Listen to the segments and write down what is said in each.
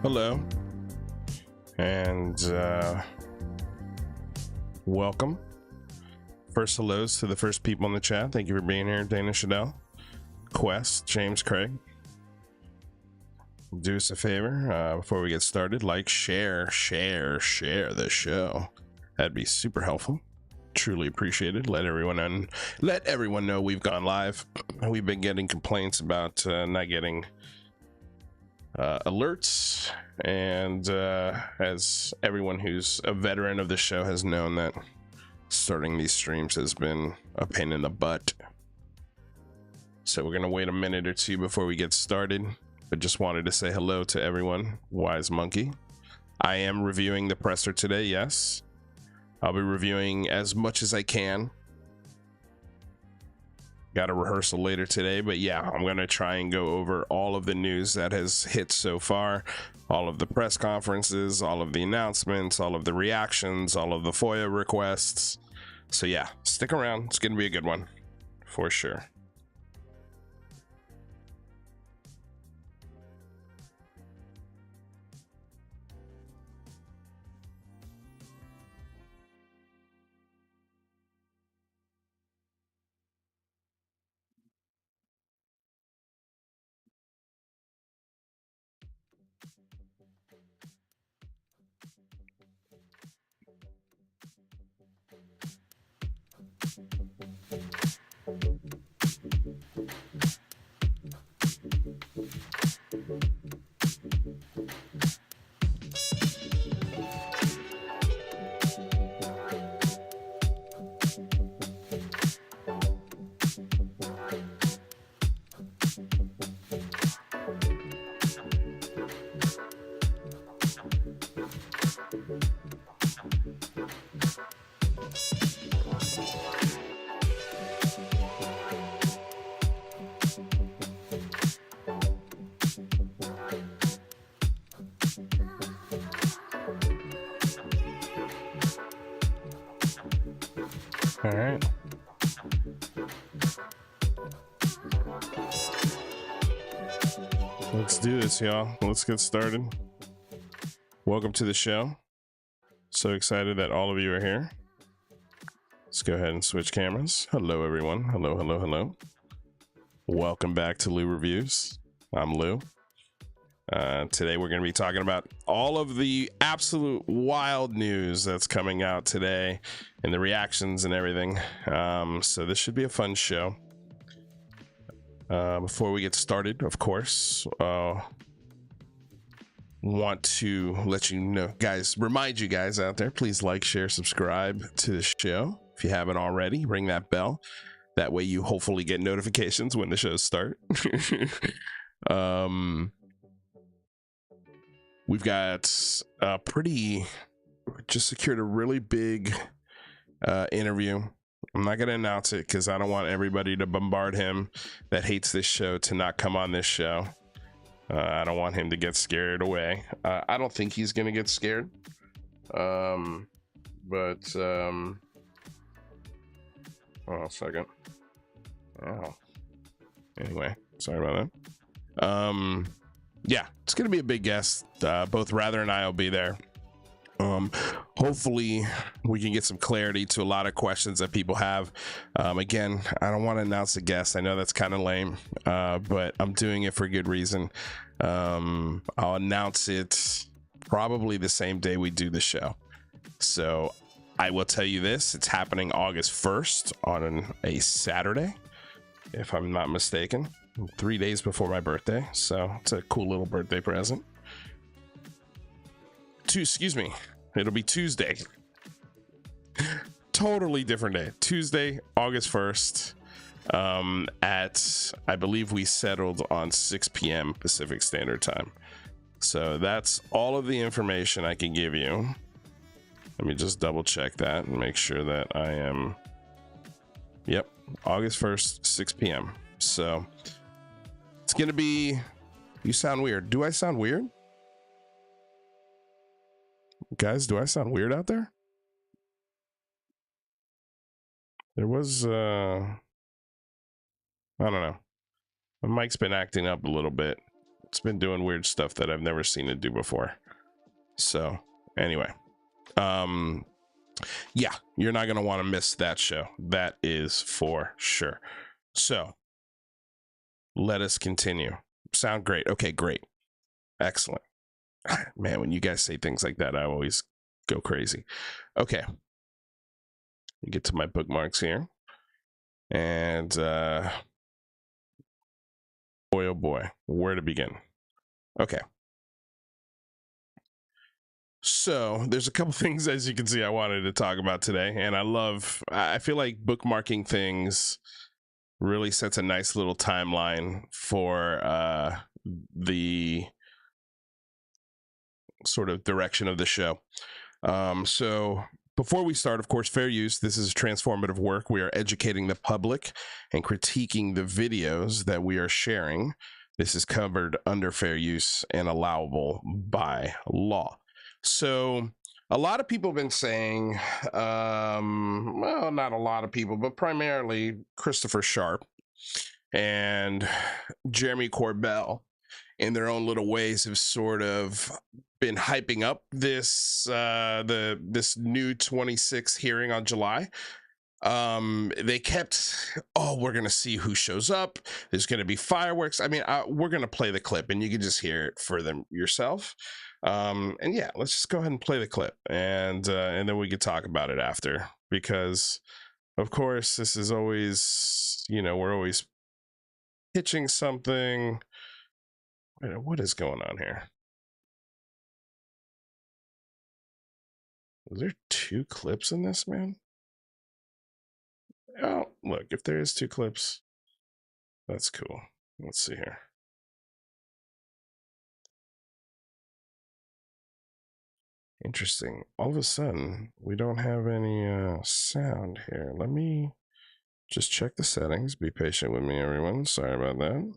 Hello, and welcome. First hellos to the first people in the chat. Thank you for being here. Dana Shadell, Quest, James Craig. Do us a favor before we get started. Like, share the show. That'd be super helpful. Truly appreciated. Let everyone know we've gone live. We've been getting complaints about not getting alerts, and as everyone who's a veteran of the show has known, that starting these streams has been a pain in the butt. So we're gonna wait a minute or two before we get started, but just wanted to say hello to everyone. Wise Monkey. I am reviewing the presser today. Yes, I'll be reviewing as much as I can. Got a rehearsal later today, but yeah, I'm gonna try and go over all of the news that has hit so far, all of the press conferences, all of the announcements, all of the reactions, all of the FOIA requests. So yeah, stick around. It's gonna be a good one for sure. All right. Let's do this, y'all. Let's get started. Welcome to the show. So excited that all of you are here. Let's go ahead and switch cameras. Hello, everyone. Hello. Welcome back to Lou Reviews. I'm Lou. Today we're going to be talking about all of the absolute wild news that's coming out today and the reactions and everything. So this should be a fun show. Before we get started, of course, want to let you know, guys, remind you guys out there, please like, share, subscribe to the show. If you haven't already, ring that bell. That way you hopefully get notifications when the shows start. We've got just secured a really big interview. I'm not going to announce it because I don't want everybody to bombard him that hates this show to not come on this show. I don't want him to get scared away. I don't think he's going to get scared. Hold on a second. Oh. Anyway, sorry about that. Yeah, it's going to be a big guest. Both Rather and I will be there. Hopefully we can get some clarity to a lot of questions that people have. Again, I don't want to announce a guest. I know that's kind of lame, but I'm doing it for a good reason. I'll announce it probably the same day we do the show. So I will tell you this, it's happening August 1st on a Saturday, if I'm not mistaken, 3 days before my birthday. So it's a cool little birthday present. It'll be Tuesday. Totally different day. Tuesday, August 1st, at, I believe we settled on 6 p.m. Pacific Standard Time. So that's all of the information I can give you. Let me just double check that and make sure that I am. Yep, August 1st, 6 p.m. So it's going to be, you sound weird. Do I sound weird? Guys, do I sound weird out there? There was, I don't know. My mic's been acting up a little bit. It's been doing weird stuff that I've never seen it do before. So anyway, yeah, you're not going to want to miss that show. That is for sure. So let us continue. Sound great. Okay, great. Excellent. Man, when you guys say things like that, I always go crazy. Okay. Get to my bookmarks here. And boy, oh boy, where to begin? Okay. So there's a couple things, as you can see, I wanted to talk about today. And I feel like bookmarking things really sets a nice little timeline for the sort of direction of the show. So before we start, of course, fair use. This is transformative work. We are educating the public and critiquing the videos that we are sharing. This is covered under fair use and allowable by law. So a lot of people have been saying, well, not a lot of people, but primarily Christopher Sharp and Jeremy Corbell in their own little ways have sort of been hyping up this this new 26th hearing on July. They kept, oh, we're gonna see who shows up. There's gonna be fireworks. I mean, we're gonna play the clip, and you can just hear it for them yourself. And yeah, let's just go ahead and play the clip, and then we could talk about it after, because of course this is always, you know, we're always pitching something. What is going on here? Is there 2 clips in this, man? Oh, look, if there is 2 clips, that's cool. Let's see here. Interesting. All of a sudden, we don't have any sound here. Let me just check the settings. Be patient with me, everyone. Sorry about that.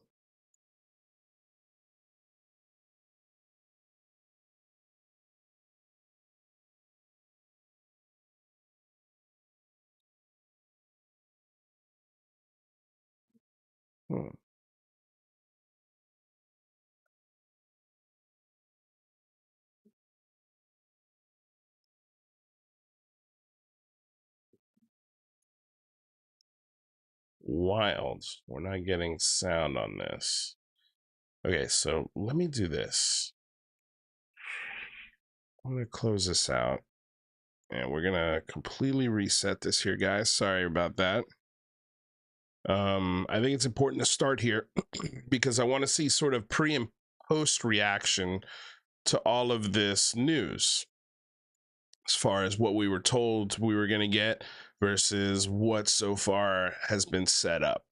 Wild. We're not getting sound on this. Okay, so let me do this. I'm going to close this out, and we're going to completely reset this here, guys. Sorry about that. I think it's important to start here because I want to see sort of pre and post reaction to all of this news, as far as what we were told we were going to get versus what so far has been set up.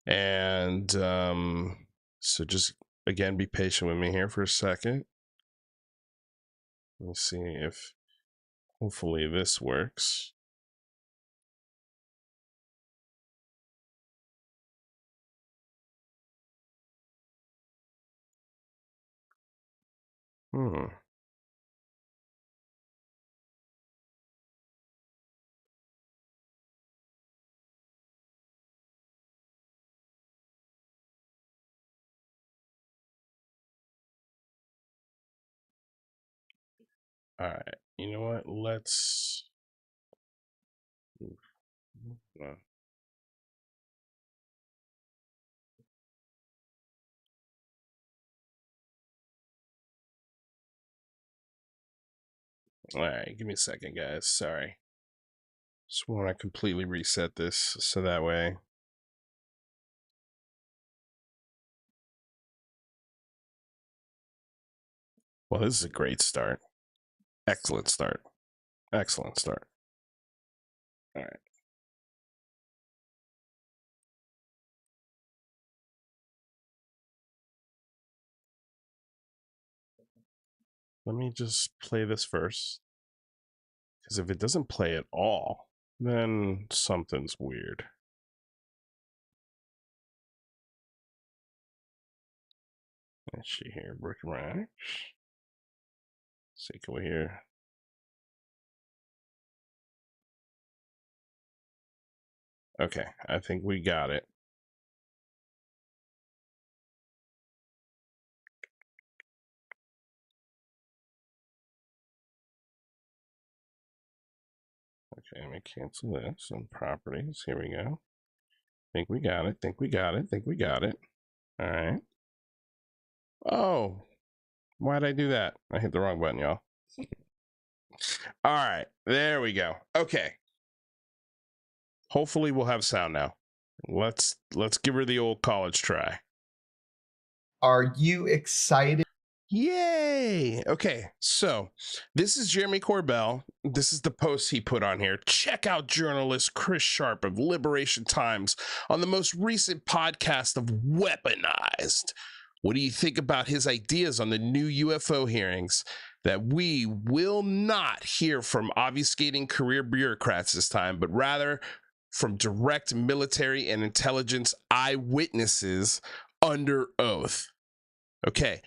And so just, again, be patient with me here for a second. Let's see if hopefully this works. All right, you know what? Let's. All right, give me a second, guys. Sorry. Just want to completely reset this so that way. Well, this is a great start. Excellent start. Excellent start. All right. Let me just play this first. Because if it doesn't play at all, then something's weird. Let's see here. Brick Ranch. See, can we hear? Okay, I think we got it. Okay, let me cancel this on properties. Here we go. Think we got it. Think we got it. Think we got it. All right. Oh, why did I do that? I hit the wrong button, y'all. All right, there we go. Okay. Hopefully we'll have sound now. Let's give her the old college try. Are you excited? Yay! Okay, so this is Jeremy Corbell. This is the post he put on here. Check out journalist Chris Sharp of Liberation Times on the most recent podcast of Weaponized. What do you think about his ideas on the new UFO hearings that we will not hear from obfuscating career bureaucrats this time, but rather from direct military and intelligence eyewitnesses under oath? Okay.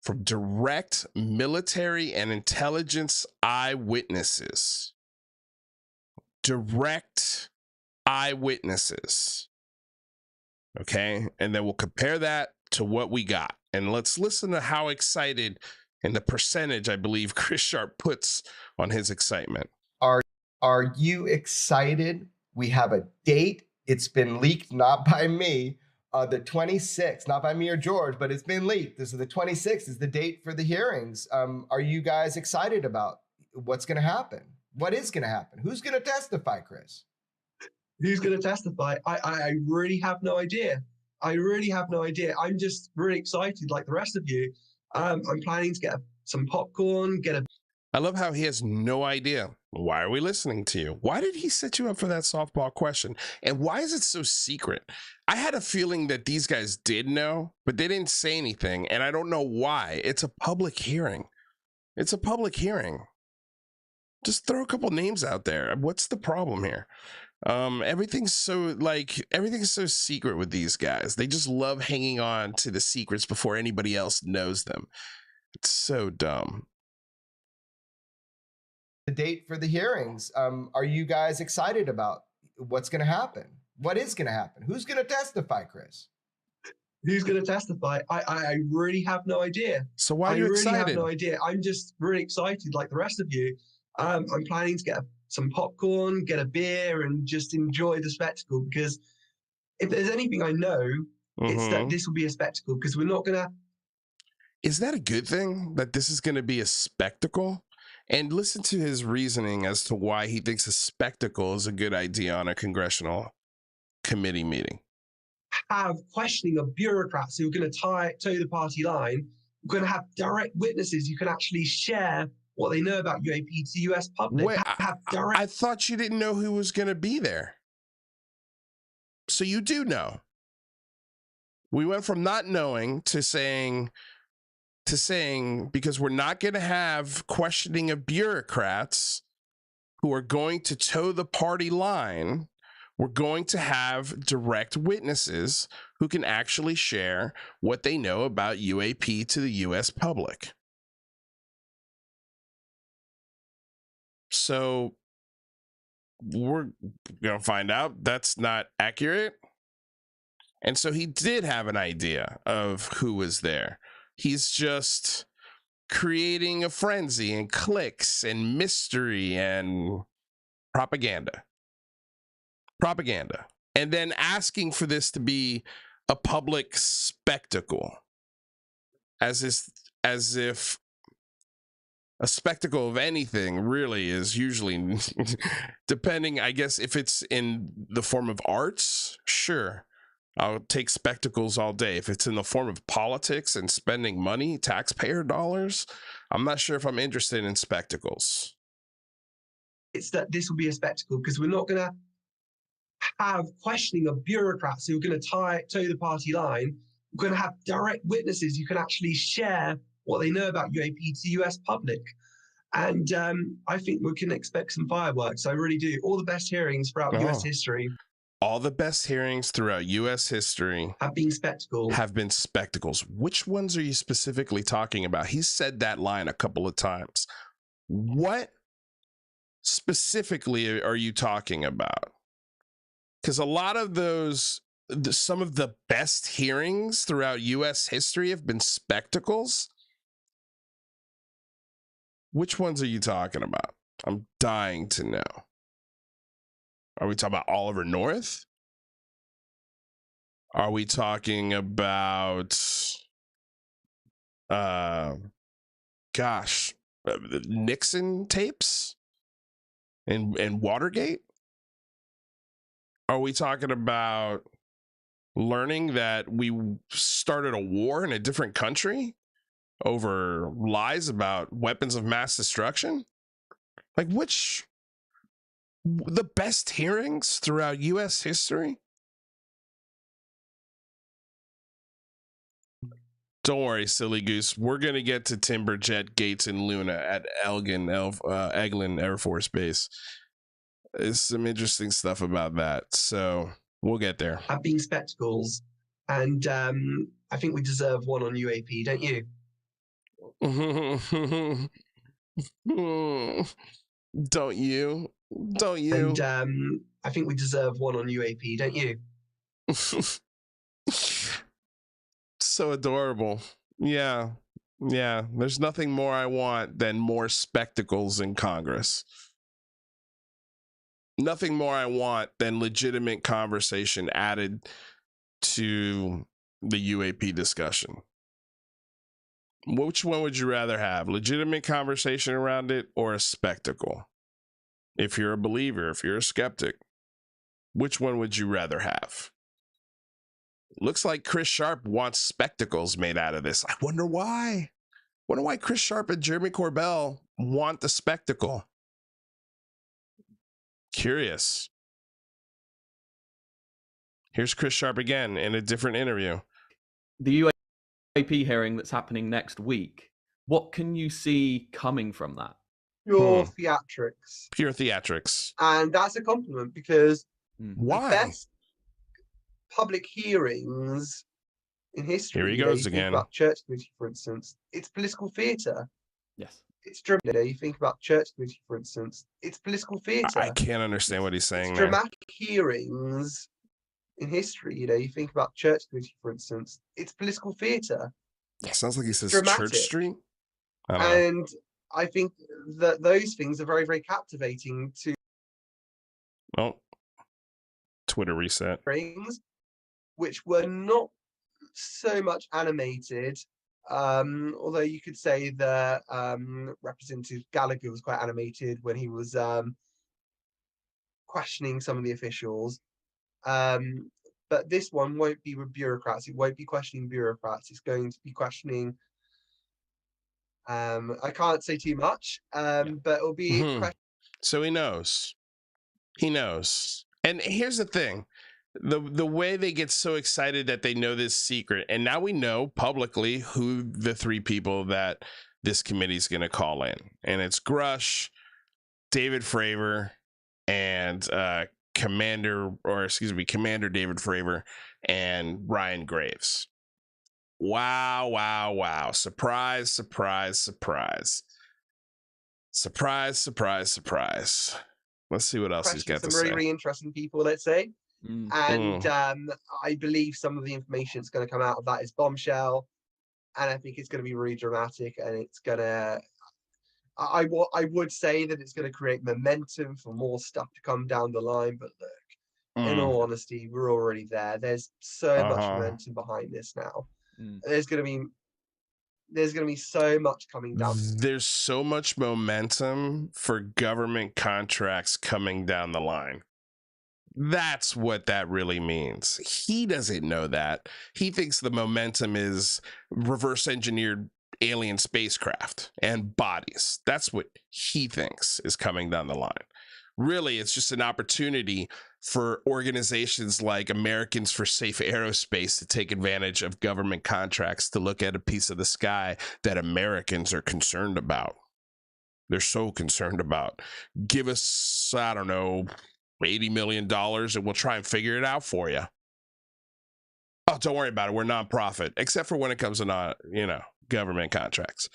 From direct military and intelligence eyewitnesses. Direct eyewitnesses. Okay, and then we'll compare that to what we got. And let's listen to how excited and the percentage I believe Chris Sharp puts on his excitement. Are you excited? We have a date. It's been leaked, not by me. The 26th, not by me or George, but it's been leaked. This is the 26th is the date for the hearings. Are you guys excited about what's going to happen? What is going to happen? Who's going to testify, Chris? Who's going to testify? I really have no idea. I really have no idea. I'm just really excited like the rest of you. I'm planning to get some popcorn, I love how he has no idea. Why are we listening to you? Why did he set you up for that softball question? And why is it so secret? I had a feeling that these guys did know, but they didn't say anything. And I don't know why. It's a public hearing. It's a public hearing. Just throw a couple names out there. What's the problem here? Everything's so secret with these guys. They just love hanging on to the secrets before anybody else knows them. It's so dumb. The date for the hearings. Are you guys excited about what's going to happen? What is going to happen? Who's going to testify, Chris? Who's going to testify? I really have no idea. So why are you excited? I really have no idea. I'm just really excited like the rest of you. I'm planning to get some popcorn, get a beer, and just enjoy the spectacle, because if there's anything I know, it's that this will be a spectacle, because we're not going to... Is that a good thing, that this is going to be a spectacle? And listen to his reasoning as to why he thinks a spectacle is a good idea on a congressional committee meeting. Have questioning of bureaucrats who are going to toe the party line. We're going to have direct witnesses who can actually share what they know about UAP to the US public. Wait, I thought you didn't know who was going to be there. So you do know. We went from not knowing to saying, because we're not going to have questioning of bureaucrats who are going to toe the party line, we're going to have direct witnesses who can actually share what they know about UAP to the US public. So we're going to find out that's not accurate. And so he did have an idea of who was there. He's just creating a frenzy and clicks and mystery and propaganda. And then asking for this to be a public spectacle, as if a spectacle of anything really is usually depending, I guess, if it's in the form of arts, sure, I'll take spectacles all day. If it's in the form of politics and spending money, taxpayer dollars, I'm not sure if I'm interested in spectacles. It's that this will be a spectacle, because we're not going to have questioning of bureaucrats who are going to toe the party line. We're going to have direct witnesses who can actually share what they know about UAP to the US public. And I think we can expect some fireworks. I really do. All the best hearings throughout US history. All the best hearings throughout U.S. history have been spectacles. Which ones are you specifically talking about? He said that line a couple of times. What specifically are you talking about? Because a lot of those, some of the best hearings throughout U.S. history have been spectacles. Which ones are you talking about? I'm dying to know. Are we talking about Oliver North? Are we talking about, Nixon tapes and Watergate? Are we talking about learning that we started a war in a different country over lies about weapons of mass destruction? Like, the best hearings throughout U.S. history? Don't worry, silly goose. We're going to get to Tim Burchett, Gates, and Luna at Eglin Air Force Base. There's some interesting stuff about that. So we'll get there. Have been spectacles. And I think we deserve one on UAP, don't you? Don't you? Don't you? And I think we deserve one on UAP, don't you? So adorable. Yeah. There's nothing more I want than more spectacles in Congress. Nothing more I want than legitimate conversation added to the UAP discussion. Which one would you rather have? Legitimate conversation around it or a spectacle? If you're a believer, if you're a skeptic, which one would you rather have? Looks like Chris Sharp wants spectacles made out of this. I wonder why. Wonder why Chris Sharp and Jeremy Corbell want the spectacle. Curious. Here's Chris Sharp again in a different interview. The UAP hearing that's happening next week, what can you see coming from that? Pure theatrics. Pure theatrics. And that's a compliment because why? The best public hearings in history. Here he goes again. About church committee, for instance, it's political theatre. Yes. It's dramatic. You think about church committee, for instance, it's political theatre. I can't understand what he's saying. It's dramatic hearings in history. You think about church committee, for instance, it's political theatre. It sounds like he says dramatic. Church Street. And I think that those things are very, very captivating to. Oh, Twitter reset. Things which were not so much animated, although you could say that Representative Gallagher was quite animated when he was questioning some of the officials. But this one won't be with bureaucrats. It won't be questioning bureaucrats. It's going to be questioning. I can't say too much, but it'll be. So he knows. He knows. And here's the thing. The way they get so excited that they know this secret, and now we know publicly who the three people that this committee is going to call in, and it's Grusch, David Fravor, and Commander David Fravor and Ryan Graves. Wow. Surprise. Let's see what else he's got to say. Some really interesting people, let's say. And I believe some of the information that's going to come out of that is bombshell, and I think it's going to be really dramatic, and it's going to. I would say that it's going to create momentum for more stuff to come down the line. But look, in all honesty, we're already there. There's so much momentum behind this now. There's going to be so much coming down. There's so much momentum for government contracts coming down the line. That's what that really means. He doesn't know that. He thinks the momentum is reverse engineered alien spacecraft and bodies. That's what he thinks is coming down the line. Really, it's just an opportunity for organizations like Americans for Safe Aerospace to take advantage of government contracts to look at a piece of the sky that Americans are concerned about. They're so concerned about. Give us, I don't know, $80 million and we'll try and figure it out for you. Oh, don't worry about it. We're nonprofit, except for when it comes to government contracts.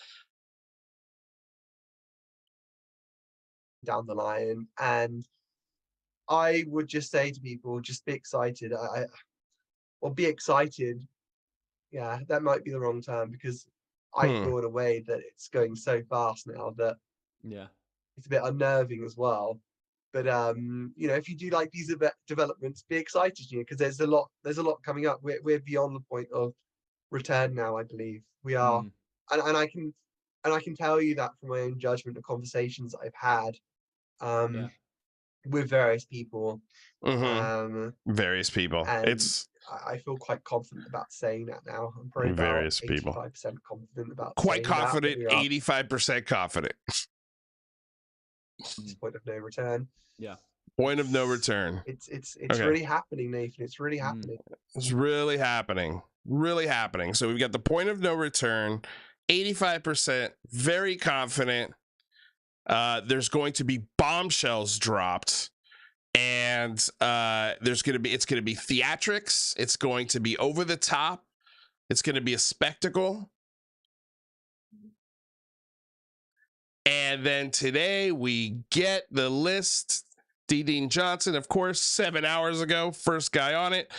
Down the line, and I would just say to people, just be excited. Be excited. Yeah, that might be the wrong term because I feel in a way that it's going so fast now that it's a bit unnerving as well. But if you do like these developments, be excited, because there's a lot coming up. We're beyond the point of return now. I believe we are, and I can tell you that from my own judgment of conversations that I've had with various people. Various people. And I feel quite confident about saying that now. I'm probably various about people. 85% confident about Quite saying confident, that, 85% confident. Point of no return. Yeah. Point of no return. It's really happening, Nathan. It's really happening. It's really happening. Really happening. So we've got the point of no return, 85%, very confident. There's going to be bombshells dropped. And it's going to be theatrics. It's going to be over the top. It's going to be a spectacle. And then today we get the list. D. Dean Johnson, of course, 7 hours ago, first guy on it.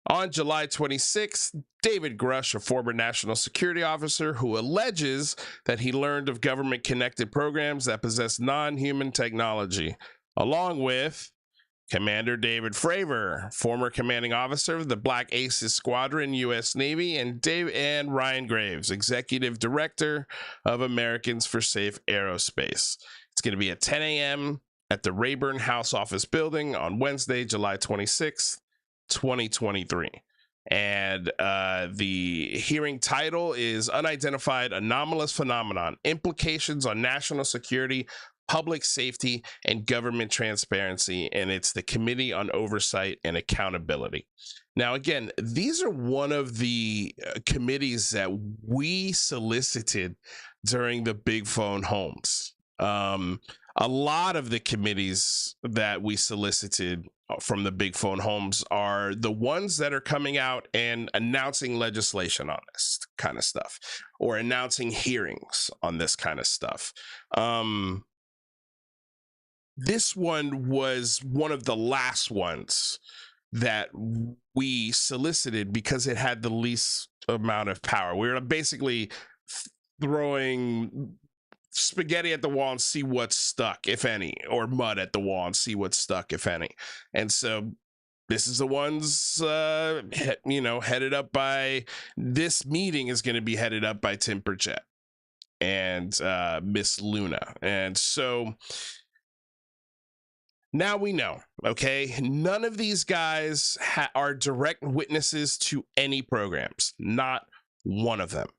On July 26th, David Grusch, a former national security officer who alleges that he learned of government-connected programs that possess non-human technology, along with Commander David Fravor, former commanding officer of the Black Aces Squadron, U.S. Navy, and Ryan Graves, executive director of Americans for Safe Aerospace. It's going to be at 10 a.m. at the Rayburn House Office Building on Wednesday, July 26th, 2023. And the hearing title is Unidentified Anomalous Phenomenon, Implications on National Security, Public Safety, and Government Transparency, and it's the Committee on Oversight and Accountability. Now, again, these are one of the committees that we solicited during the Big Phone Homes. A lot of the committees that we solicited from the Big Phone Homes are the ones that are coming out and announcing legislation on this kind of stuff, or announcing hearings on this kind of stuff. This one was one of the last ones that we solicited because it had the least amount of power. We were basically throwing spaghetti at the wall and see what's stuck, if any, or mud at the wall and see what's stuck, if any. And so this is the ones, headed up by, this meeting is going to be headed up by Tim Burchett and Miss Luna. And so now we know, okay? None of these guys are direct witnesses to any programs. Not one of them.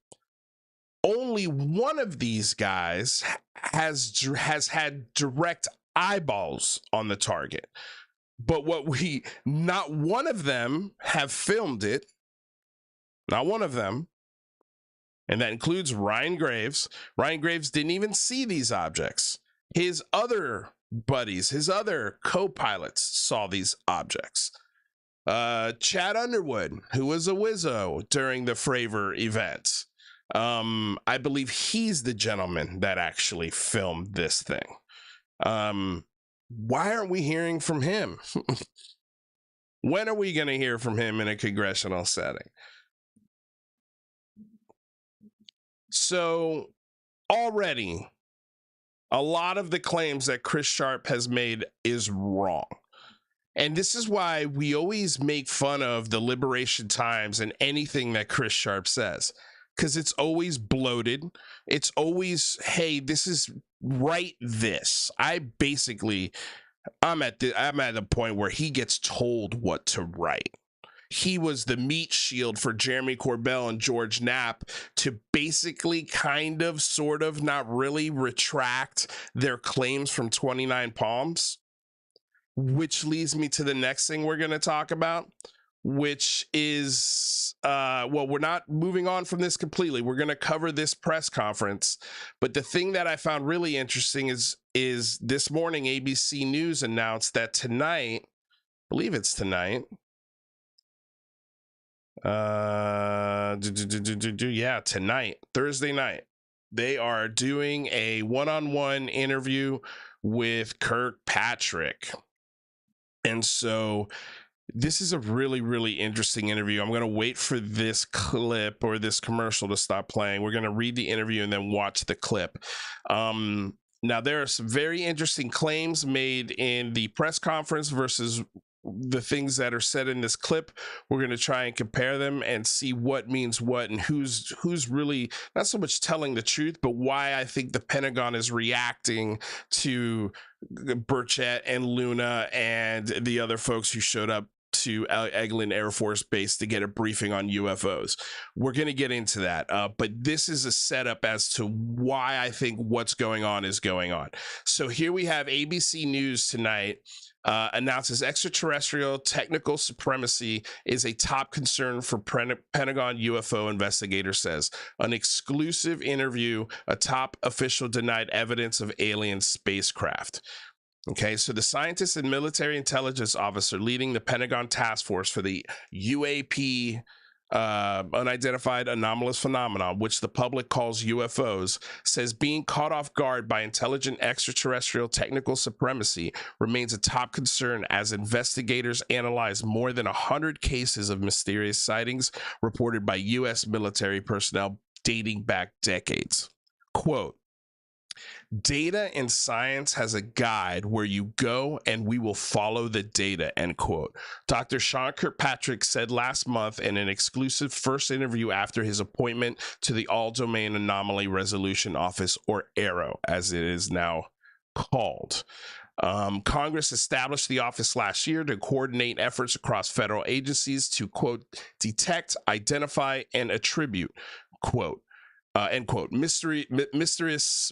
Only one of these guys has had direct eyeballs on the target. But not one of them have filmed it. Not one of them. And that includes Ryan Graves. Ryan Graves didn't even see these objects. His other buddies, his other co-pilots saw these objects. Chad Underwood, who was a Wizzo during the Fravor event. I believe he's the gentleman that actually filmed this thing. Why aren't we hearing from him? When are we going to hear from him in a congressional setting? So already, a lot of the claims that Chris Sharp has made is wrong. And this is why we always make fun of the Liberation Times and anything that Chris Sharp says, because it's always bloated. It's always, hey, this is write this. I'm at the point where he gets told what to write. He was the meat shield for Jeremy Corbell and George Knapp to basically kind of, sort of, not really retract their claims from 29 Palms, which leads me to the next thing we're going to talk about, which is, we're not moving on from this completely. We're going to cover this press conference. But the thing that I found really interesting is this morning, ABC News announced that tonight, I believe it's tonight, tonight, Thursday night, they are doing a one-on-one interview with Kirkpatrick. And so this is a really, really interesting interview. I'm going to wait for this clip or this commercial to stop playing. We're going to read the interview and then watch the clip. Now, there are some very interesting claims made in the press conference versus the things that are said in this clip. We're going to try and compare them and see what means what and who's really not so much telling the truth, but why I think the Pentagon is reacting to Burchett and Luna and the other folks who showed up to Eglin Air Force Base to get a briefing on UFOs. We're going to get into that, but this is a setup as to why I think what's going on is going on. So here we have ABC News tonight announces extraterrestrial technical supremacy is a top concern for Pentagon UFO investigator, says. An exclusive interview, a top official denied evidence of alien spacecraft. Okay, so the scientist and military intelligence officer leading the Pentagon task force for the UAP, unidentified anomalous phenomenon, which the public calls UFOs, says being caught off guard by intelligent extraterrestrial technical supremacy remains a top concern as investigators analyze more than 100 cases of mysterious sightings reported by U.S. military personnel dating back decades. Quote, data and science has a guide where you go and we will follow the data, end quote. Dr. Sean Kirkpatrick said last month in an exclusive first interview after his appointment to the All Domain Anomaly Resolution Office, or AARO, as it is now called. Congress established the office last year to coordinate efforts across federal agencies to, quote, detect, identify, and attribute, quote, end quote, mysterious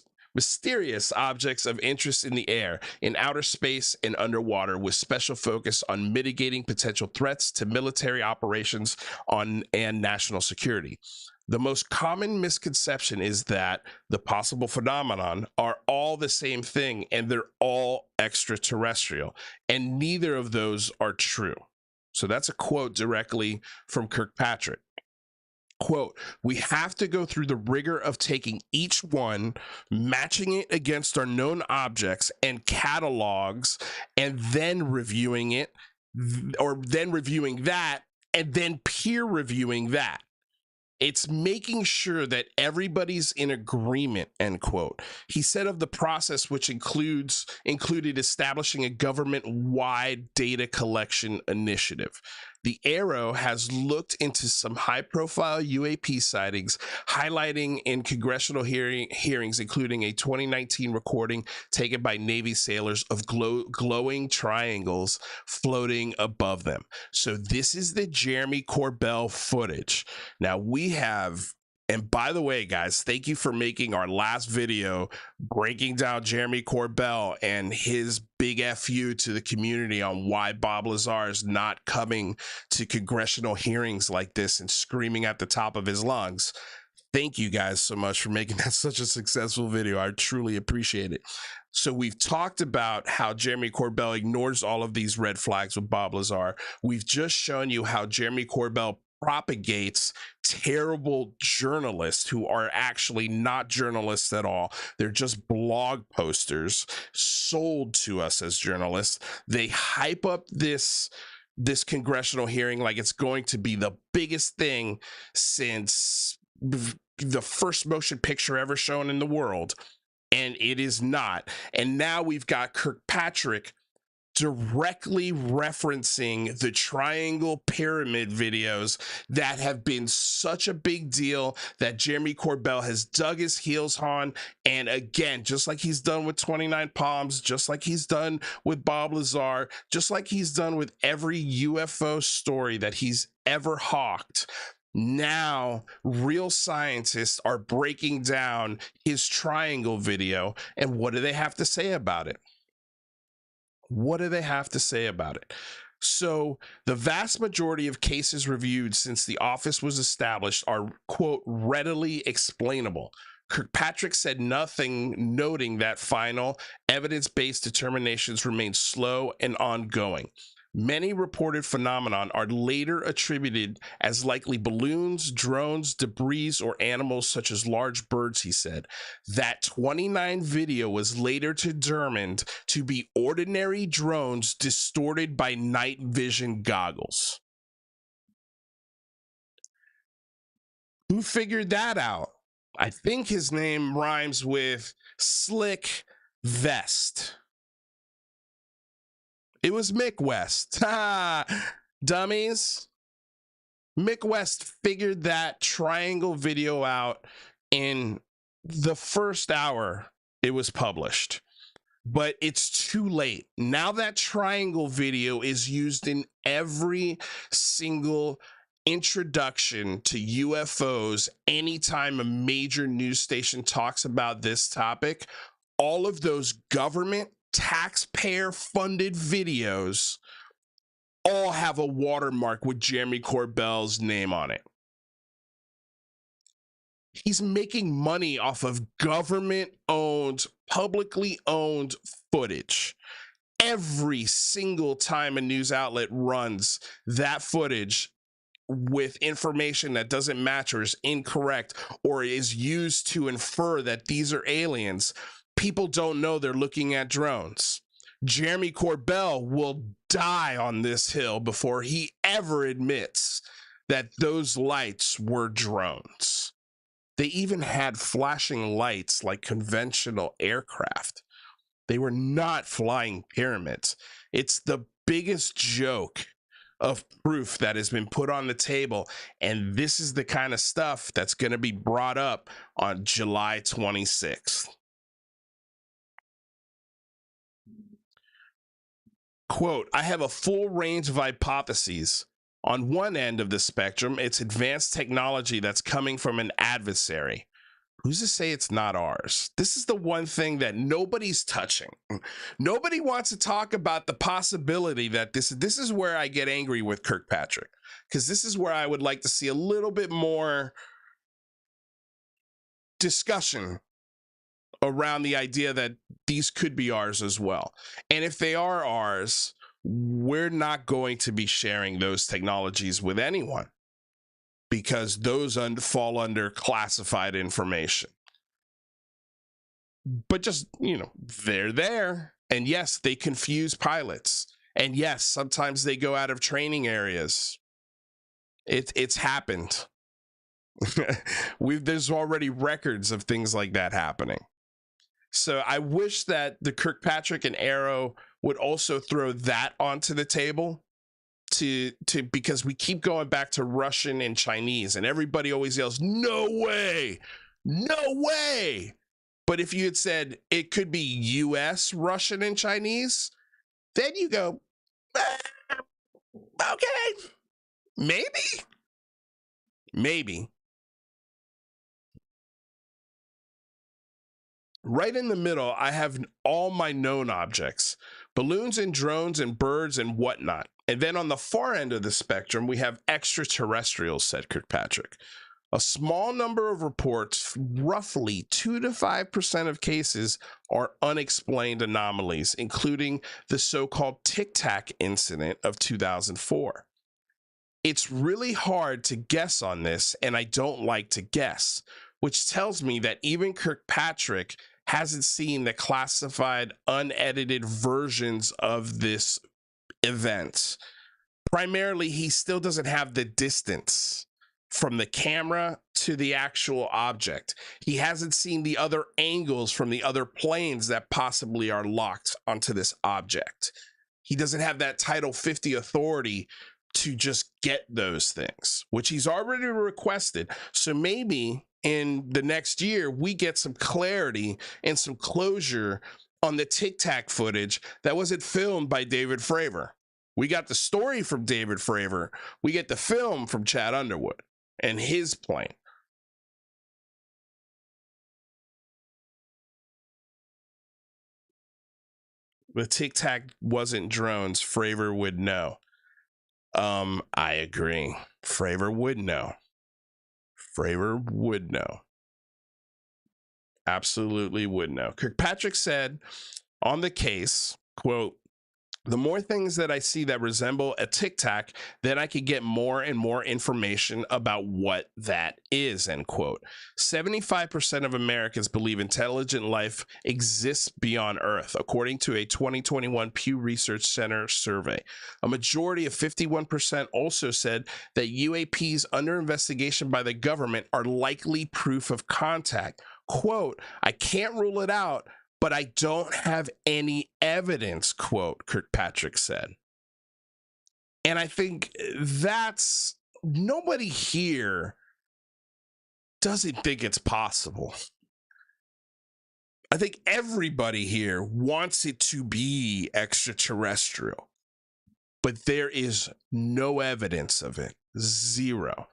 objects of interest in the air, in outer space, and underwater, with special focus on mitigating potential threats to military operations and national security. The most common misconception is that the possible phenomenon are all the same thing and they're all extraterrestrial, and neither of those are true. So that's a quote directly from Kirkpatrick. Quote, we have to go through the rigor of taking each one, matching it against our known objects and catalogs, and then reviewing it, or then reviewing that, and then peer reviewing that. It's making sure that everybody's in agreement, end quote. He said of the process, which included establishing a government-wide data collection initiative. The AARO has looked into some high-profile UAP sightings, highlighting in congressional hearings, including a 2019 recording taken by Navy sailors of glowing triangles floating above them. So this is the Jeremy Corbell footage. Now we have, and by the way, guys, thank you for making our last video breaking down Jeremy Corbell and his big FU to the community on why Bob Lazar is not coming to congressional hearings like this and screaming at the top of his lungs. Thank you guys so much for making that such a successful video. I truly appreciate it. So we've talked about how Jeremy Corbell ignores all of these red flags with Bob Lazar. We've just shown you how Jeremy Corbell propagates terrible journalists who are actually not journalists at all. They're just blog posters sold to us as journalists. They hype up this congressional hearing like it's going to be the biggest thing since the first motion picture ever shown in the world, and it is not. And now we've got Kirkpatrick directly referencing the triangle pyramid videos that have been such a big deal that Jeremy Corbell has dug his heels on. And again, just like he's done with 29 Palms, just like he's done with Bob Lazar, just like he's done with every UFO story that he's ever hawked, now real scientists are breaking down his triangle video. And what do they have to say about it? What do they have to say about it? So the vast majority of cases reviewed since the office was established are, quote, readily explainable. Kirkpatrick said nothing, noting that final evidence-based determinations remain slow and ongoing. Many reported phenomenon are later attributed as likely balloons, drones, debris, or animals such as large birds, he said. That 29 video was later determined to be ordinary drones distorted by night vision goggles. Who figured that out? I think his name rhymes with Slick vest. It was Mick West. Ha! Dummies. Mick West figured that triangle video out in the first hour it was published. But it's too late. Now that triangle video is used in every single introduction to UFOs. Anytime a major news station talks about this topic, all of those government taxpayer funded videos all have a watermark with Jeremy Corbell's name on it. He's making money off of government-owned, publicly owned footage. Every single time a news outlet runs that footage with information that doesn't match or is incorrect or is used to infer that these are aliens, people don't know they're looking at drones. Jeremy Corbell will die on this hill before he ever admits that those lights were drones. They even had flashing lights like conventional aircraft. They were not flying pyramids. It's the biggest joke of proof that has been put on the table, and this is the kind of stuff that's going to be brought up on July 26th. Quote, I have a full range of hypotheses. On one end of the spectrum, it's advanced technology that's coming from an adversary. Who's to say it's not ours? This is the one thing that nobody's touching. Nobody wants to talk about the possibility that this is where I get angry with Kirkpatrick, because this is where I would like to see a little bit more discussion around the idea that these could be ours as well. And if they are ours, we're not going to be sharing those technologies with anyone because those fall under classified information. But just, they're there. And yes, they confuse pilots. And yes, sometimes they go out of training areas. It's happened. There's already records of things like that happening. So I wish that the Kirkpatrick and Arrow would also throw that onto the table because we keep going back to Russian and Chinese, and everybody always yells, no way, no way. But if you had said it could be US, Russian, and Chinese, then you go, okay, maybe. Right in the middle, I have all my known objects, balloons and drones and birds and whatnot. And then on the far end of the spectrum, we have extraterrestrials, said Kirkpatrick. A small number of reports, roughly 2 to 5% of cases, are unexplained anomalies, including the so-called Tic Tac incident of 2004. It's really hard to guess on this, and I don't like to guess, which tells me that even Kirkpatrick hasn't seen the classified, unedited versions of this event. Primarily, he still doesn't have the distance from the camera to the actual object. He hasn't seen the other angles from the other planes that possibly are locked onto this object. He doesn't have that Title 50 authority to just get those things, which he's already requested. So maybe in the next year, we get some clarity and some closure on the Tic Tac footage that wasn't filmed by David Fravor. We got the story from David Fravor. We get the film from Chad Underwood and his plane. The Tic Tac wasn't drones. Fravor would know. I agree. Fravor would know. Fravor would know. Absolutely would know. Kirkpatrick said on the case, quote, the more things that I see that resemble a Tic Tac, then I could get more and more information about what that is, end quote. 75% of Americans believe intelligent life exists beyond Earth, according to a 2021 Pew Research Center survey. A majority of 51% also said that UAPs under investigation by the government are likely proof of contact. Quote, I can't rule it out, but I don't have any evidence, quote, Kirkpatrick said. And I think that's, nobody here doesn't think it's possible. I think everybody here wants it to be extraterrestrial, but there is no evidence of it. Zero.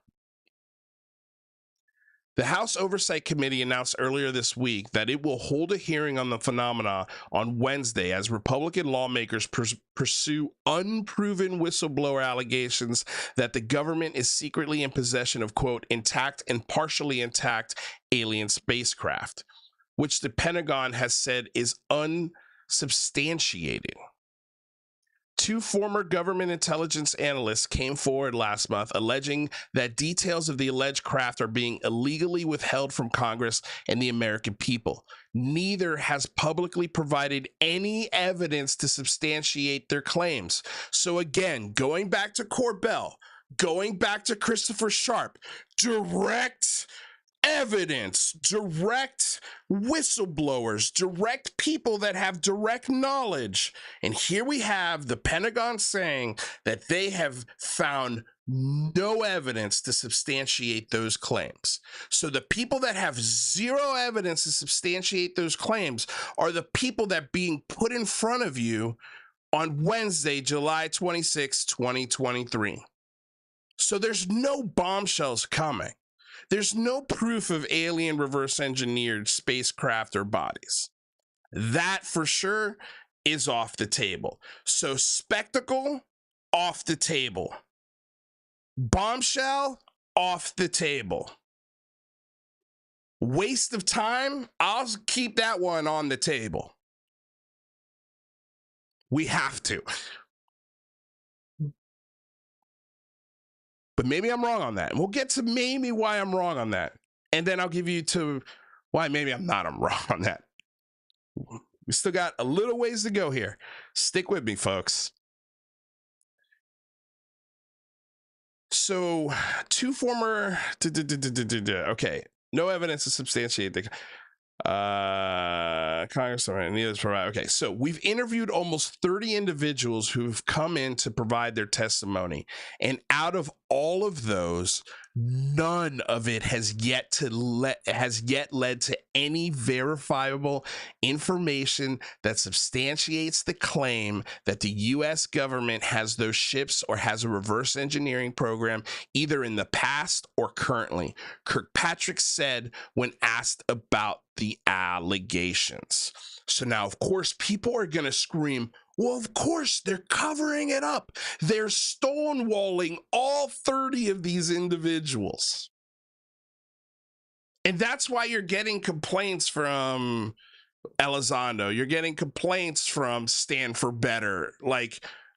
The House Oversight Committee announced earlier this week that it will hold a hearing on the phenomena on Wednesday as Republican lawmakers pursue unproven whistleblower allegations that the government is secretly in possession of, quote, intact and partially intact alien spacecraft, which the Pentagon has said is unsubstantiated. Two former government intelligence analysts came forward last month alleging that details of the alleged craft are being illegally withheld from Congress and the American people. Neither has publicly provided any evidence to substantiate their claims. So again, going back to Corbell, going back to Christopher Sharp, direct evidence, direct whistleblowers, direct people that have direct knowledge. And here we have the Pentagon saying that they have found no evidence to substantiate those claims. So the people that have zero evidence to substantiate those claims are the people that being put in front of you on Wednesday, July 26, 2023. So there's no bombshells coming. There's no proof of alien reverse engineered spacecraft or bodies. That for sure is off the table. So spectacle, off the table. Bombshell, off the table. Waste of time, I'll keep that one on the table. We have to. But maybe I'm wrong on that. And we'll get to maybe why I'm wrong on that. And then I'll give you to why maybe I'm wrong on that. We still got a little ways to go here. Stick with me, folks. So, two former... Okay. No evidence to substantiate the... Congressman, neither is provide. Okay, so we've interviewed almost 30 individuals who've come in to provide their testimony, and out of all of those, none of it has yet led to any verifiable information that substantiates the claim that the U.S. government has those ships or has a reverse engineering program either in the past or currently. Kirkpatrick said when asked about the allegations. So now, of course, people are going to scream, well, of course, they're covering it up. They're stonewalling all 30 of these individuals. And that's why you're getting complaints from Elizondo. You're getting complaints from Stand for Better.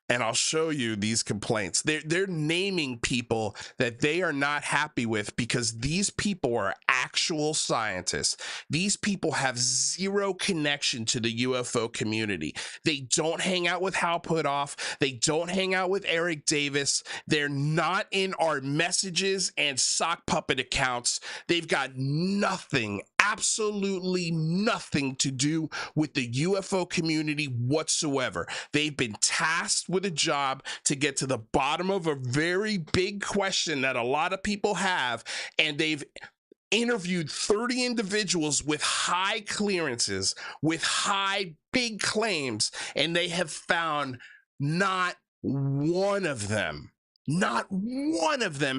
And I'll show you these complaints. They're naming people that they are not happy with because these people are actual scientists. These people have zero connection to the UFO community. They don't hang out with Hal Puthoff. They don't hang out with Eric Davis. They're not in our messages and sock puppet accounts. They've got nothing, absolutely nothing to do with the UFO community whatsoever. They've been tasked with a job to get to the bottom of a very big question that a lot of people have, and they've interviewed 30 individuals with high clearances, with high big claims, and they have found not one of them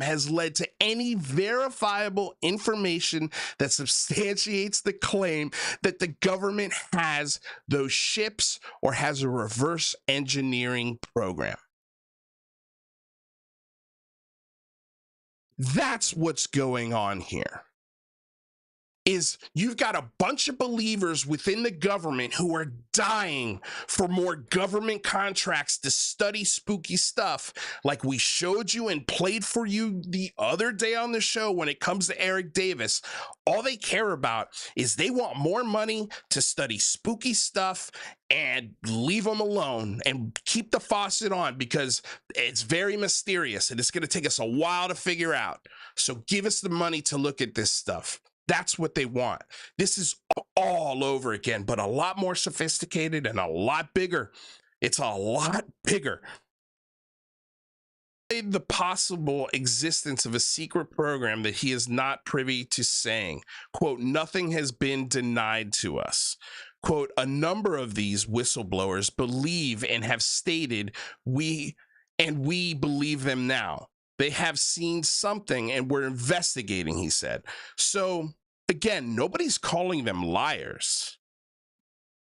has led to any verifiable information that substantiates the claim that the government has those ships or has a reverse engineering program. That's what's going on here. Is you've got a bunch of believers within the government who are dying for more government contracts to study spooky stuff like we showed you and played for you the other day on the show when it comes to Eric Davis. All they care about is they want more money to study spooky stuff and leave them alone and keep the faucet on because it's very mysterious and it's going to take us a while to figure out. So give us the money to look at this stuff. That's what they want. This is all over again, but a lot more sophisticated and a lot bigger. It's a lot bigger. The possible existence of a secret program that he is not privy to saying, quote, nothing has been denied to us. Quote, a number of these whistleblowers believe and have stated we believe them now. They have seen something and we're investigating, he said. So again, nobody's calling them liars.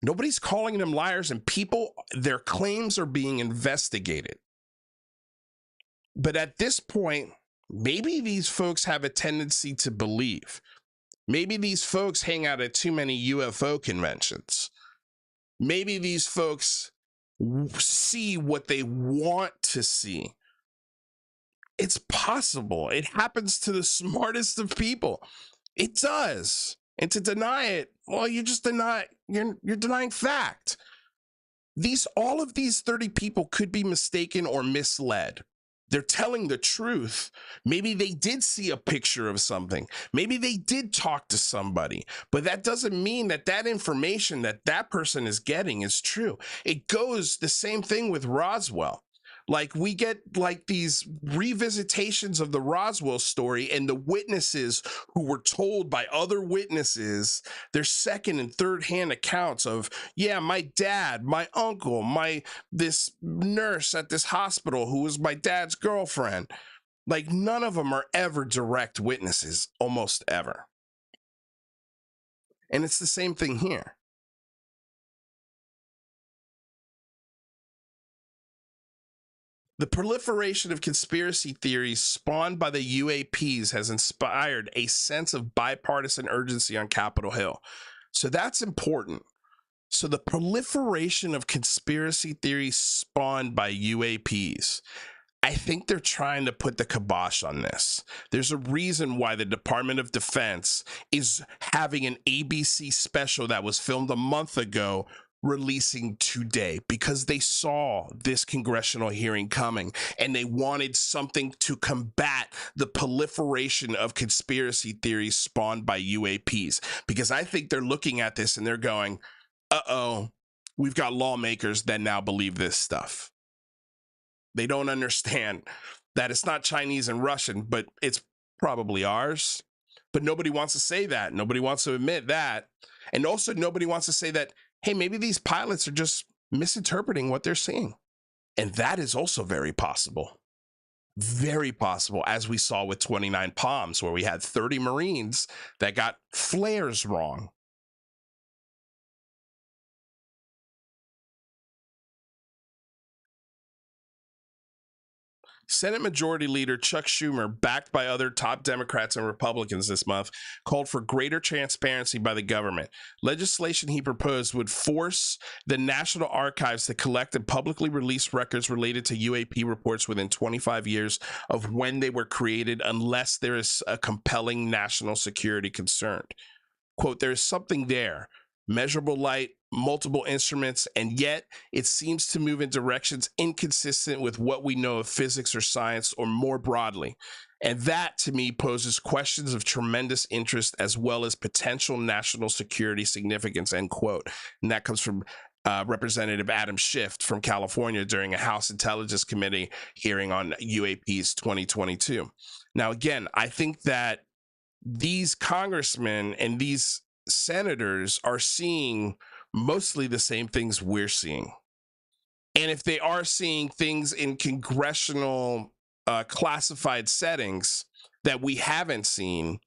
Nobody's calling them liars, and people, their claims are being investigated. But at this point, maybe these folks have a tendency to believe. Maybe these folks hang out at too many UFO conventions. Maybe these folks see what they want to see. It's possible. It happens to the smartest of people. It does. And to deny it, well, you're denying fact. All of these 30 people could be mistaken or misled. They're telling the truth. Maybe they did see a picture of something. Maybe they did talk to somebody, but that doesn't mean that that information that person is getting is true. It goes the same thing with Roswell. Like, we get like these revisitations of the Roswell story, and the witnesses who were told by other witnesses their second and third hand accounts of, yeah, my dad, my uncle, this nurse at this hospital who was my dad's girlfriend. Like, none of them are ever direct witnesses, almost ever. And it's the same thing here. The proliferation of conspiracy theories spawned by the UAPs has inspired a sense of bipartisan urgency on Capitol Hill. So that's important. So the proliferation of conspiracy theories spawned by UAPs, I think they're trying to put the kibosh on this. There's a reason why the Department of Defense is having an ABC special that was filmed a month ago releasing today, because they saw this congressional hearing coming and they wanted something to combat the proliferation of conspiracy theories spawned by UAPs. Because I think they're looking at this and they're going, uh-oh, we've got lawmakers that now believe this stuff. They don't understand that it's not Chinese and Russian, but it's probably ours. But nobody wants to say that. Nobody wants to admit that. And also nobody wants to say that, hey, maybe these pilots are just misinterpreting what they're seeing. And that is also very possible. Very possible, as we saw with 29 Palms, where we had 30 Marines that got flares wrong. Senate Majority Leader Chuck Schumer, backed by other top Democrats and Republicans this month, called for greater transparency by the government. Legislation he proposed would force the National Archives to collect and publicly release records related to UAP reports within 25 years of when they were created, unless there is a compelling national security concern. Quote, there's something there. Measurable light, multiple instruments, and yet it seems to move in directions inconsistent with what we know of physics or science, or more broadly. And that, to me, poses questions of tremendous interest as well as potential national security significance, end quote. And that comes from Representative Adam Schiff from California during a House Intelligence Committee hearing on UAPs 2022. Now, again, I think that these congressmen and these senators are seeing mostly the same things we're seeing. And if they are seeing things in congressional classified settings that we haven't seen,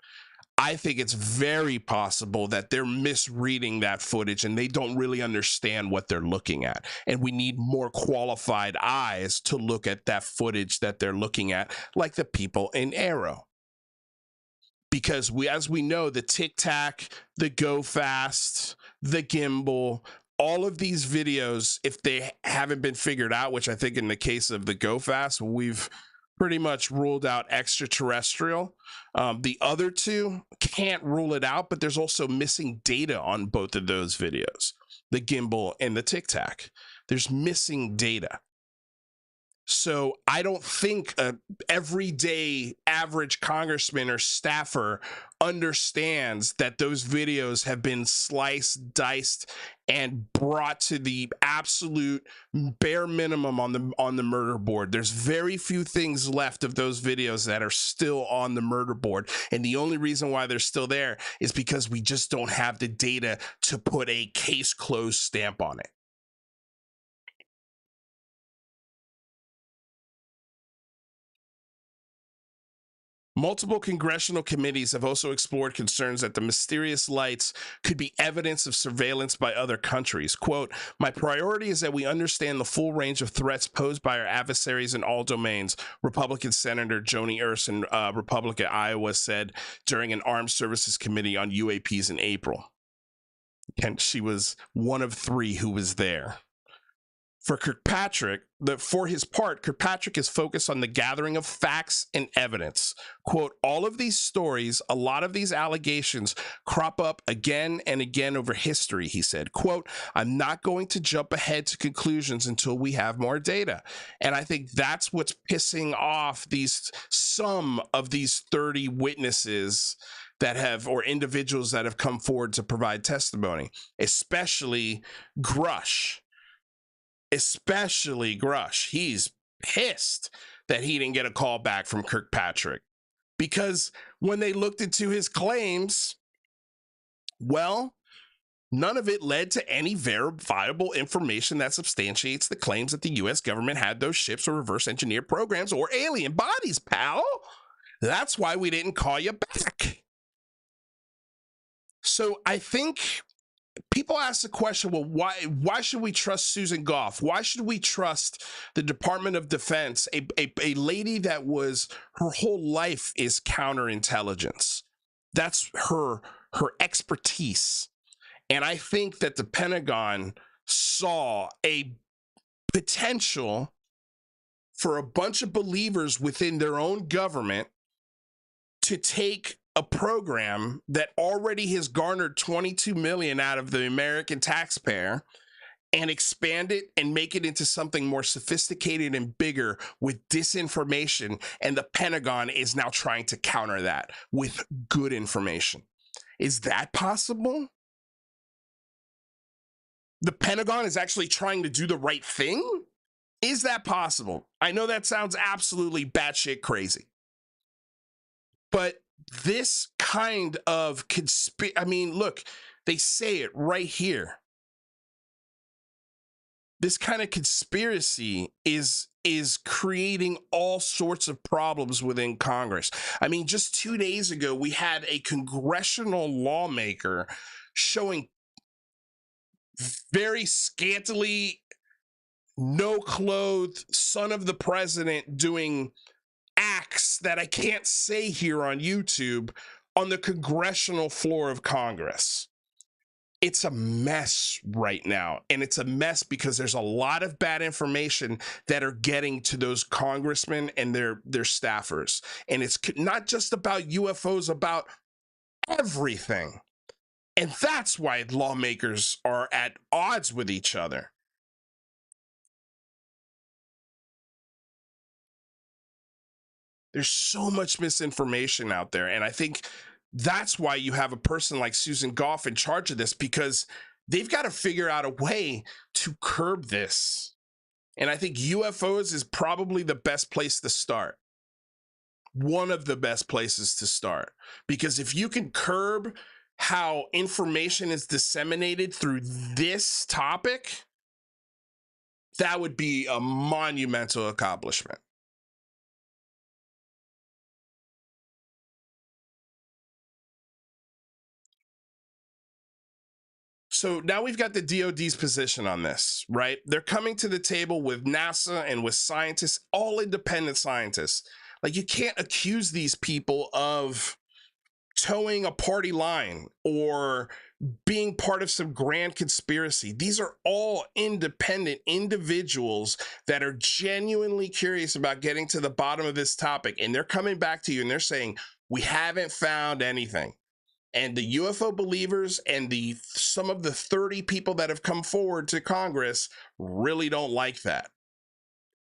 I think it's very possible that they're misreading that footage and they don't really understand what they're looking at. And we need more qualified eyes to look at that footage that they're looking at, like the people in Arrow. Because as we know, the Tic Tac, the Go Fast, the Gimbal, all of these videos, if they haven't been figured out, which I think in the case of the Go Fast, we've pretty much ruled out extraterrestrial. The other two can't rule it out, but there's also missing data on both of those videos, the Gimbal and the Tic Tac. There's missing data. So I don't think a everyday average congressman or staffer understands that those videos have been sliced, diced, and brought to the absolute bare minimum on the murder board. There's very few things left of those videos that are still on the murder board. And the only reason why they're still there is because we just don't have the data to put a case closed stamp on it. Multiple congressional committees have also explored concerns that the mysterious lights could be evidence of surveillance by other countries. Quote, "My priority is that we understand the full range of threats posed by our adversaries in all domains," Republican Senator Joni Ernst, Republican Iowa, said during an Armed Services Committee on UAPs in April. And she was one of three who was there. For his part, Kirkpatrick is focused on the gathering of facts and evidence. Quote, "All of these stories, a lot of these allegations crop up again and again over history," he said. Quote, "I'm not going to jump ahead to conclusions until we have more data." And I think that's what's pissing off some of these 30 witnesses that have, or individuals that have come forward to provide testimony, especially Grusch. He's pissed that he didn't get a call back from Kirkpatrick, because when they looked into his claims, well, none of it led to any verifiable information that substantiates the claims that the US government had those ships or reverse engineered programs or alien bodies, pal. That's why we didn't call you back. So I think people ask the question, well, why should we trust Susan Goff? Why should we trust the Department of Defense, a lady that her whole life is counterintelligence? That's her expertise. And I think that the Pentagon saw a potential for a bunch of believers within their own government to take a program that already has garnered $22 million out of the American taxpayer and expand it and make it into something more sophisticated and bigger with disinformation. And the Pentagon is now trying to counter that with good information. Is that possible? The Pentagon is actually trying to do the right thing? Is that possible? I know that sounds absolutely batshit crazy, but this kind of look, they say it right here. This kind of conspiracy is creating all sorts of problems within Congress. I mean, just 2 days ago, we had a congressional lawmaker showing very scantily no-clothed son of the president doing acts that I can't say here on YouTube on the congressional floor of Congress. It's a mess right now, and it's a mess because there's a lot of bad information that are getting to those congressmen and their staffers, and it's not just about UFOs, about everything. And that's why lawmakers are at odds with each other. There's so much misinformation out there. And I think that's why you have a person like Susan Goff in charge of this, because they've got to figure out a way to curb this. And I think UFOs is probably the best place to start. One of the best places to start. Because if you can curb how information is disseminated through this topic, that would be a monumental accomplishment. So now we've got the DOD's position on this, right? They're coming to the table with NASA and with scientists, all independent scientists. Like, you can't accuse these people of towing a party line or being part of some grand conspiracy. These are all independent individuals that are genuinely curious about getting to the bottom of this topic. And they're coming back to you and they're saying, we haven't found anything. And the UFO believers and some of the 30 people that have come forward to Congress really don't like that.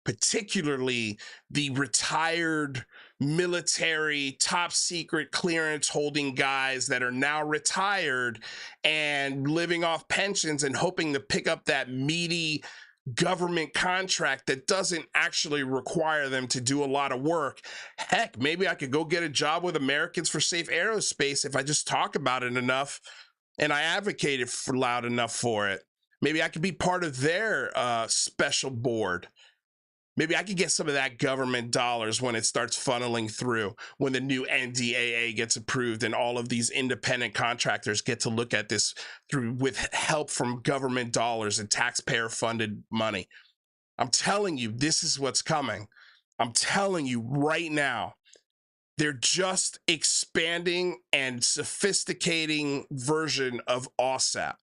particularly the retired military top secret clearance holding guys that are now retired and living off pensions and hoping to pick up that meaty government contract that doesn't actually require them to do a lot of work. Heck, maybe I could go get a job with Americans for Safe Aerospace if I just talk about it enough and I advocated for loud enough for it. Maybe I could be part of their special board. Maybe I could get some of that government dollars when it starts funneling through, when the new NDAA gets approved and all of these independent contractors get to look at this through with help from government dollars and taxpayer funded money. I'm telling you, this is what's coming. I'm telling you right now, they're just expanding and sophisticating version of OSAP.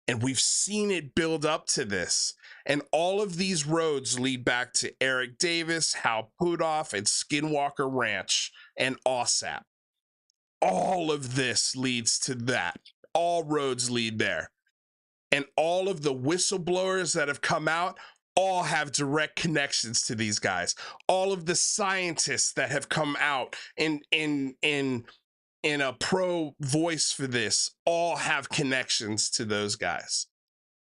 And we've seen it build up to this. And all of these roads lead back to Eric Davis, Hal Puthoff, and Skinwalker Ranch and OSAP. All of this leads to that. All roads lead there. And all of the whistleblowers that have come out all have direct connections to these guys. All of the scientists that have come out in a pro voice for this all have connections to those guys.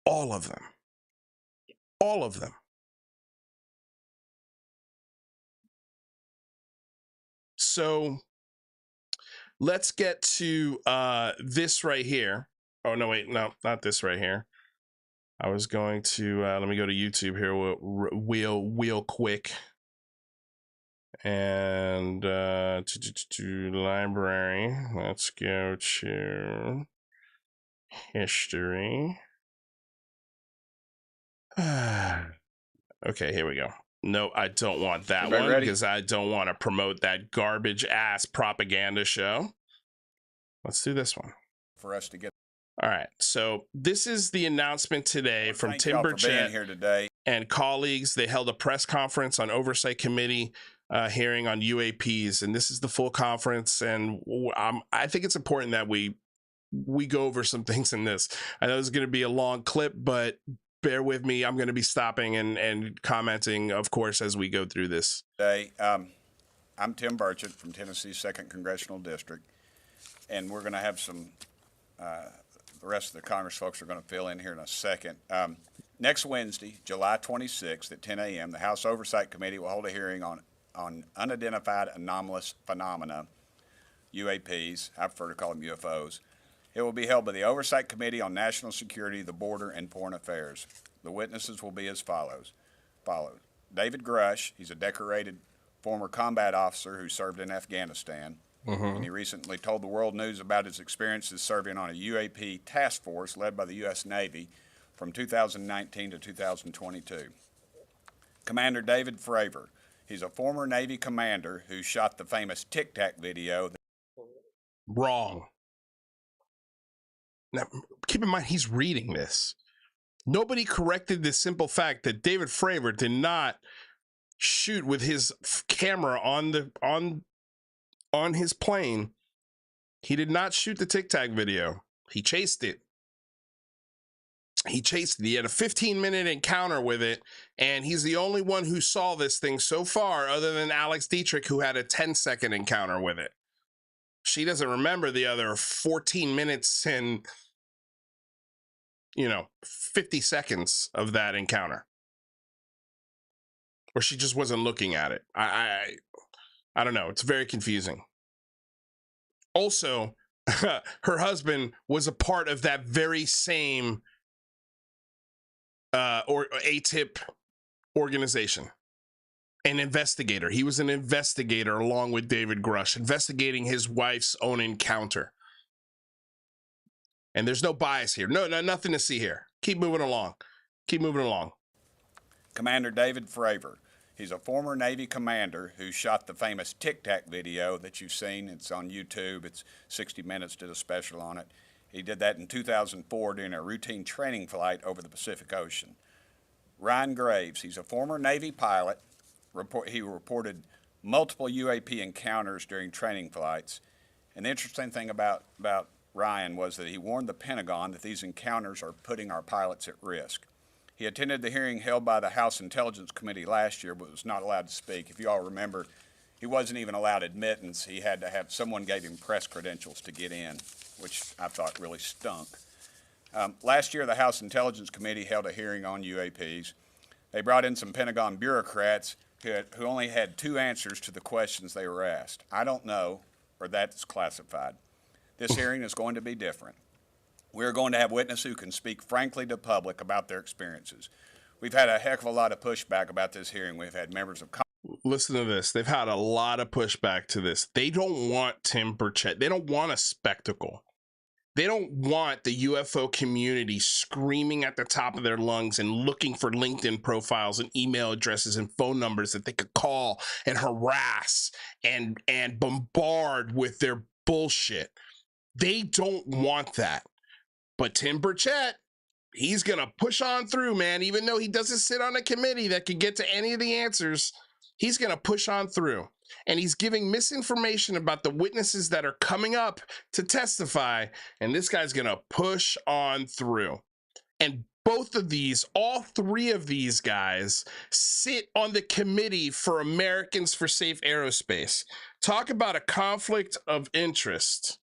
All of them. All of them. So let's get to this right here. Oh, no, wait, no, not this right here. I was going to, let me go to YouTube here real quick. And to library, let's go to history. Okay, here we go. No, I don't want that one because I don't want to promote that garbage ass propaganda show. Let's do this one. For us to get. All right, so this is the announcement today from Tim Burchett here today and colleagues. They held a press conference on Oversight Committee hearing on UAPs, and this is the full conference. And I think it's important that we go over some things in this. I know it's going to be a long clip, but bear with me. I'm going to be stopping and commenting, of course, as we go through this. Today, I'm Tim Burchett from Tennessee's 2nd Congressional District, and we're going to have some. The rest of the Congress folks are going to fill in here in a second. Next Wednesday, July 26th at 10 a.m., the House Oversight Committee will hold a hearing on unidentified anomalous phenomena, UAPs. I prefer to call them UFOs. It will be held by the Oversight Committee on National Security, the Border, and Foreign Affairs. The witnesses will be as follows. David Grusch, he's a decorated former combat officer who served in Afghanistan. And he recently told the world news about his experiences serving on a UAP task force led by the U.S. Navy from 2019 to 2022. Commander David Fravor, he's a former Navy commander who shot the famous Tic Tac video. Wrong. Now, keep in mind, he's reading this. Nobody corrected the simple fact that David Fravor did not shoot with his camera on his plane. He did not shoot the Tic Tac video. He chased it. He had a 15-minute encounter with it, and he's the only one who saw this thing so far, other than Alex Dietrich, who had a 10-second encounter with it. She doesn't remember the other 14 minutes and 50 seconds of that encounter, or she just wasn't looking at it. I don't know. It's very confusing. Also, her husband was a part of that very same or ATIP organization, an investigator. He was an investigator along with David Grusch, investigating his wife's own encounter. And there's no bias here. No, nothing to see here. Keep moving along. Commander David Fravor. He's a former Navy commander who shot the famous Tic Tac video that you've seen. It's on YouTube. It's 60 Minutes did a special on it. He did that in 2004 during a routine training flight over the Pacific Ocean. Ryan Graves, he's a former Navy pilot. He reported multiple UAP encounters during training flights. And the interesting thing about Ryan was that he warned the Pentagon that these encounters are putting our pilots at risk. He attended the hearing held by the House Intelligence Committee last year, but was not allowed to speak. If you all remember, he wasn't even allowed admittance. He had to have someone gave him press credentials to get in, which I thought really stunk. Last year, the House Intelligence Committee held a hearing on UAPs. They brought in some Pentagon bureaucrats who only had 2 answers to the questions they were asked. I don't know, or that's classified. This hearing is going to be different. We're going to have witnesses who can speak frankly to the public about their experiences. We've had a heck of a lot of pushback about this hearing. We've had members of Listen to this. They've had a lot of pushback to this. They don't want Tim Burchett. They don't want a spectacle. They don't want the UFO community screaming at the top of their lungs and looking for LinkedIn profiles and email addresses and phone numbers that they could call and harass and bombard with their bullshit. They don't want that. But Tim Burchett, he's going to push on through, man. Even though he doesn't sit on a committee that can get to any of the answers, he's going to push on through. And he's giving misinformation about the witnesses that are coming up to testify. And this guy's going to push on through. And both of these, all 3 of these guys sit on the committee for Americans for Safe Aerospace. Talk about a conflict of interest.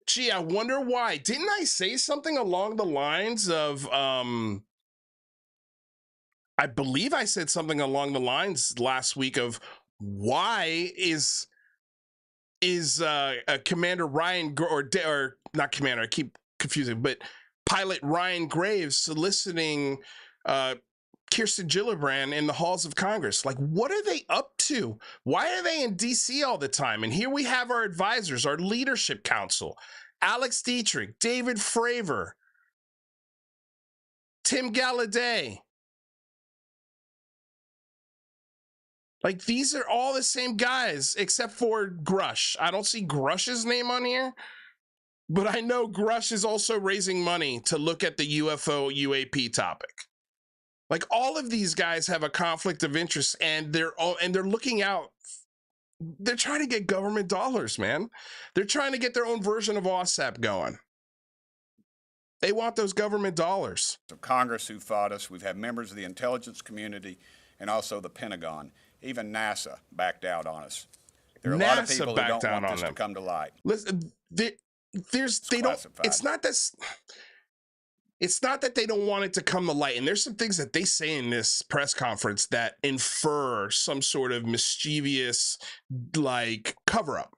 Gee, I wonder why. Didn't I say something along the lines of, I believe I said something along the lines last week of why is Commander Ryan, or not Commander, I keep confusing, but Pilot Ryan Graves soliciting Kirsten Gillibrand in the halls of Congress? Like, what are they up to? Why are they in DC all the time? And here we have our advisors, our leadership council, Alex Dietrich, David Fravor, Tim Gallaudet. Like, these are all the same guys, except for Grusch. I don't see Grush's name on here, but I know Grusch is also raising money to look at the UFO UAP topic. Like, all of these guys have a conflict of interest, and they're looking out. They're trying to get government dollars, man. They're trying to get their own version of OSAP going. They want those government dollars. Of Congress who fought us. We've had members of the intelligence community and also the Pentagon. Even NASA backed out on us. There are a lot of people who don't want this to come to light. Listen, it's not that they don't want it to come to light. And there's some things that they say in this press conference that infer some sort of mischievous, like, cover-up.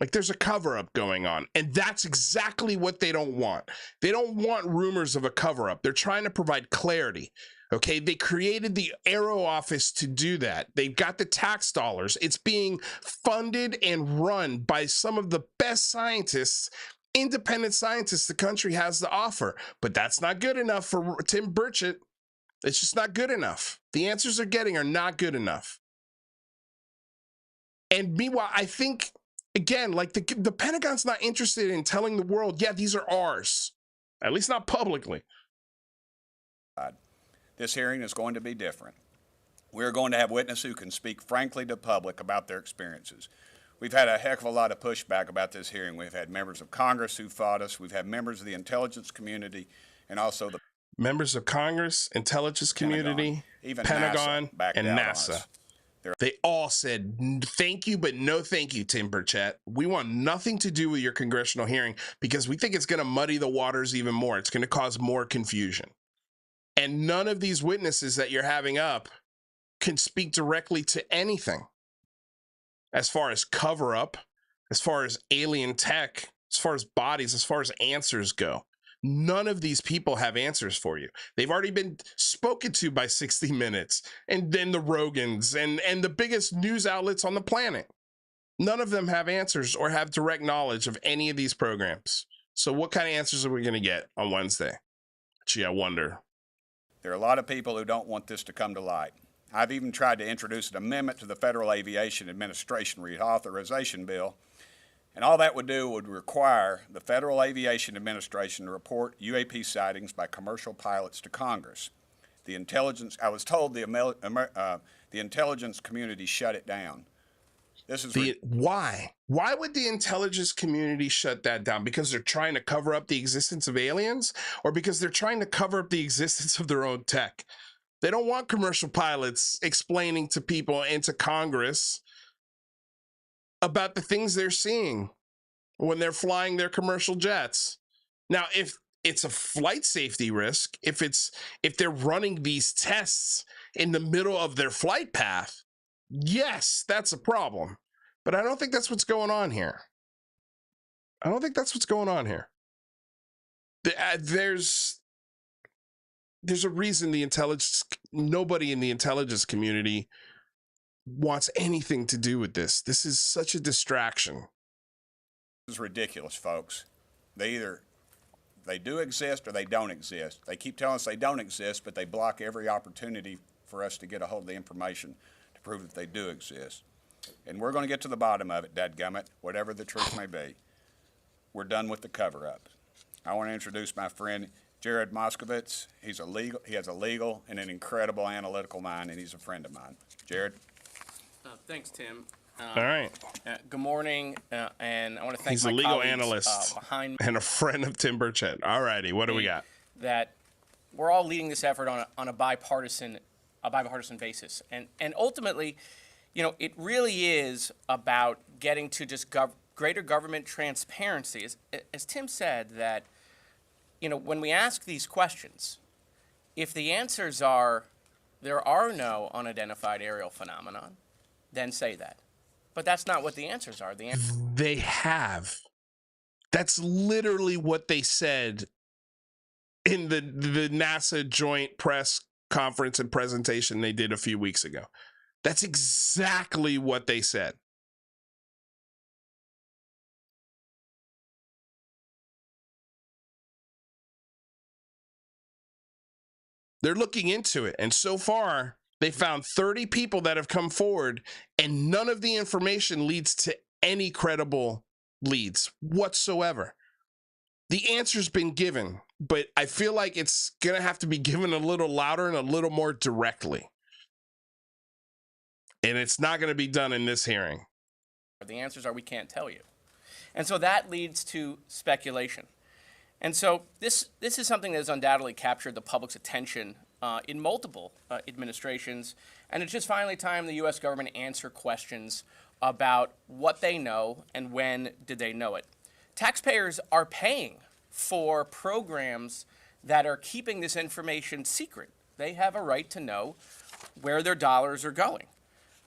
Like, there's a cover-up going on. And that's exactly what they don't want. They don't want rumors of a cover-up. They're trying to provide clarity. Okay, they created the Aero Office to do that. They've got the tax dollars. It's being funded and run by some of the best scientists, independent scientists the country has to offer. But that's not good enough for Tim Burchett. It's just not good enough. The answers they're getting are not good enough. And meanwhile, I think, again, like the Pentagon's not interested in telling the world, yeah, these are ours. At least not publicly. This hearing is going to be different. We're going to have witnesses who can speak frankly to the public about their experiences. We've had a heck of a lot of pushback about this hearing. We've had members of Congress who fought us. We've had members of the intelligence community and also the members of Congress, intelligence community, Pentagon, and NASA. They all said, thank you, but no thank you, Tim Burchett. We want nothing to do with your congressional hearing because we think it's going to muddy the waters even more. It's going to cause more confusion. And none of these witnesses that you're having up can speak directly to anything. As far as cover up, as far as alien tech, as far as bodies, as far as answers go. None of these people have answers for you. They've already been spoken to by 60 Minutes and then the Rogans and the biggest news outlets on the planet. None of them have answers or have direct knowledge of any of these programs. So what kind of answers are we going to get on Wednesday? Gee, I wonder. There are a lot of people who don't want this to come to light. I've even tried to introduce an amendment to the Federal Aviation Administration Reauthorization Bill, and all that would do would require the Federal Aviation Administration to report UAP sightings by commercial pilots to Congress. I was told the intelligence community shut it down. This is Why? Why would the intelligence community shut that down? Because they're trying to cover up the existence of aliens, or because they're trying to cover up the existence of their own tech? They don't want commercial pilots explaining to people and to Congress about the things they're seeing when they're flying their commercial jets. Now, if it's a flight safety risk, if they're running these tests in the middle of their flight path, yes, that's a problem. But I don't think that's what's going on here. I don't think that's what's going on here. There's a reason nobody in the intelligence community wants anything to do with this. This is such a distraction. This is ridiculous, folks. They do exist or they don't exist. They keep telling us they don't exist, but they block every opportunity for us to get a hold of the information to prove that they do exist. And we're going to get to the bottom of it, dadgummit, whatever the truth may be. We're done with the cover-up. I want to introduce my friend Jared Moskowitz. He has a legal and an incredible analytical mind, and he's a friend of mine. Jared? Thanks, Tim. All right. Good morning, and I want to thank He's my a legal colleagues, analyst behind me and a friend of Tim Burchett. All righty, what do we got? that we're all leading this effort on a bipartisan basis, and ultimately, you know, it really is about getting to just greater government transparency. As Tim said, that, you know, when we ask these questions, if the answers are there are no unidentified aerial phenomenon, then say that. But that's not what the answers are. They have. That's literally what they said in the NASA joint press conference and presentation they did a few weeks ago. That's exactly what they said. They're looking into it, and so far they found 30 people that have come forward, and none of the information leads to any credible leads whatsoever. The answer's been given, but I feel like it's going to have to be given a little louder and a little more directly. And it's not going to be done in this hearing. The answers are we can't tell you. And so that leads to speculation. And so this is something that has undoubtedly captured the public's attention in multiple administrations. And it's just finally time the U.S. government answer questions about what they know and when did they know it. Taxpayers are paying for programs that are keeping this information secret. They have a right to know where their dollars are going.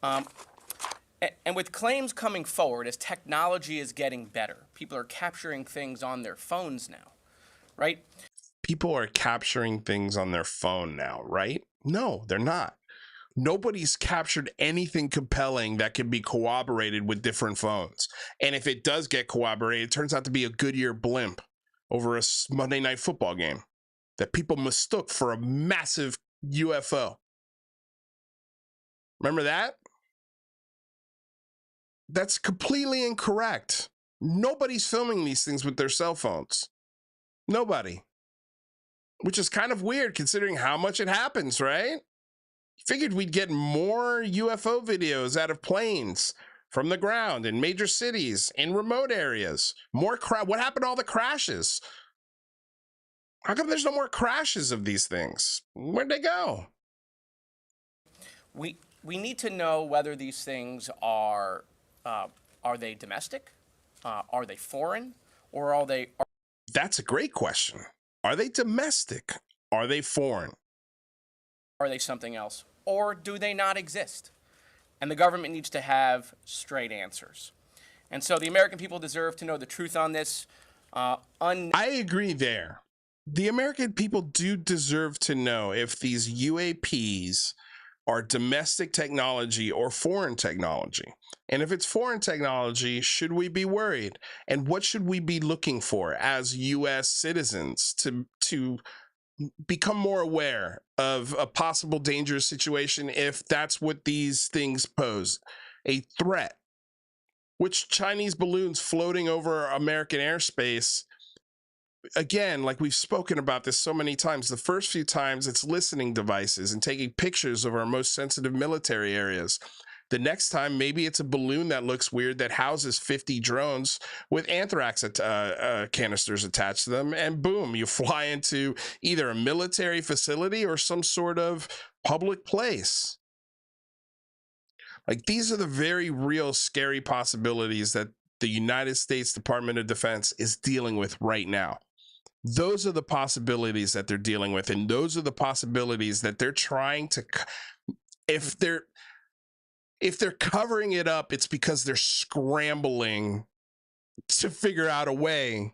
And with claims coming forward as technology is getting better, people are capturing things on their phones now, right? People are capturing things on their phone now, right? No, they're not. Nobody's captured anything compelling that can be corroborated with different phones. And if it does get corroborated, it turns out to be a Goodyear blimp over a Monday Night Football game that people mistook for a massive UFO. Remember that? That's completely incorrect. Nobody's filming these things with their cell phones. Nobody. Which is kind of weird considering how much it happens, right? Figured we'd get more UFO videos out of planes from the ground in major cities, in remote areas. More what happened to all the crashes? How come there's no more crashes of these things? Where'd they go? We need to know whether these things are they domestic, are they foreign, or are they? That's a great question. Are they domestic? Are they foreign? Are they something else? Or do they not exist? And the government needs to have straight answers. And so the American people deserve to know the truth on this. I agree there. The American people do deserve to know if these UAPs are domestic technology or foreign technology. And if it's foreign technology, should we be worried? And what should we be looking for as U.S. citizens to become more aware of a possible dangerous situation if that's what these things pose? A threat. Which Chinese balloons floating over American airspace, again, like we've spoken about this so many times, the first few times it's listening devices and taking pictures of our most sensitive military areas. The next time, maybe it's a balloon that looks weird that houses 50 drones with anthrax canisters attached to them, and boom, you fly into either a military facility or some sort of public place. Like, these are the very real scary possibilities that the United States Department of Defense is dealing with right now. Those are the possibilities that they're dealing with, and those are the possibilities that they're trying to, if they're covering it up, it's because they're scrambling to figure out a way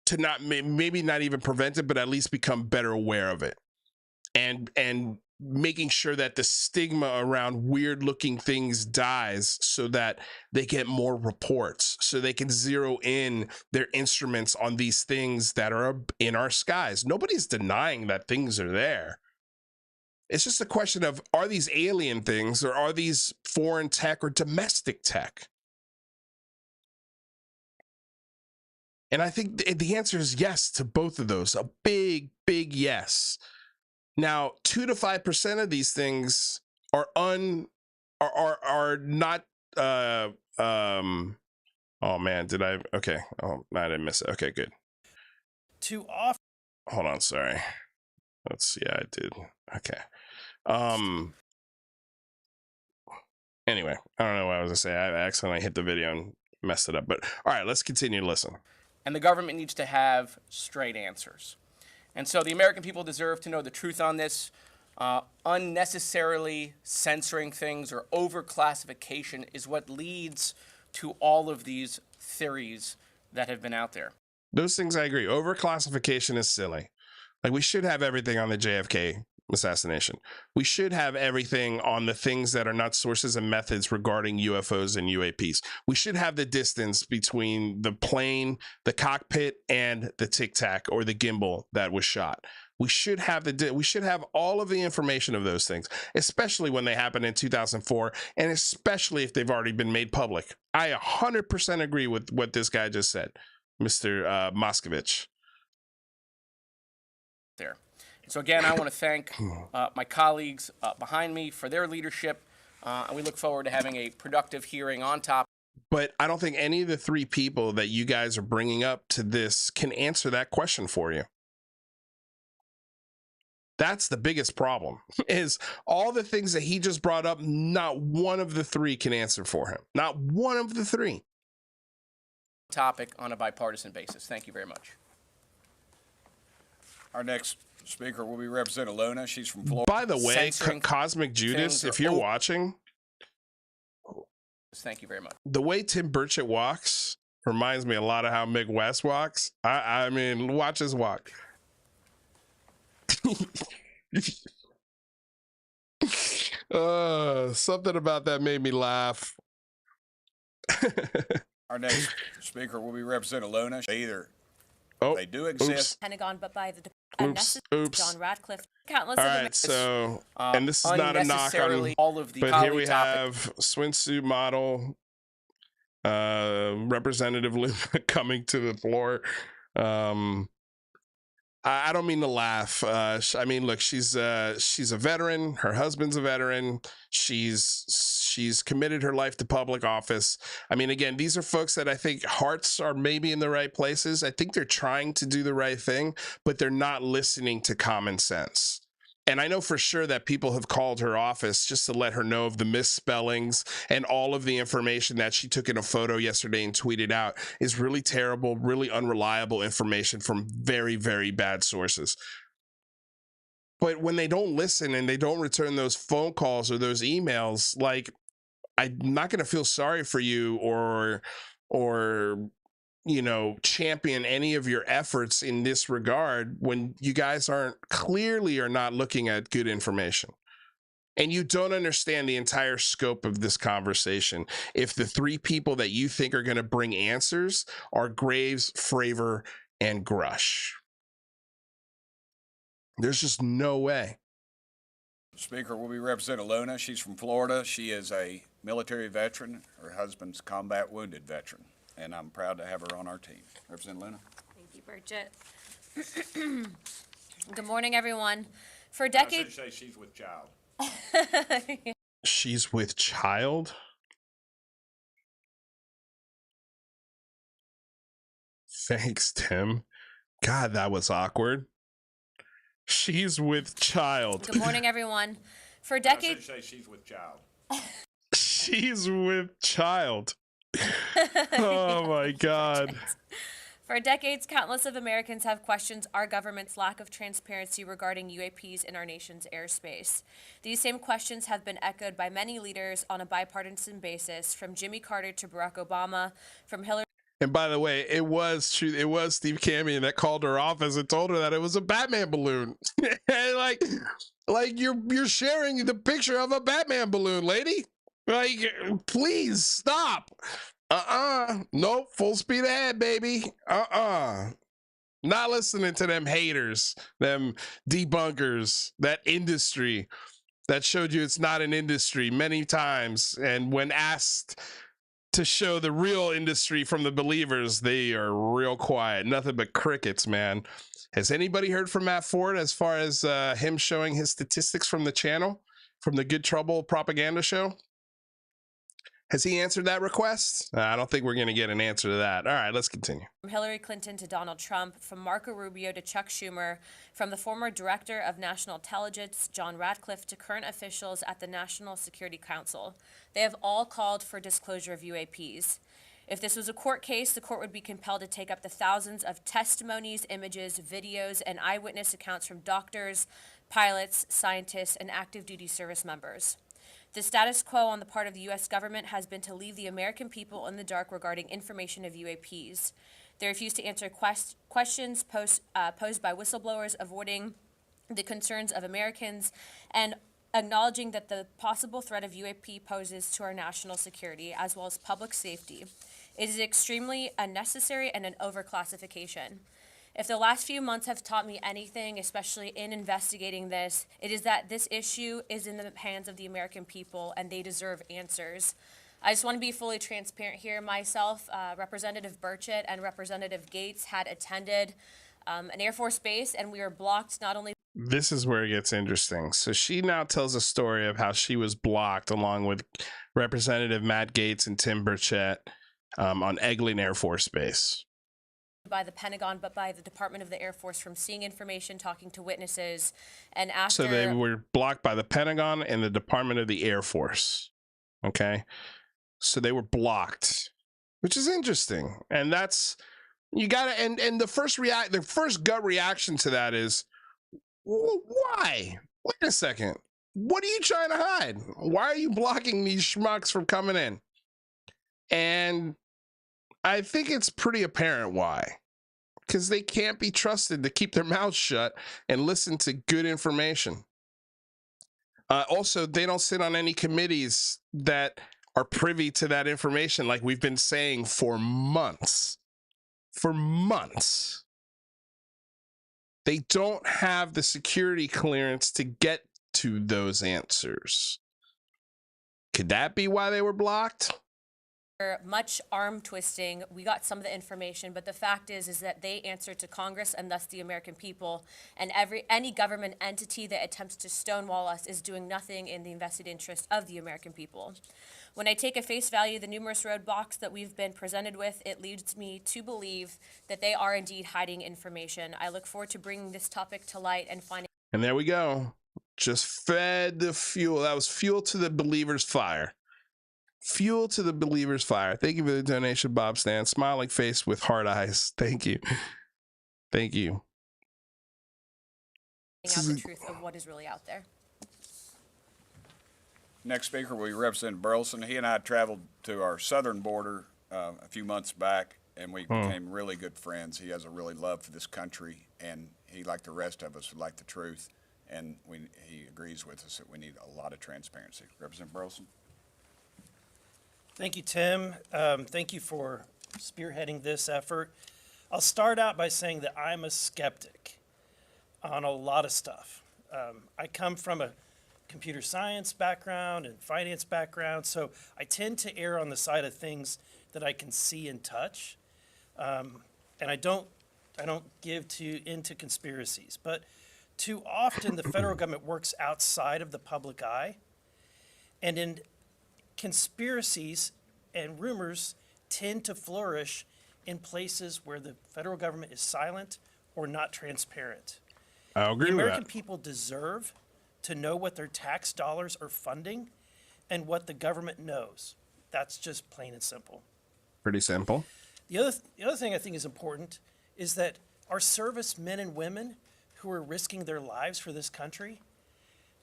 to not, maybe not even prevent it, but at least become better aware of it. And making sure that the stigma around weird looking things dies so that they get more reports, so they can zero in their instruments on these things that are in our skies. Nobody's denying that things are there. It's just a question of, are these alien things, or are these foreign tech or domestic tech? And I think the answer is yes to both of those. A big, big yes. Now, 2 to 5% of these things are not. Oh man, did I? Okay. Oh, no, I didn't miss it. Okay, good. Too often. Hold on, sorry. Let's see. Yeah, I did. Okay. Anyway, I don't know what I was gonna say. I accidentally hit the video and messed it up. But all right, let's continue to listen. And the government needs to have straight answers. And so the American people deserve to know the truth on this. Unnecessarily censoring things or overclassification is what leads to all of these theories that have been out there. Those things I agree. Overclassification is silly. Like, we should have everything on the JFK assassination. We should have everything on the things that are not sources and methods regarding UFOs and UAPs. We should have the distance between the plane, the cockpit, and the Tic Tac or the gimbal that was shot. We should have all of the information of those things, especially when they happened in 2004, and especially if they've already been made public. I 100% agree with what this guy just said, Mr. Moskovich. There. So again, I want to thank my colleagues behind me for their leadership, and we look forward to having a productive hearing on top. But I don't think any of the three people that you guys are bringing up to this can answer that question for you. That's the biggest problem, is all the things that he just brought up, not one of the three can answer for him. Not one of the three. Topic on a bipartisan basis. Thank you very much. Our next speaker will be Representative Luna. She's from Florida. By the way, Cosmic Judas, if you're watching, thank you very much. The way Tim Burchett walks reminds me a lot of how Mick West walks. I mean, watch his walk. Something about that made me laugh. Our next speaker will be Representative Luna. They do exist. Pentagon, but by the John Radcliff. Countless. All right, so and this is not a knock on all of the. But here we have swimsuit model, Representative Luna coming to the floor. I don't mean to laugh. I mean, look, she's a veteran. Her husband's a veteran. She's committed her life to public office. I mean, again, these are folks that I think hearts are maybe in the right places. I think they're trying to do the right thing, but they're not listening to common sense. And I know for sure that people have called her office just to let her know of the misspellings and all of the information that she took in a photo yesterday and tweeted out is really terrible, really unreliable information from very, very bad sources. But when they don't listen and they don't return those phone calls or those emails, like, I'm not going to feel sorry for you or you know, champion any of your efforts in this regard when you guys are not looking at good information. And you don't understand the entire scope of this conversation if the three people that you think are going to bring answers are Graves, Fravor, and Grusch. There's just no way. Speaker will be Representative Luna. She's from Florida. She is a military veteran. Her husband's combat wounded veteran. And I'm proud to have her on our team. Representative Luna. Thank you, Burchett. Good morning, everyone. For decades. I should say she's with child. She's with child? Thanks, Tim. God, that was awkward. She's with child. Good morning, everyone. For I decades, should say she's with child. She's with child. Oh my God. For decades, countless of Americans have questioned our government's lack of transparency regarding UAPs in our nation's airspace. These same questions have been echoed by many leaders on a bipartisan basis, from Jimmy Carter to Barack Obama, from Hillary. And by the way, it was true. It was Steve Camion that called her office and told her that it was a Batman balloon. like you're sharing the picture of a Batman balloon, lady. Like, please stop. Nope. Full speed ahead, baby. Not listening to them haters, them debunkers, that industry that showed you it's not an industry many times. And when asked to show the real industry from the believers, they are real quiet. Nothing but crickets, man. Has anybody heard from Matt Ford as far as him showing his statistics from the channel, from the Good Trouble propaganda show? Has he answered that request? I don't think we're going to get an answer to that. All right, let's continue. From Hillary Clinton to Donald Trump, from Marco Rubio to Chuck Schumer, from the former Director of National Intelligence, John Ratcliffe, to current officials at the National Security Council. They have all called for disclosure of UAPs. If this was a court case, the court would be compelled to take up the thousands of testimonies, images, videos, and eyewitness accounts from doctors, pilots, scientists, and active duty service members. The status quo on the part of the U.S. government has been to leave the American people in the dark regarding information of UAPs. They refuse to answer questions posed by whistleblowers, avoiding the concerns of Americans, and acknowledging that the possible threat of UAP poses to our national security as well as public safety. It is extremely unnecessary and an overclassification. If the last few months have taught me anything, especially in investigating this, it is that this issue is in the hands of the American people and they deserve answers. I just want to be fully transparent here. Myself, Representative Burchett and Representative Gates had attended an Air Force base, and we were blocked not only. This is where it gets interesting. So she now tells a story of how she was blocked along with Representative Matt Gaetz and Tim Burchett on Eglin Air Force Base. By the Pentagon, but by the Department of the Air Force, from seeing information, talking to witnesses, and after. So they were blocked by the Pentagon and the Department of the Air Force. Okay. So they were blocked, which is interesting. And that's, you gotta, and the first gut reaction to that is, well, why? Wait a second. What are you trying to hide? Why are you blocking these schmucks from coming in? And I think it's pretty apparent why. Because they can't be trusted to keep their mouths shut and listen to good information. Also, they don't sit on any committees that are privy to that information, like we've been saying for months. For months. They don't have the security clearance to get to those answers. Could that be why they were blocked? Much arm twisting. We got some of the information, but the fact is that they answer to Congress and thus the American people, and any government entity that attempts to stonewall us is doing nothing in the vested interest of the American people. When I take at face value the numerous roadblocks that we've been presented with, it leads me to believe that they are indeed hiding information. I look forward to bringing this topic to light and finding. And there we go. Just fed the fuel. That was fuel to the believer's fire. Fuel to the believer's fire. Thank you for the donation, Bob Stan. Smiling face with hard eyes. Thank you. Thank you. Out the truth of what is really out there. Next speaker will be Representative Burleson. He and I traveled to our southern border a few months back, and we became really good friends. He has a really love for this country, and he, like the rest of us, would like the truth. And he agrees with us that we need a lot of transparency. Representative Burleson. Thank you, Tim. Thank you for spearheading this effort. I'll start out by saying that I'm a skeptic on a lot of stuff. I come from a computer science background and finance background, so I tend to err on the side of things that I can see and touch, and I don't give into conspiracies. But too often the federal government works outside of the public eye, and in conspiracies and rumors tend to flourish in places where the federal government is silent or not transparent. I agree The with American that. people deserve to know what their tax dollars are funding and what the government knows. That's just plain and simple. Pretty simple. The other thing I think is important is that our service men and women who are risking their lives for this country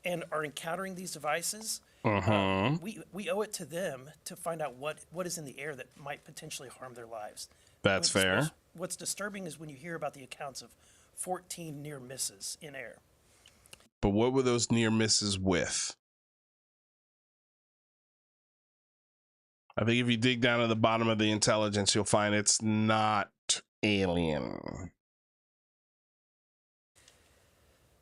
and are encountering these devices, we owe it to them to find out what is in the air that might potentially harm their lives. That's fair. What's disturbing is when you hear about the accounts of 14 near misses in air. But what were those near misses with? I think if you dig down to the bottom of the intelligence, you'll find it's not alien.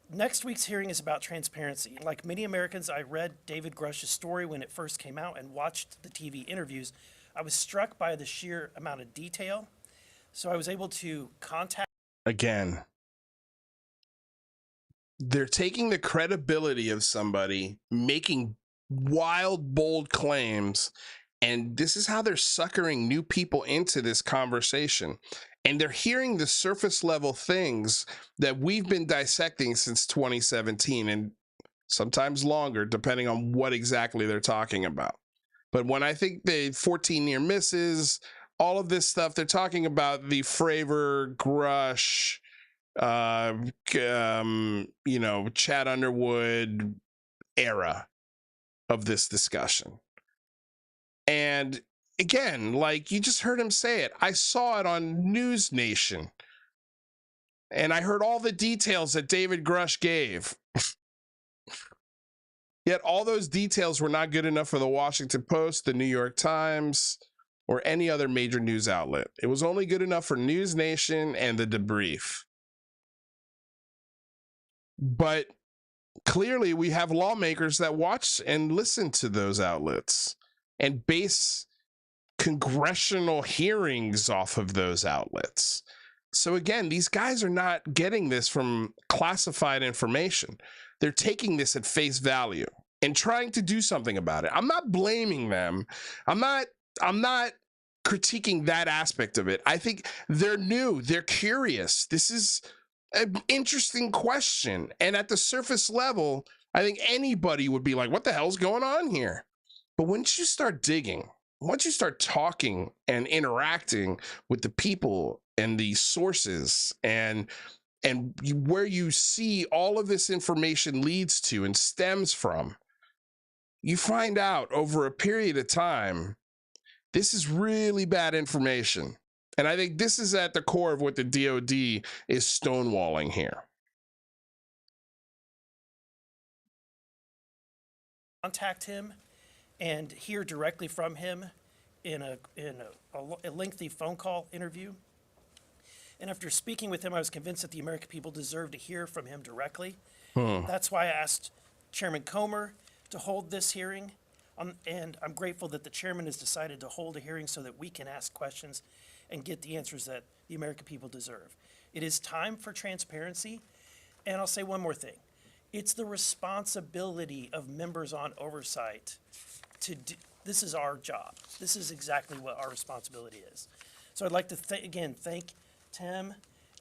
Next week's hearing is about transparency. Like many Americans, I read David Grush's story when it first came out and watched the TV interviews. I was struck by the sheer amount of detail, so I was able to contact... Again, they're taking the credibility of somebody making wild, bold claims, and this is how they're suckering new people into this conversation. And they're hearing the surface level things that we've been dissecting since 2017 and sometimes longer, depending on what exactly they're talking about. But when I think the 14 near misses, all of this stuff, they're talking about the Fravor, Grusch, Chad Underwood era of this discussion. And again, like you just heard him say it, I saw it on News Nation, and I heard all the details that David Grusch gave. Yet all those details were not good enough for the Washington Post, the New York Times, or any other major news outlet. It was only good enough for News Nation and the Debrief. But clearly we have lawmakers that watch and listen to those outlets and base congressional hearings off of those outlets. So again, these guys are not getting this from classified information. They're taking this at face value and trying to do something about it. I'm not blaming them. I'm not critiquing that aspect of it. I think they're new, they're curious. This is an interesting question. And at the surface level, I think anybody would be like, what the hell's going on here? But once you start digging, once you start talking and interacting with the people and the sources and where you see all of this information leads to and stems from, you find out over a period of time, this is really bad information. And I think this is at the core of what the DOD is stonewalling here. Contact him and hear directly from him in a lengthy phone call interview. And after speaking with him, I was convinced that the American people deserve to hear from him directly. That's why I asked Chairman Comer to hold this hearing. And I'm grateful that the chairman has decided to hold a hearing so that we can ask questions and get the answers that the American people deserve. It is time for transparency. And I'll say one more thing. It's the responsibility of members on oversight to do. This is our job. This is exactly what our responsibility is. So I'd like to thank Tim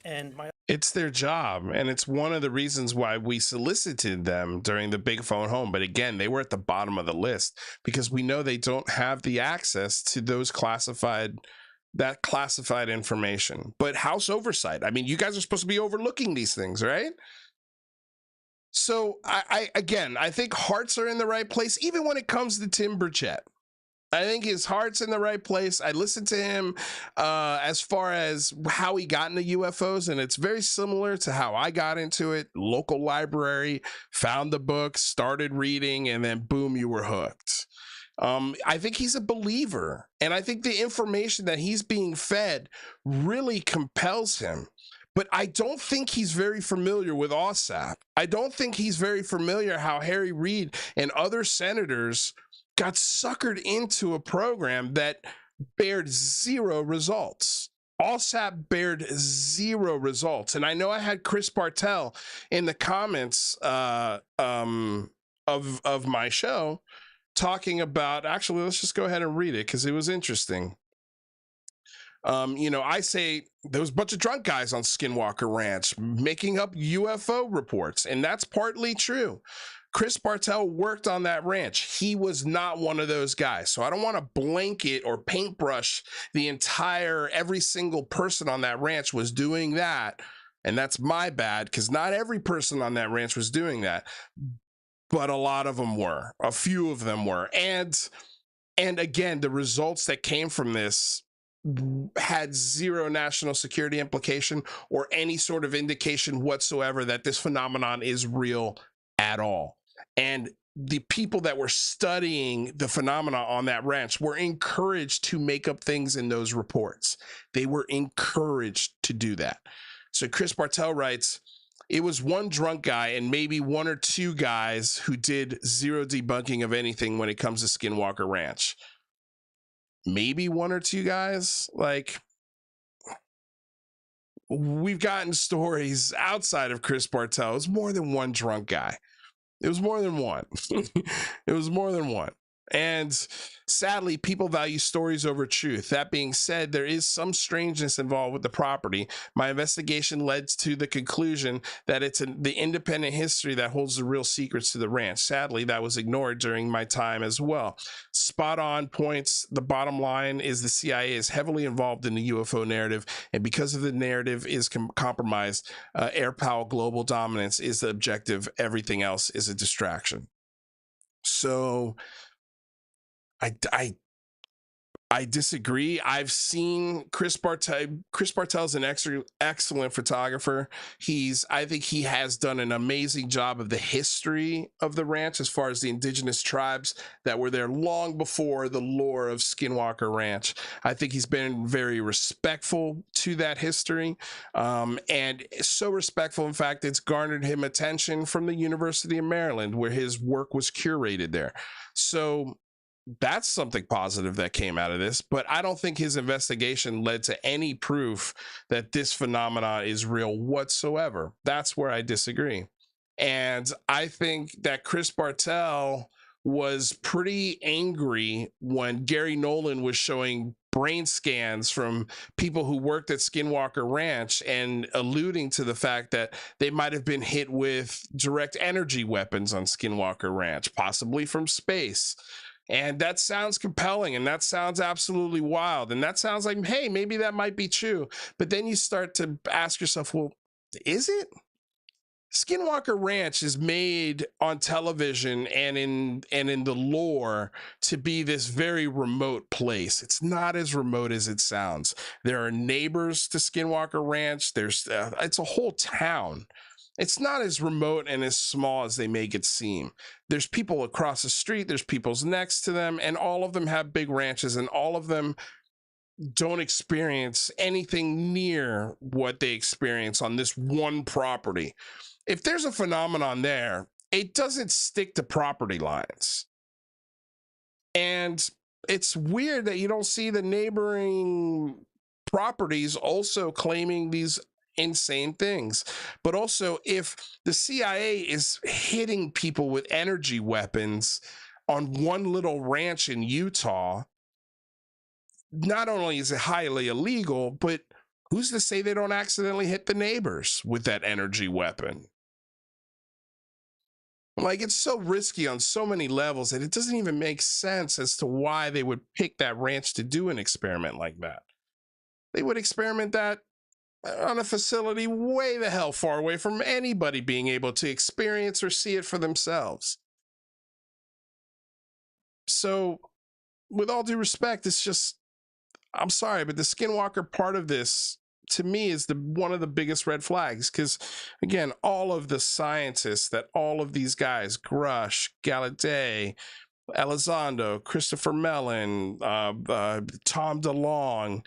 and my... It's their job, and it's one of the reasons why we solicited them during the Big Phone Home. But again, they were at the bottom of the list because we know they don't have the access to those classified information. But House oversight, I mean, you guys are supposed to be overlooking these things, right? So I think hearts are in the right place, even when it comes to Tim Burchett. I think his heart's in the right place. I listened to him as far as how he got into UFOs, and it's very similar to how I got into it. Local library, found the book, started reading, and then boom, you were hooked. I think he's a believer, and I think the information that he's being fed really compels him. But I don't think he's very familiar with OSAP. I don't think he's very familiar how Harry Reid and other senators got suckered into a program that bared zero results. ALSAP bared zero results. And I know I had Chris Bartell in the comments of my show talking about, actually, let's just go ahead and read it because it was interesting. I say there was a bunch of drunk guys on Skinwalker Ranch making up UFO reports, and that's partly true. Chris Bartell worked on that ranch. He was not one of those guys. So I don't want to blanket or paintbrush every single person on that ranch was doing that. And that's my bad, because not every person on that ranch was doing that. But a lot of them were. A few of them were. And again, the results that came from this had zero national security implication or any sort of indication whatsoever that this phenomenon is real at all. And the people that were studying the phenomena on that ranch were encouraged to make up things in those reports. They were encouraged to do that. So Chris Bartell writes, it was one drunk guy and maybe one or two guys who did zero debunking of anything when it comes to Skinwalker Ranch. Maybe one or two guys. Like, we've gotten stories outside of Chris Bartell. It was more than one drunk guy. It was more than one. It was more than one. And sadly, people value stories over truth. That being said, there is some strangeness involved with the property. My investigation led to the conclusion that it's the independent history that holds the real secrets to the ranch. Sadly, that was ignored during my time as well. Spot on points. The bottom line is the CIA is heavily involved in the UFO narrative, and because of the narrative is compromised, air power global dominance is the objective. Everything else is a distraction. So I disagree. I've seen Chris Bartell. Chris Bartell's an excellent photographer. I think he has done an amazing job of the history of the ranch as far as the indigenous tribes that were there long before the lore of Skinwalker Ranch. I think he's been very respectful to that history, and so respectful, in fact, it's garnered him attention from the University of Maryland, where his work was curated there. So that's something positive that came out of this, but I don't think his investigation led to any proof that this phenomena is real whatsoever. That's where I disagree. And I think that Chris Bartell was pretty angry when Gary Nolan was showing brain scans from people who worked at Skinwalker Ranch and alluding to the fact that they might have been hit with direct energy weapons on Skinwalker Ranch, possibly from space. And that sounds compelling, and that sounds absolutely wild, and that sounds like, hey, maybe that might be true. But then you start to ask yourself, well, is it? Skinwalker Ranch is made on television and in the lore to be this very remote place. It's not as remote as it sounds. There are neighbors to Skinwalker Ranch. It's a whole town. It's not as remote and as small as they make it seem. There's people across the street, there's people next to them, and all of them have big ranches, and all of them don't experience anything near what they experience on this one property. If there's a phenomenon there, it doesn't stick to property lines. And it's weird that you don't see the neighboring properties also claiming these insane things. But also, if the CIA is hitting people with energy weapons on one little ranch in Utah, not only is it highly illegal, but who's to say they don't accidentally hit the neighbors with that energy weapon? Like, it's so risky on so many levels that it doesn't even make sense as to why they would pick that ranch to do an experiment like that. They would experiment that on a facility way the hell far away from anybody being able to experience or see it for themselves. So, with all due respect, it's just, I'm sorry, but the Skinwalker part of this, to me, is one of the biggest red flags. Because, again, all of the scientists that all of these guys, Grusch, Gallaudet, Elizondo, Christopher Mellon, Tom DeLonge,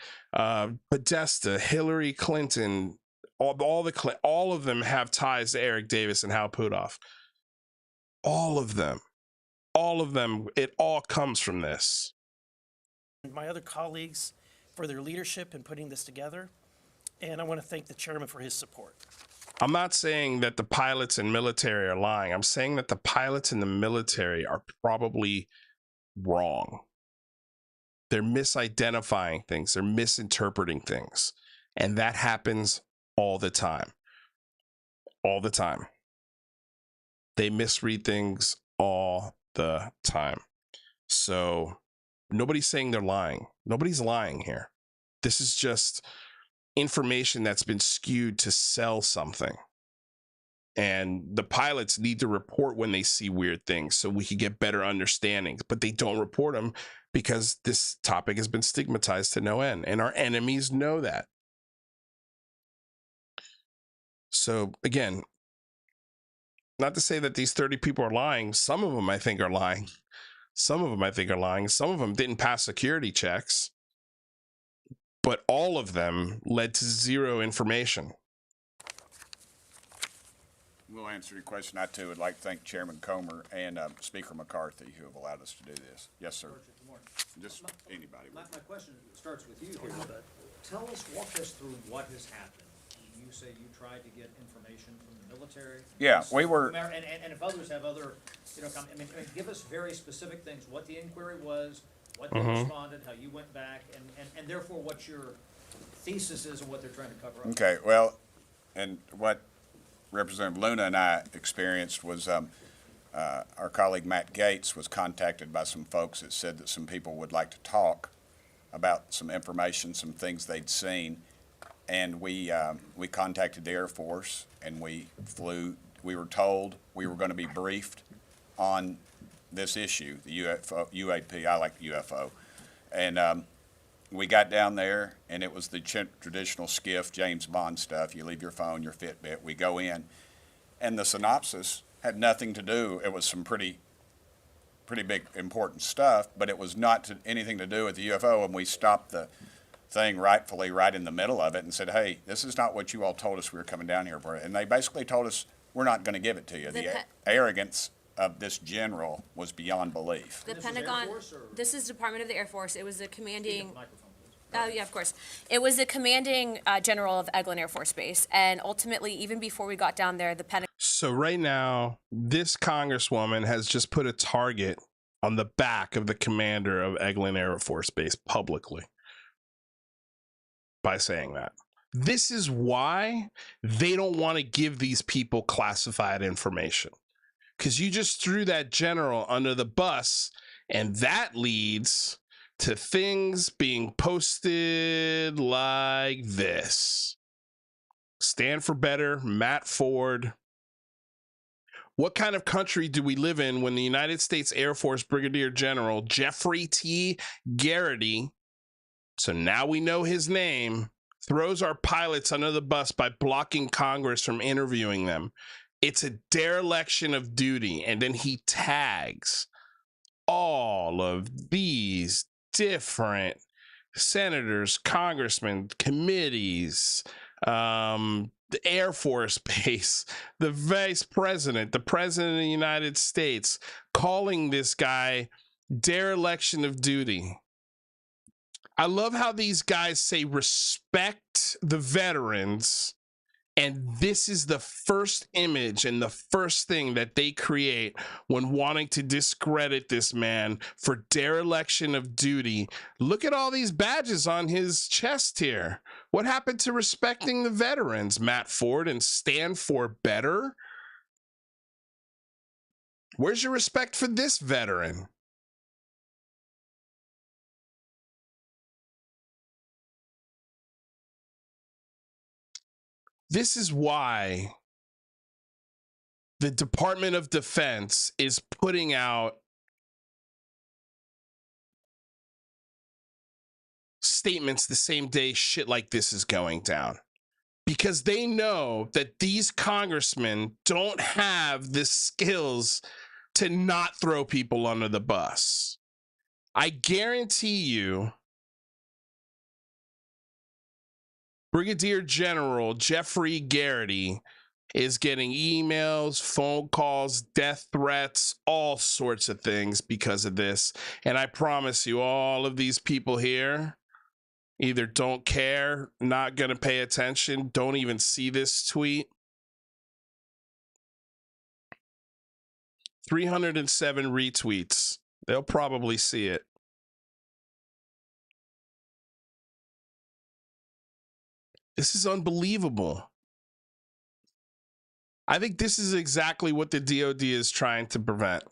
Podesta, Hillary Clinton, all of them have ties to Eric Davis and Hal Puthoff. All of them, it all comes from this. My other colleagues, for their leadership in putting this together. And I want to thank the chairman for his support. I'm not saying that the pilots and military are lying. I'm saying that the pilots and the military are probably wrong. They're misidentifying things. They're misinterpreting things. And that happens all the time. All the time. They misread things all the time. So nobody's saying they're lying. Nobody's lying here. This is just information that's been skewed to sell something. And the pilots need to report when they see weird things so we can get better understandings, but they don't report them because this topic has been stigmatized to no end, and our enemies know that. So again, not to say that these 30 people are lying. Some of them I think are lying. Some of them I think are lying. Some of them didn't pass security checks, but all of them led to zero information. We'll answer your question. I too would like to thank Chairman Comer and Speaker McCarthy who have allowed us to do this. Yes, sir. Good morning. Just anybody. My question starts with you here, but walk us through what has happened. You say you tried to get information from the military. Yeah, we were. And if others have other, I mean, give us very specific things, what the inquiry was, what they responded, how you went back, and therefore what your thesis is and what they're trying to cover up. Okay, well, and what Representative Luna and I experienced was our colleague Matt Gates was contacted by some folks that said that some people would like to talk about some information, some things they'd seen, and we contacted the Air Force and we flew. We were told we were going to be briefed on this issue, the UAP. I like UFO, and we got down there, and it was the traditional skiff, James Bond stuff. You leave your phone, your Fitbit. We go in, and the synopsis had nothing to do. It was some pretty big, important stuff, but it was not anything to do with the UFO. And we stopped the thing rightfully right in the middle of it and said, "Hey, this is not what you all told us we were coming down here for." And they basically told us, "We're not going to give it to you." The arrogance of this general was beyond belief. The This is Pentagon, Air Force, or- this is Department of the Air Force. It was the commanding, Microphone, please. oh yeah, of course. It was the commanding general of Eglin Air Force Base. And ultimately, even before we got down there, the Pentagon. So right now, this congresswoman has just put a target on the back of the commander of Eglin Air Force Base publicly by saying that. This is why they don't want to give these people classified information, because you just threw that general under the bus, and that leads to things being posted like this. Stand for Better, Matt Ford. What kind of country do we live in when the United States Air Force Brigadier General Jeffrey T. Garrity, so now we know his name, throws our pilots under the bus by blocking Congress from interviewing them? It's a dereliction of duty. And then he tags all of these different senators, congressmen, committees, the Air Force Base, the vice president, the president of the United States, calling this guy dereliction of duty. I love how these guys say respect the veterans, and this is the first image and the first thing that they create when wanting to discredit this man for dereliction of duty. Look at all these badges on his chest here. What happened to respecting the veterans, Matt Ford, and Stand for Better? Where's your respect for this veteran? This is why the Department of Defense is putting out statements the same day shit like this is going down, because they know that these congressmen don't have the skills to not throw people under the bus. I guarantee you, Brigadier General Jeffrey Garrity is getting emails, phone calls, death threats, all sorts of things because of this. And I promise you, all of these people here either don't care, not going to pay attention, don't even see this tweet. 307 retweets. They'll probably see it. This is unbelievable. I think this is exactly what the DOD is trying to prevent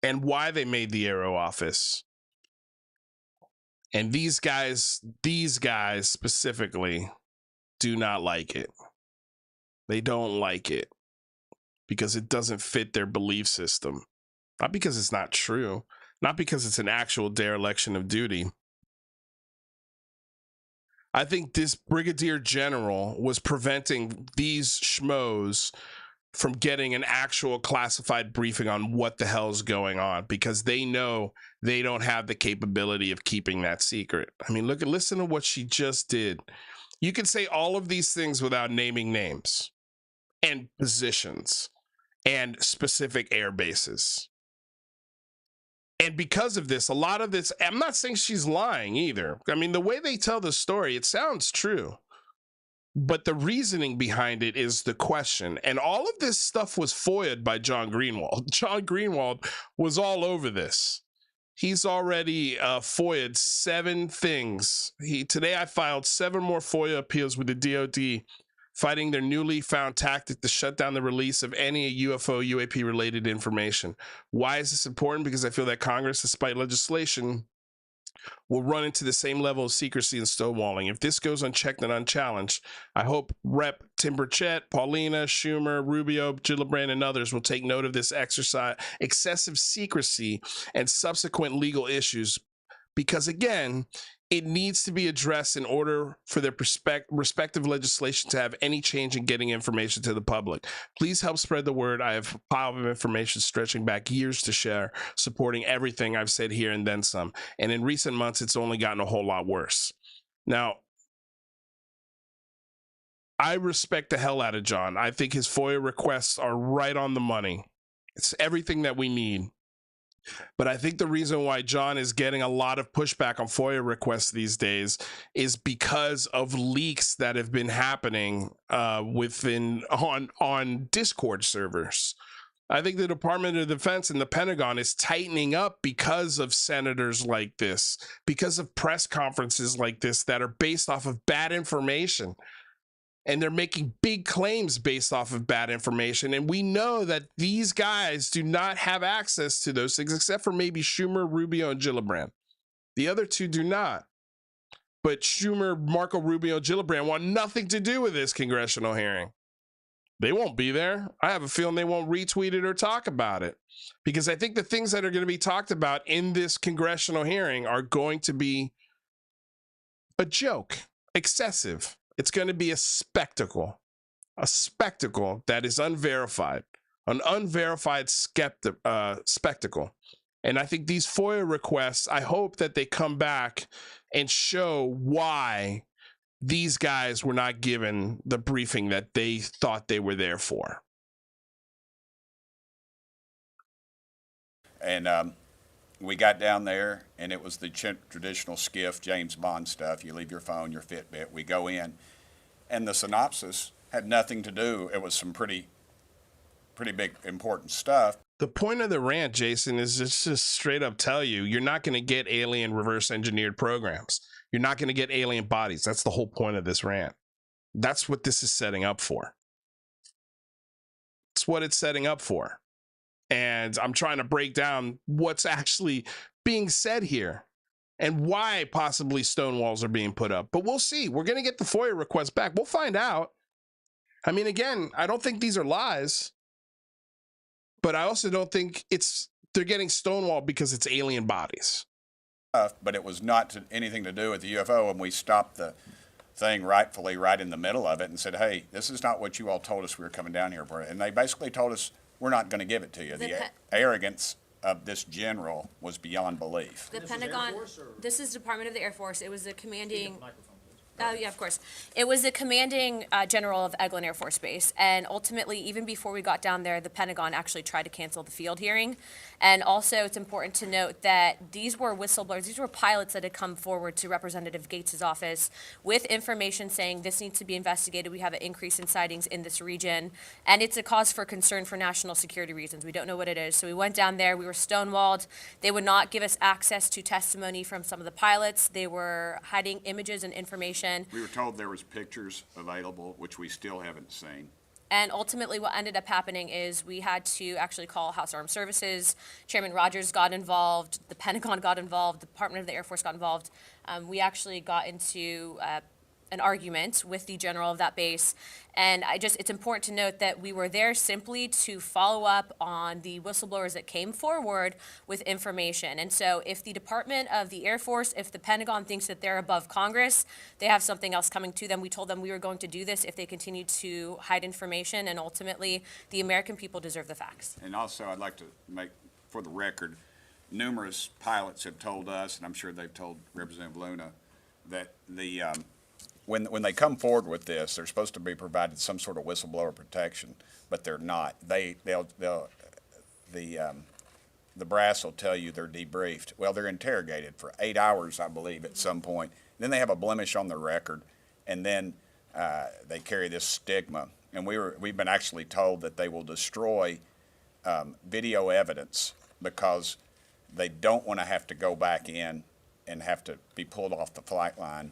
and why they made the Aero office. And these guys specifically do not like it. They don't like it because it doesn't fit their belief system. Not because it's not true, not because it's an actual dereliction of duty. I think this brigadier general was preventing these schmoes from getting an actual classified briefing on what the hell's going on because they know they don't have the capability of keeping that secret. I mean, listen to what she just did. You can say all of these things without naming names and positions and specific air bases. And because of this, a lot of this, I'm not saying she's lying either. I mean, the way they tell the story, it sounds true. But the reasoning behind it is the question. And all of this stuff was FOIA'd by John Greenwald. John Greenwald was all over this. He's already FOIA'd 7 things. Today I filed 7 more FOIA appeals with the DOD, fighting their newly found tactic to shut down the release of any UFO, UAP related information. Why is this important? Because I feel that Congress, despite legislation, will run into the same level of secrecy and stonewalling. If this goes unchecked and unchallenged, I hope Rep. Tim Burchett, Paulina, Schumer, Rubio, Gillibrand, and others will take note of this excessive secrecy and subsequent legal issues, because again, it needs to be addressed in order for their respective legislation to have any change in getting information to the public. Please help spread the word. I have a pile of information stretching back years to share, supporting everything I've said here and then some. And in recent months, it's only gotten a whole lot worse. Now, I respect the hell out of John. I think his FOIA requests are right on the money. It's everything that we need. But I think the reason why John is getting a lot of pushback on FOIA requests these days is because of leaks that have been happening on Discord servers. I think the Department of Defense and the Pentagon is tightening up because of senators like this, because of press conferences like this that are based off of bad information. And they're making big claims based off of bad information. And we know that these guys do not have access to those things, except for maybe Schumer, Rubio, and Gillibrand. The other two do not. But Schumer, Marco Rubio, Gillibrand want nothing to do with this congressional hearing. They won't be there. I have a feeling they won't retweet it or talk about it. Because I think the things that are going to be talked about in this congressional hearing are going to be a joke, excessive. It's going to be a spectacle that is unverified, an unverified spectacle. And I think these FOIA requests, I hope that they come back and show why these guys were not given the briefing that they thought they were there for. And we got down there, and it was the traditional skiff, James Bond stuff. You leave your phone, your Fitbit. We go in, and the synopsis had nothing to do. It was some pretty big, important stuff. The point of the rant, Jason, is just straight up tell you, you're not going to get alien reverse engineered programs. You're not going to get alien bodies. That's the whole point of this rant. That's what this is setting up for. It's what it's setting up for. And I'm trying to break down what's actually being said here and why possibly stonewalls are being put up. But we'll see. We're going to get the FOIA request back. We'll find out. I mean, again, I don't think these are lies, but I also don't think they're getting stonewalled because it's alien bodies. But it was not anything to do with the UFO, and we stopped the thing rightfully right in the middle of it and said, hey, this is not what you all told us we were coming down here for. And they basically told us, we're not going to give it to you. The arrogance of this general was beyond belief. The Pentagon, this is Department of the Air Force. It was the commanding, Oh, yeah, of course. It was the commanding general of Eglin Air Force Base. And ultimately, even before we got down there, the Pentagon actually tried to cancel the field hearing. And also, it's important to note that these were whistleblowers. These were pilots that had come forward to Representative Gates' office with information saying this needs to be investigated. We have an increase in sightings in this region. And it's a cause for concern for national security reasons. We don't know what it is. So we went down there. We were stonewalled. They would not give us access to testimony from some of the pilots. They were hiding images and information. We were told there was pictures available, which we still haven't seen. And ultimately, what ended up happening is we had to actually call House Armed Services. Chairman Rogers got involved. The Pentagon got involved. The Department of the Air Force got involved. We actually got into an argument with the general of that base. And it's important to note that we were there simply to follow up on the whistleblowers that came forward with information. And so if the Department of the Air Force, if the Pentagon thinks that they're above Congress, they have something else coming to them. We told them we were going to do this if they continued to hide information, and ultimately the American people deserve the facts. And also, I'd like to make, for the record, numerous pilots have told us, and I'm sure they've told Representative Luna, that the when they come forward with this, they're supposed to be provided some sort of whistleblower protection, but they're not. The brass will tell you they're debriefed. Well, they're interrogated for 8 hours, I believe, at some point. Then they have a blemish on their record, and then they carry this stigma. And we've been actually told that they will destroy video evidence because they don't want to have to go back in and have to be pulled off the flight line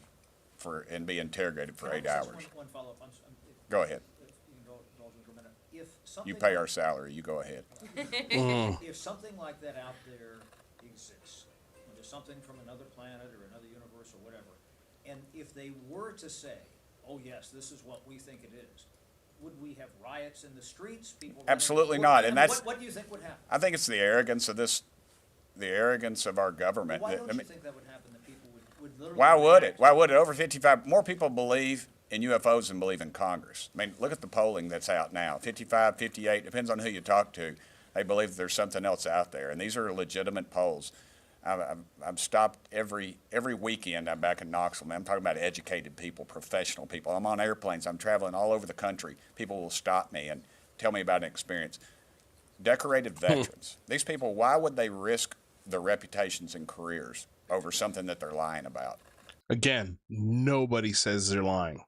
and be interrogated for 8 hours. One follow-up. Go ahead. If you can indulge me for a minute. If something You pay our salary. You go ahead. If something like that out there exists, there's something from another planet or another universe or whatever, and if they were to say, "Oh yes, this is what we think it is," would we have riots in the streets? People Absolutely not. And that's what do you think would happen? I think it's the arrogance of the arrogance of our government. Why don't you think that would happen? That people would literally. Why would it? Why would it? Over 55, more people believe in UFOs than believe in Congress. I mean, look at the polling that's out now. 55, 58, depends on who you talk to. They believe there's something else out there, and these are legitimate polls. I've stopped every weekend. I'm back in Knoxville. Man, I'm talking about educated people, professional people. I'm on airplanes. I'm traveling all over the country. People will stop me and tell me about an experience. Decorated veterans. These people, why would they risk their reputations and careers over something that they're lying about? Again, nobody says they're lying.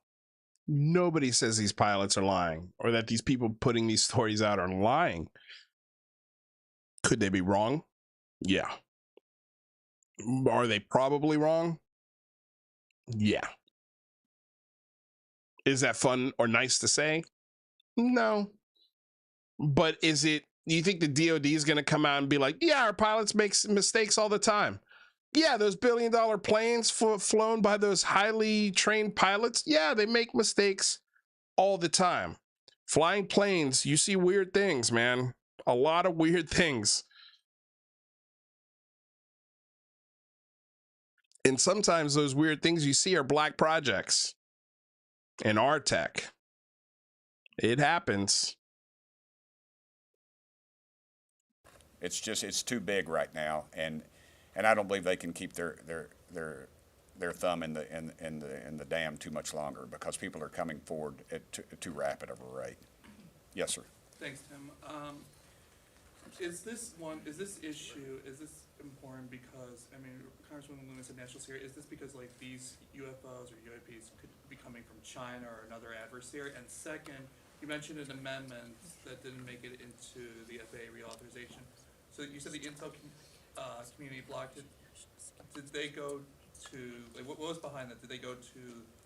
Nobody says these pilots are lying or that these people putting these stories out are lying. Could they be wrong? Yeah. Are they probably wrong? Yeah. Is that fun or nice to say? No. But is it, do you think the DOD is going to come out and be like, yeah, our pilots make mistakes all the time? Yeah, those billion-dollar planes flown by those highly trained pilots, yeah, they make mistakes all the time. Flying planes, you see weird things, man. A lot of weird things. And sometimes those weird things you see are black projects in our tech. It happens. It's too big right now, and I don't believe they can keep their thumb in the dam too much longer because people are coming forward at too rapid of a rate. Yes, sir. Thanks, Tim. Is this issue important because, I mean, Congresswoman Luna said national security, is this because like these UFOs or UAPs could be coming from China or another adversary? And second, you mentioned an amendment that didn't make it into the FAA reauthorization. So you said the intel community blocked it. Did they go to, like, what was behind that? Did they go to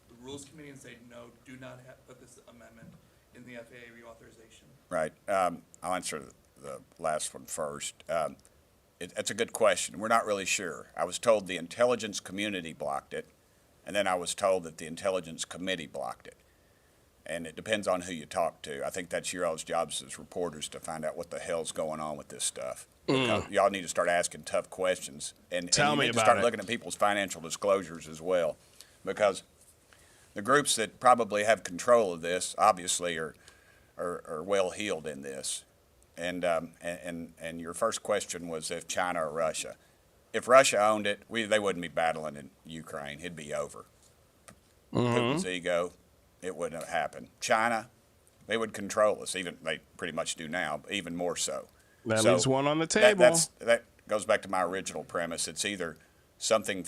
the Rules Committee and say, no, do not put this amendment in the FAA reauthorization? Right. I'll answer the last one first. It's a good question. We're not really sure. I was told the intelligence community blocked it, and then I was told that the intelligence committee blocked it. And it depends on who you talk to. I think that's your all's jobs as reporters to find out what the hell's going on with this stuff. Because y'all need to start asking tough questions, and you need to start looking at people's financial disclosures as well, because the groups that probably have control of this obviously are well heeled in this. And your first question was if China or Russia. If Russia owned it, they wouldn't be battling in Ukraine. It'd be over. Putin's ego, it wouldn't have happened. China, they would control us. Even they pretty much do now, but even more so. That leaves one on the table. That goes back to my original premise. It's either something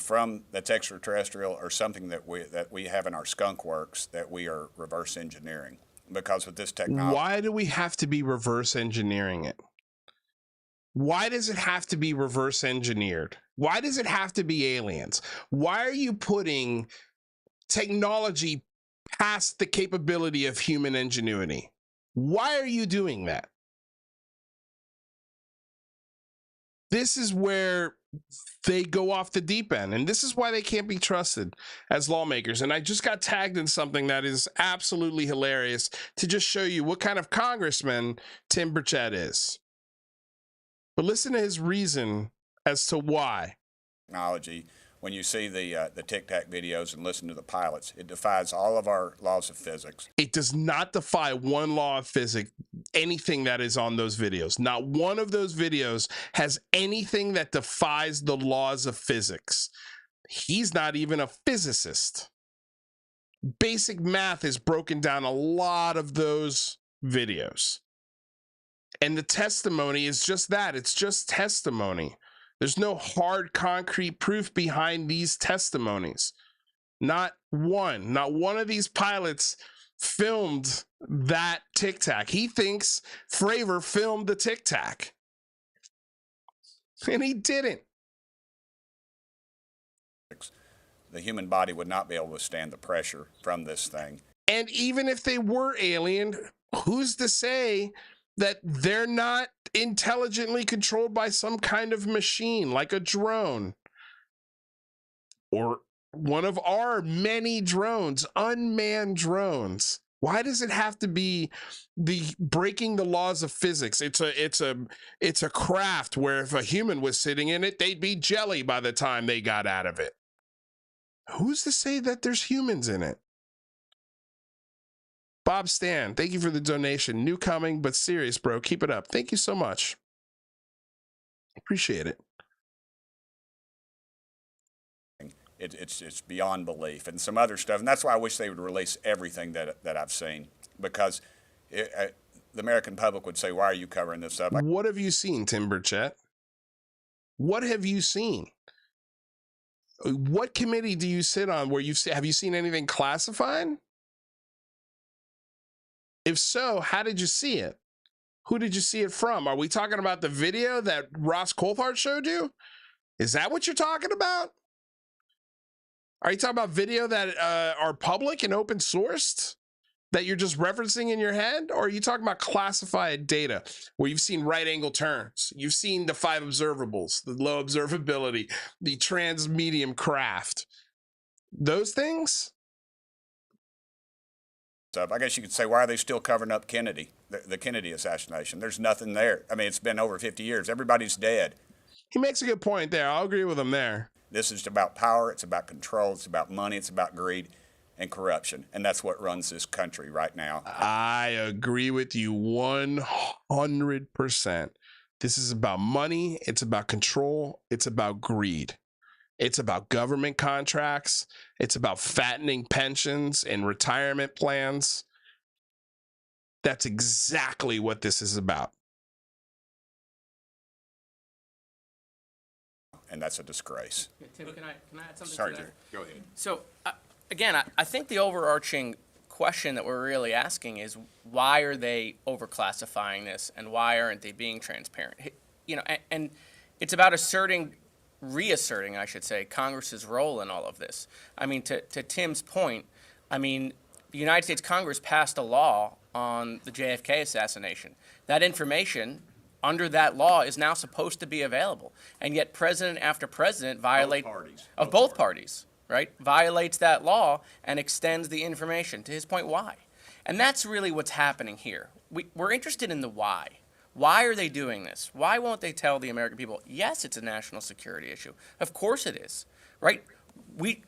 that's extraterrestrial or something that we have in our skunk works that we are reverse engineering. Because with this technology, why do we have to be reverse engineering it? Why does it have to be reverse engineered? Why does it have to be aliens? Why are you putting technology past the capability of human ingenuity? Why are you doing that? This is where they go off the deep end, and this is why they can't be trusted as lawmakers. And I just got tagged in something that is absolutely hilarious to just show you what kind of congressman Tim Burchett is. But listen to his reason as to why. Technology, when you see the Tic Tac videos and listen to the pilots, it defies all of our laws of physics. It does not defy one law of physics, anything that is on those videos. Not one of those videos has anything that defies the laws of physics. He's not even a physicist. Basic math is broken down a lot of those videos. And the testimony is just that. It's just testimony. There's no hard, concrete proof behind these testimonies. Not one of these pilots filmed that Tic Tac. He thinks Fravor filmed the Tic Tac. And he didn't. The human body would not be able to withstand the pressure from this thing. And even if they were alien, who's to say that they're not intelligently controlled by some kind of machine, like a drone? Or one of our many drones, unmanned drones. Why does it have to be the breaking the laws of physics? It's a craft where if a human was sitting in it, they'd be jelly by the time they got out of it. Who's to say that there's humans in it? Bob Stan, thank you for the donation. New coming, but serious, bro. Keep it up. Thank you so much. Appreciate it. It's beyond belief, and some other stuff, and that's why I wish they would release everything that I've seen, because the American public would say, "Why are you covering this up?" What have you seen, Tim Burchett? What have you seen? What committee do you sit on where have you seen anything classified? If so, how did you see it? Who did you see it from? Are we talking about the video that Ross Coulthard showed you? Is that what you're talking about? Are you talking about video that are public and open sourced that you're just referencing in your head? Or are you talking about classified data where you've seen right angle turns? You've seen the 5 observables, the low observability, the trans-medium craft. Those things? I guess you could say, why are they still covering up Kennedy, the Kennedy assassination? There's nothing there. I mean, it's been over 50 years. Everybody's dead. He makes a good point there. I'll agree with him there. This is about power. It's about control. It's about money. It's about greed and corruption. And that's what runs this country right now. I agree with you 100%. This is about money. It's about control. It's about greed. It's about government contracts. It's about fattening pensions and retirement plans. That's exactly what this is about. And that's a disgrace. Yeah, Tim, can I add something Sorry, to that? Jerry. Go ahead. So, again, I think the overarching question that we're really asking is, why are they overclassifying this, and why aren't they being transparent? You know, and it's about reasserting, I should say, Congress's role in all of this. I mean, to Tim's point, I mean, the United States Congress passed a law on the JFK assassination. That information under that law is now supposed to be available, and yet president after president both parties, right, violates that law and extends the information. To his point, why? And that's really what's happening here. We're interested in the why. Why are they doing this? Why won't they tell the American people, yes, it's a national security issue? Of course it is, right?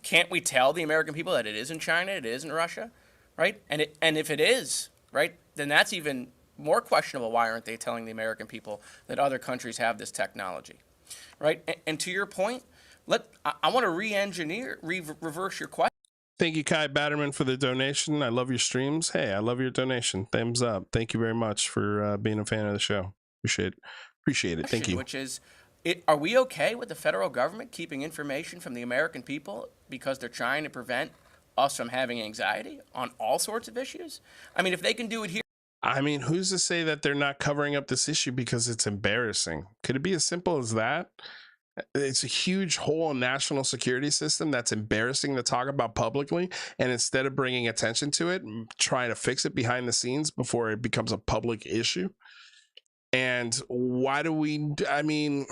Can't we tell the American people that it is in China, it is in Russia, right? And if it is, right, then that's even more questionable. Why aren't they telling the American people that other countries have this technology, right? And to your point, I want to reverse your question. Thank you, Kai Batterman, for the donation. I love your streams. Hey, I love your donation. Thumbs up. Thank you very much for being a fan of the show. Appreciate it. Thank you. Which is, are we okay with the federal government keeping information from the American people because they're trying to prevent us from having anxiety on all sorts of issues? I mean, if they can do it here. I mean, who's to say that they're not covering up this issue because it's embarrassing? Could it be as simple as that? It's a huge hole in national security system that's embarrassing to talk about publicly, and instead of bringing attention to it, trying to fix it behind the scenes before it becomes a public issue. And why do we, I mean,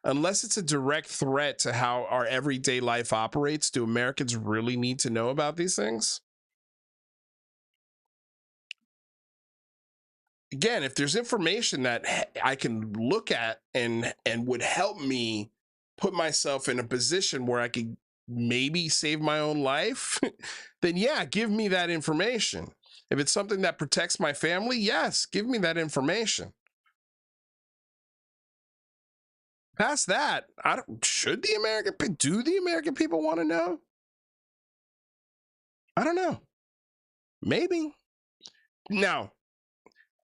unless it's a direct threat to how our everyday life operates, do Americans really need to know about these things? Again, if there's information that I can look at and would help me put myself in a position where I could maybe save my own life, then yeah, give me that information. If it's something that protects my family, yes, give me that information. Past that, do the American people want to know? I don't know. Maybe. Now,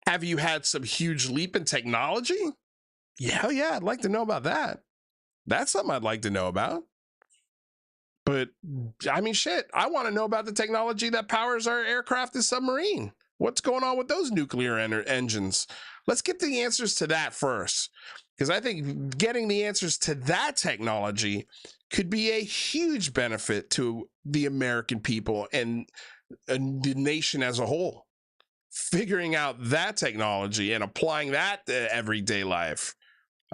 have you had some huge leap in technology? Yeah, hell yeah, I'd like to know about that. That's something I'd like to know about. But, I mean, shit, I want to know about the technology that powers our aircraft and submarine. What's going on with those nuclear engines? Let's get the answers to that first. Because I think getting the answers to that technology could be a huge benefit to the American people and the nation as a whole. Figuring out that technology and applying that to everyday life,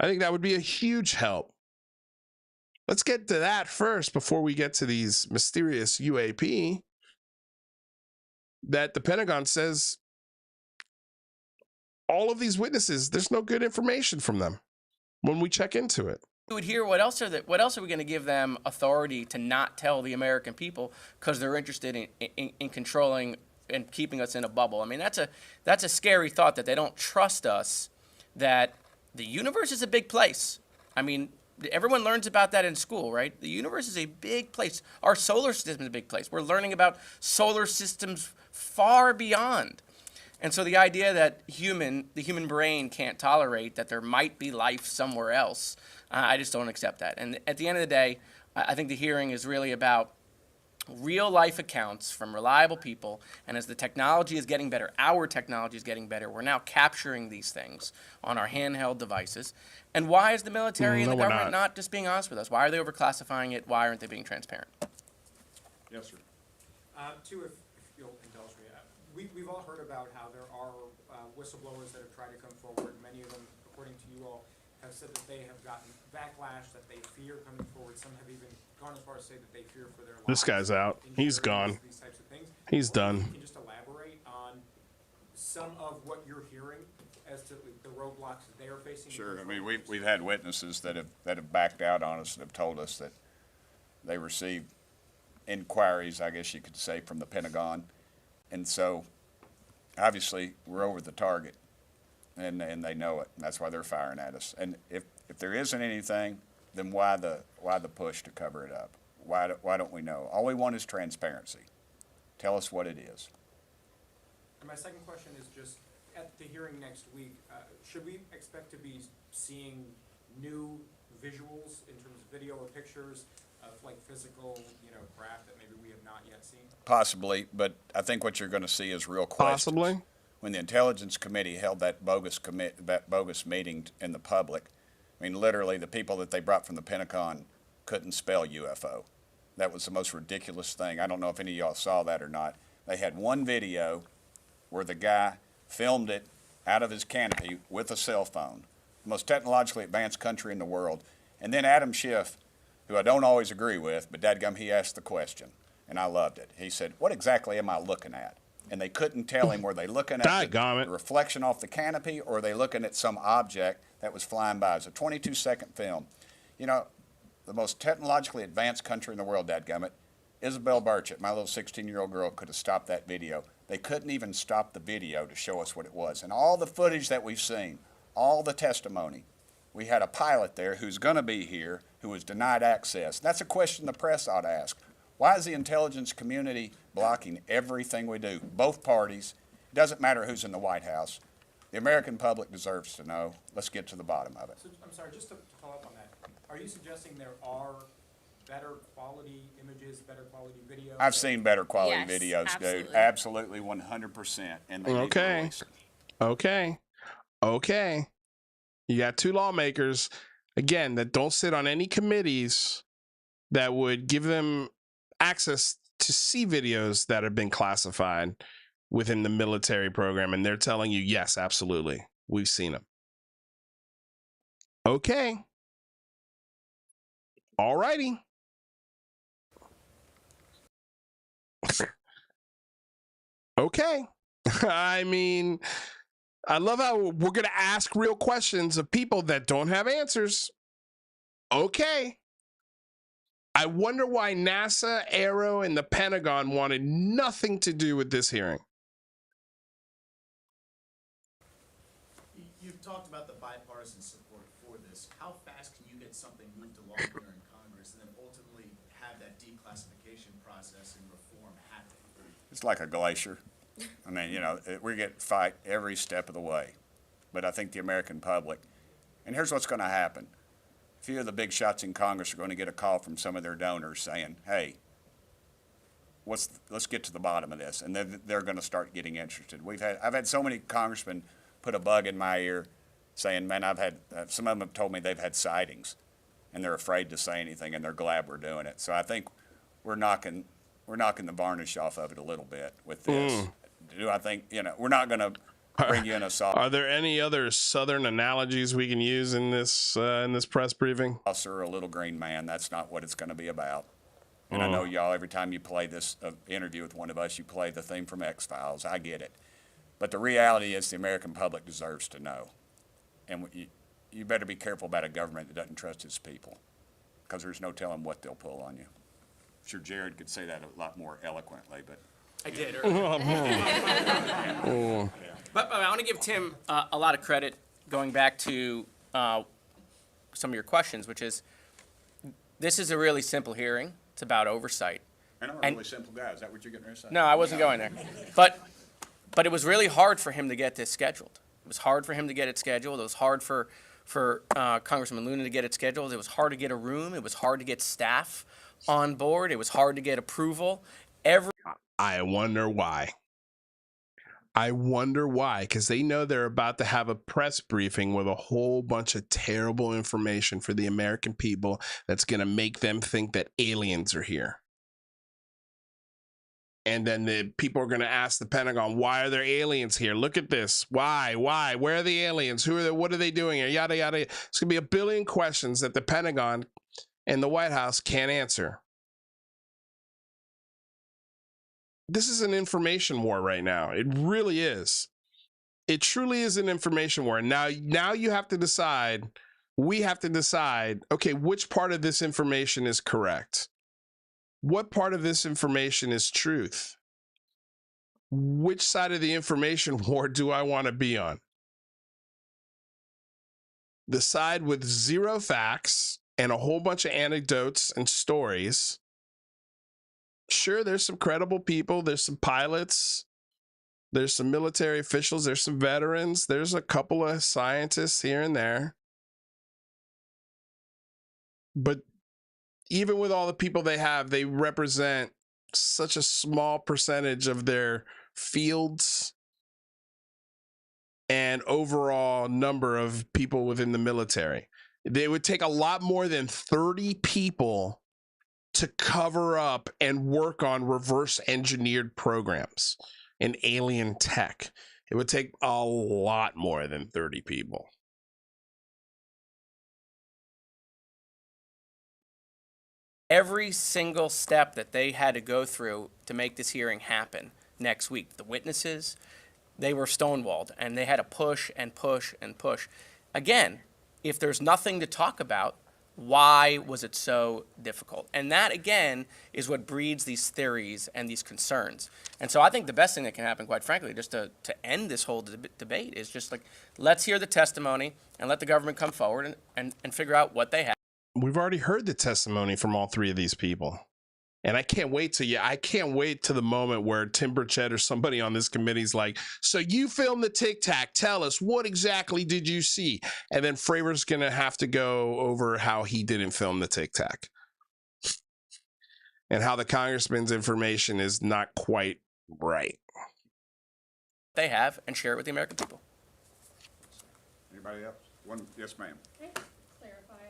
I think that would be a huge help. Let's get to that first before we get to these mysterious UAP that the Pentagon says all of these witnesses, there's no good information from them when we check into it. Would hear what else are we going to give them authority to not tell the American people because they're interested in controlling and keeping us in a bubble? I mean, that's a scary thought that they don't trust us, that the universe is a big place. I mean, everyone learns about that in school, right? The universe is a big place. Our solar system is a big place. We're learning about solar systems far beyond. And so the idea that the human brain can't tolerate that there might be life somewhere else, I just don't accept that. And at the end of the day, I think the hearing is really about real life accounts from reliable people. And as the technology is getting better, our technology is getting better, we're now capturing these things on our handheld devices. And why is the military and the government not just being honest with us? Why are they overclassifying it? Why aren't they being transparent? Yes, sir. Two, if you'll indulge me. We've all heard about how there are whistleblowers that have tried to come forward. Many of them, according to you all, have said that they have gotten backlash, that they fear coming forward. Some have even gone as far as to say that they fear for their lives. This guy's out. He's gone. These types of things. He's done. Can you just elaborate on some of what you're hearing as to the roadblocks that they are facing? Sure. I mean, we've had witnesses that have backed out on us and have told us that they received inquiries, I guess you could say, from the Pentagon. And so, obviously, we're over the target, and they know it, and that's why they're firing at us. And if there isn't anything, then why the push to cover it up? Why don't we know? All we want is transparency. Tell us what it is. And my second question is just, at the hearing next week, should we expect to be seeing new visuals in terms of video or pictures of like physical, craft that maybe we have not yet seen? Possibly, but I think what you're going to see is real questions. Possibly. When the Intelligence Committee held that bogus meeting in the public, I mean, literally, the people that they brought from the Pentagon couldn't spell UFO. That was the most ridiculous thing. I don't know if any of y'all saw that or not. They had one video where the guy filmed it out of his canopy with a cell phone, the most technologically advanced country in the world. And then Adam Schiff, who I don't always agree with, but dadgum, he asked the question, and I loved it. He said, "What exactly am I looking at?" And they couldn't tell him, were they looking at the reflection off the canopy, or are they looking at some object that was flying by? It's a 22-second film. The most technologically advanced country in the world, dadgummit, Isabel Burchett, my little 16-year-old girl, could have stopped that video. They couldn't even stop the video to show us what it was. And all the footage that we've seen, all the testimony, we had a pilot there who's going to be here who was denied access. That's a question the press ought to ask. Why is the intelligence community blocking everything we do? Both parties. It doesn't matter who's in the White House. The American public deserves to know. Let's get to the bottom of it. So, I'm sorry, just to follow up on that, are you suggesting there are better quality images, better quality videos? I've seen better quality Yes, videos, absolutely. dude. Absolutely, 100%. And they need to Okay. release it. Okay. You got two lawmakers, again, that don't sit on any committees that would give them access to see videos that have been classified within the military program. And they're telling you, yes, absolutely. We've seen them. Okay. All righty. Okay. I mean, I love how we're going to ask real questions of people that don't have answers. Okay. I wonder why NASA, Aero, and the Pentagon wanted nothing to do with this hearing. You've talked about the bipartisan support for this. How fast can you get something moved along here in Congress and then ultimately have that declassification process and reform happen? It's like a glacier. I mean, you know, we get fight every step of the way. But I think the American public, and here's what's going to happen. A few of the big shots in Congress are going to get a call from some of their donors saying, hey, let's get to the bottom of this. And then they're going to start getting interested. I've had so many congressmen put a bug in my ear saying, man, I've had, some of them have told me they've had sightings and they're afraid to say anything and they're glad we're doing it. So I think we're knocking the varnish off of it a little bit with this. Do I think, you know, we're not going to bring you in a soft. Are there any other Southern analogies we can use in this press briefing? Or a little green man. That's not what it's going to be about. And I know y'all, every time you play this interview with one of us, you play the theme from X-Files. I get it. But the reality is the American public deserves to know. And you better be careful about a government that doesn't trust its people, because there's no telling what they'll pull on you. I'm sure Jared could say that a lot more eloquently, but. I did earlier. But I want to give Tim a lot of credit going back to some of your questions, which is, this is a really simple hearing. It's about oversight. And I'm a really simple guy. Is that what you're getting ready to say? No, I wasn't going there. But it was really hard for him to get this scheduled. It was hard for him to get it scheduled. It was hard for Congressman Luna to get it scheduled. It was hard to get a room. It was hard to get staff on board. It was hard to get approval. I wonder why. Because they know they're about to have a press briefing with a whole bunch of terrible information for the American people that's going to make them think that aliens are here. And then the people are going to ask the Pentagon, why are there aliens here? Look at this. Why? Where are the aliens? Who are they? What are they doing here? Yada, yada. It's going to be a billion questions that the Pentagon and the White House can't answer. This is an information war right now. It really is. It truly is an information war. Now you have to decide, we have to decide, okay, which part of this information is correct? What part of this information is truth? Which side of the information war do I want to be on? The side with zero facts and a whole bunch of anecdotes and stories. Sure, there's some credible people. There's some pilots. There's some military officials. There's some veterans. There's a couple of scientists here and there. But even with all the people they have, they represent such a small percentage of their fields and overall number of people within the military. They would take a lot more than 30 people to cover up and work on reverse engineered programs and alien tech. It would take a lot more than 30 people. Every single step that they had to go through to make this hearing happen next week, the witnesses, they were stonewalled, and they had to push and push and push. Again, if there's nothing to talk about, why was it so difficult? And that, again, is what breeds these theories and these concerns. And so I think the best thing that can happen, quite frankly, just to end this whole debate is just like, let's hear the testimony and let the government come forward and figure out what they have. We've already heard the testimony from all three of these people. And I can't wait to the moment where Tim Burchett or somebody on this committee is like, so you filmed the Tic Tac, tell us, what exactly did you see? And then Fravor's going to have to go over how he didn't film the Tic Tac and how the congressman's information is not quite right. They have, and share it with the American people. Anybody else? Yes, ma'am. Can I clarify,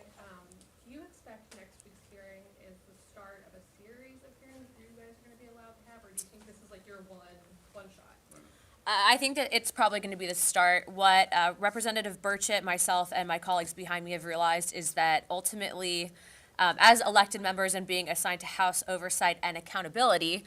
do you expect next week's hearing is the start of a series of hearings you guys are going to be allowed to have, or do you think this is like your one shot? I think that it's probably going to be the start. What Representative Burchett, myself, and my colleagues behind me have realized is that ultimately, as elected members and being assigned to House oversight and accountability,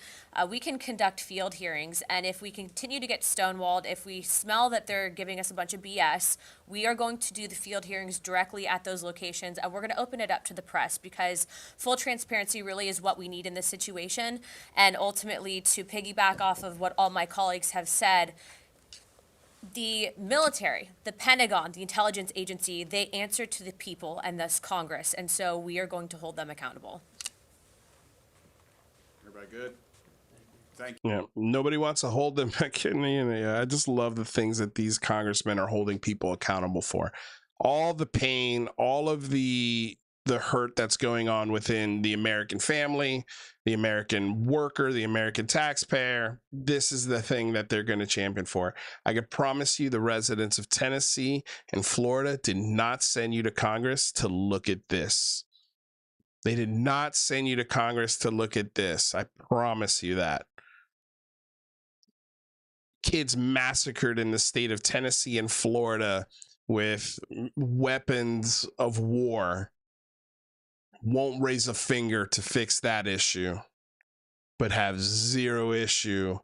we can conduct field hearings. And if we continue to get stonewalled, if we smell that they're giving us a bunch of BS, we are going to do the field hearings directly at those locations, and we're going to open it up to the press, because full transparency really is what we need in this situation. And ultimately, to piggyback off of what all my colleagues have said, the military, the Pentagon, the intelligence agency, they answer to the people and thus Congress. And so we are going to hold them accountable. Everybody good? Thank you. Yeah, nobody wants to hold them. I just love the things that these congressmen are holding people accountable for. All the pain, all of the hurt that's going on within the American family, the American worker, the American taxpayer. This is the thing that they're going to champion for. I can promise you the residents of Tennessee and Florida did not send you to Congress to look at this. They did not send you to Congress to look at this. I promise you that. Kids massacred in the state of Tennessee and Florida with weapons of war. Won't raise a finger to fix that issue, but have zero issue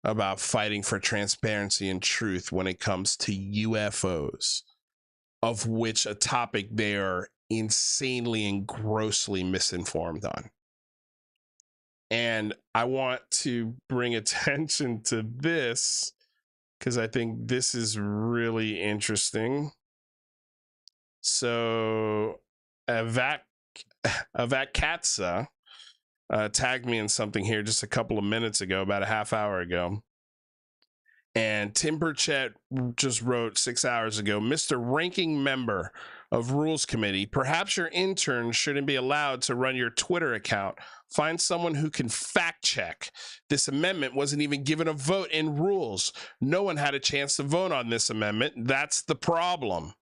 about fighting for transparency and truth when it comes to UFOs, of which a topic they are insanely and grossly misinformed on. And I want to bring attention to this because I think this is really interesting. So Avat Katza tagged me in something here just a couple of minutes ago, about a half hour ago. And Tim Burchett just wrote 6 hours ago, Mr. Ranking Member of Rules Committee, perhaps your intern shouldn't be allowed to run your Twitter account. Find someone who can fact check. This amendment wasn't even given a vote in rules. No one had a chance to vote on this amendment. That's the problem.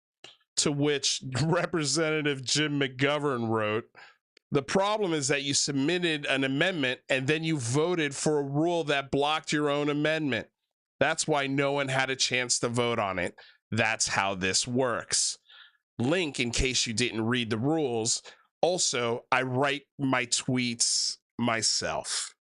To which Representative Jim McGovern wrote, the problem is that you submitted an amendment and then you voted for a rule that blocked your own amendment. That's why no one had a chance to vote on it. That's how this works. Link, in case you didn't read the rules. Also, I write my tweets myself.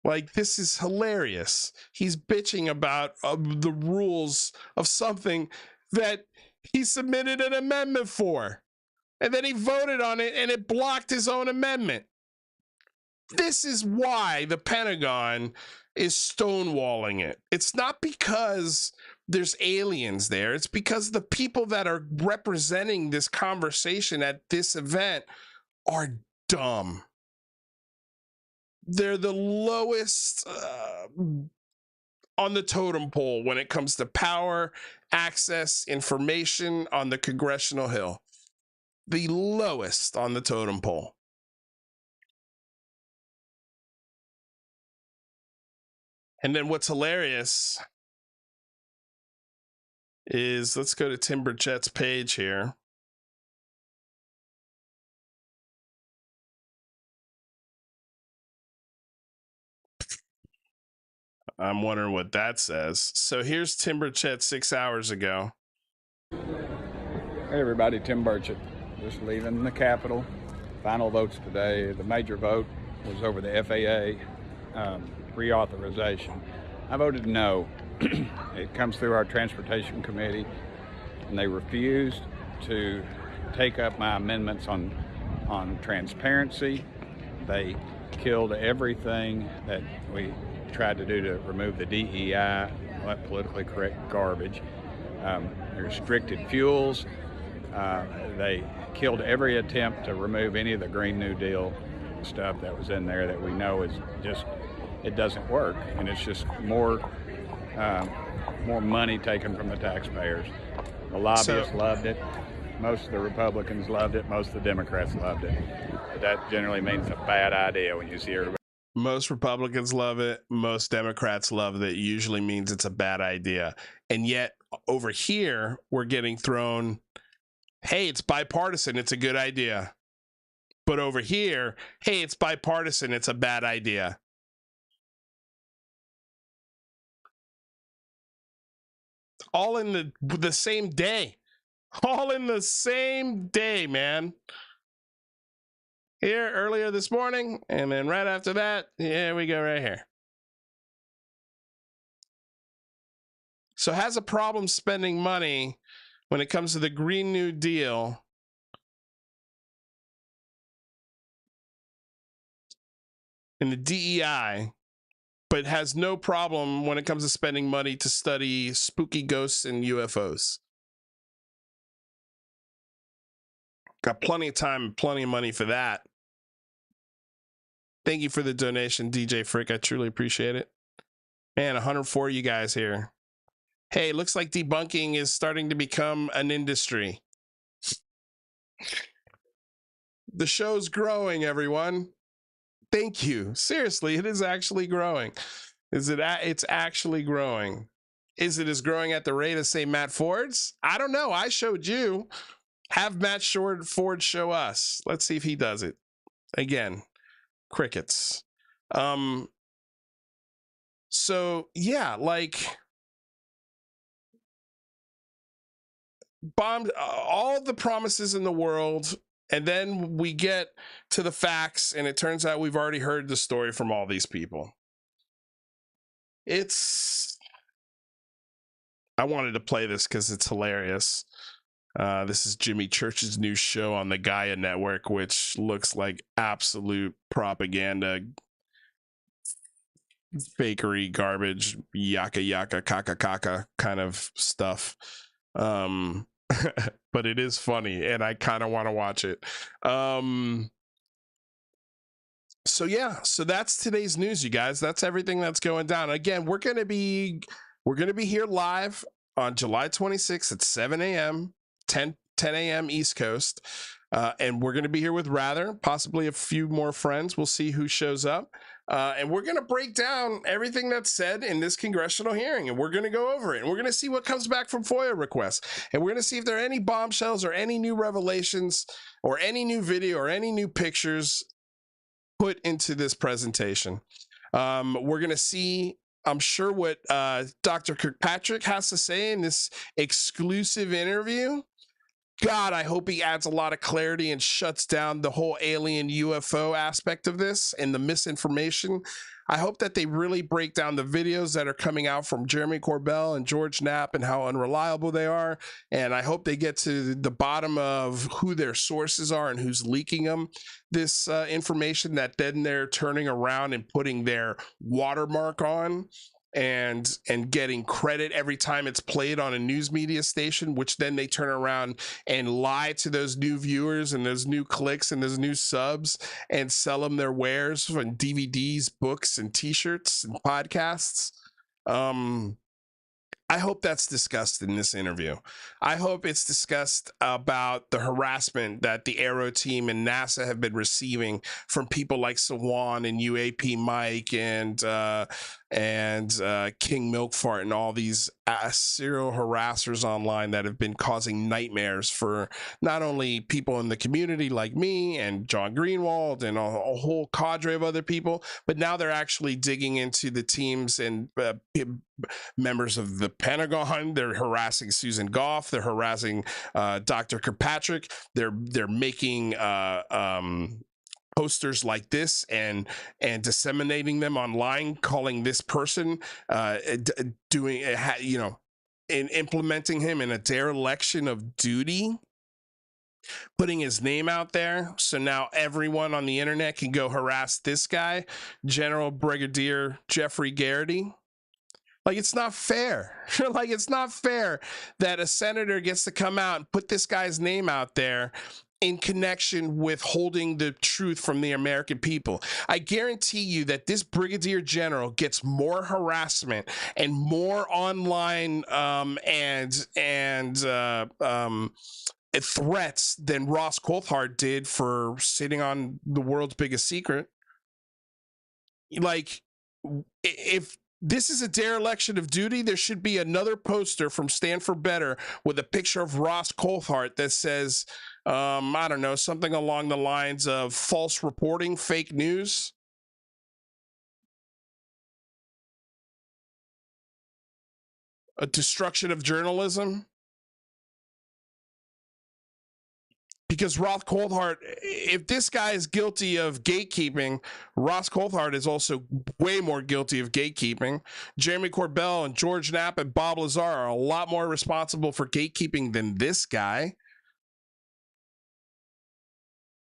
Like, this is hilarious. He's bitching about the rules of something that he submitted an amendment for. And then he voted on it and it blocked his own amendment. This is why the Pentagon is stonewalling it. It's not because there's aliens there. It's because the people that are representing this conversation at this event are dumb. They're the lowest on the totem pole when it comes to power, access, information on the Congressional Hill. The lowest on the totem pole. And then what's hilarious is, let's go to Tim Burchett's page here. I'm wondering what that says. So here's Tim Burchett 6 hours ago. Hey everybody, Tim Burchett. Just leaving the Capitol. Final votes today. The major vote was over the FAA reauthorization. I voted no. It comes through our Transportation Committee, and they refused to take up my amendments on transparency. They killed everything that we tried to do to remove the DEI, that politically correct garbage. They restricted fuels. They killed every attempt to remove any of the Green New Deal stuff that was in there that we know is just, it doesn't work, and it's just more money taken from the taxpayers. The lobbyists loved it. Most of the Republicans loved it. Most of the Democrats loved it. But that generally means a bad idea when you see everybody. Most Republicans love it. Most Democrats love it. Usually means it's a bad idea. And yet over here, we're getting thrown, hey, it's bipartisan. It's a good idea. But over here, hey, it's bipartisan. It's a bad idea. All in the same day. All in the same day, man. Here earlier this morning, and then right after that, here we go right here. So has a problem spending money when it comes to the Green New Deal. In the DEI, but has no problem when it comes to spending money to study spooky ghosts and UFOs. Got plenty of time and plenty of money for that. Thank you for the donation, DJ Frick. I truly appreciate it. Man, 104 of you guys here. Hey, looks like debunking is starting to become an industry. The show's growing, everyone. Thank you. Seriously, it is actually growing. It's actually growing. Is it as growing at the rate of, say, Matt Ford's? I don't know. I showed you. Have Matt Ford show us. Let's see if he does it. Again, crickets. So yeah, like bombed all the promises in the world, and then we get to the facts, and it turns out we've already heard the story from all these people. I wanted to play this because it's hilarious. This is Jimmy Church's new show on the Gaia Network, which looks like absolute propaganda, fakery, garbage, yaka yaka, kaka kaka kind of stuff. But it is funny, and I kind of want to watch it. So yeah, so that's today's news, you guys. That's everything that's going down. Again, we're gonna be here live on July 26th at 7 a.m. 10 a.m. East Coast, and we're going to be here with Rather, possibly a few more friends. We'll see who shows up, and we're going to break down everything that's said in this congressional hearing, and we're going to go over it, and we're going to see what comes back from FOIA requests, and we're going to see if there are any bombshells or any new revelations or any new video or any new pictures put into this presentation. We're going to see, I'm sure, what Dr. Kirkpatrick has to say in this exclusive interview. God, I hope he adds a lot of clarity and shuts down the whole alien UFO aspect of this and the misinformation. I hope that they really break down the videos that are coming out from Jeremy Corbell and George Knapp and how unreliable they are. And I hope they get to the bottom of who their sources are and who's leaking them this information that then they're turning around and putting their watermark on and getting credit every time it's played on a news media station, which then they turn around and lie to those new viewers and those new clicks and those new subs and sell them their wares and DVDs, books, and t-shirts and podcasts. I hope that's discussed in this interview. I hope it's discussed about the harassment that the Aero team and NASA have been receiving from people like Sawan and UAP Mike and King Milkfart and all these serial harassers online that have been causing nightmares for not only people in the community like me and John Greenwald and a whole cadre of other people, but now they're actually digging into the teams and members of the Pentagon. They're harassing Susan Goff. They're harassing Dr. Kirkpatrick. They're making posters like this and disseminating them online, calling this person doing, you know, and implementing him in a dereliction of duty, putting his name out there. So now everyone on the internet can go harass this guy, General Brigadier Jeffrey Garrity. Like, it's not fair. Like, it's not fair that a senator gets to come out and put this guy's name out there in connection with holding the truth from the American people. I guarantee you that this brigadier general gets more harassment and more online threats than Ross Coulthard did for sitting on the world's biggest secret. Like, if this is a dereliction of duty, there should be another poster from Stand for Better with a picture of Ross Coulthard that says, I don't know, something along the lines of false reporting, fake news. A destruction of journalism. Because Ross Coulthard, if this guy is guilty of gatekeeping, Ross Coulthard is also way more guilty of gatekeeping. Jeremy Corbell and George Knapp and Bob Lazar are a lot more responsible for gatekeeping than this guy.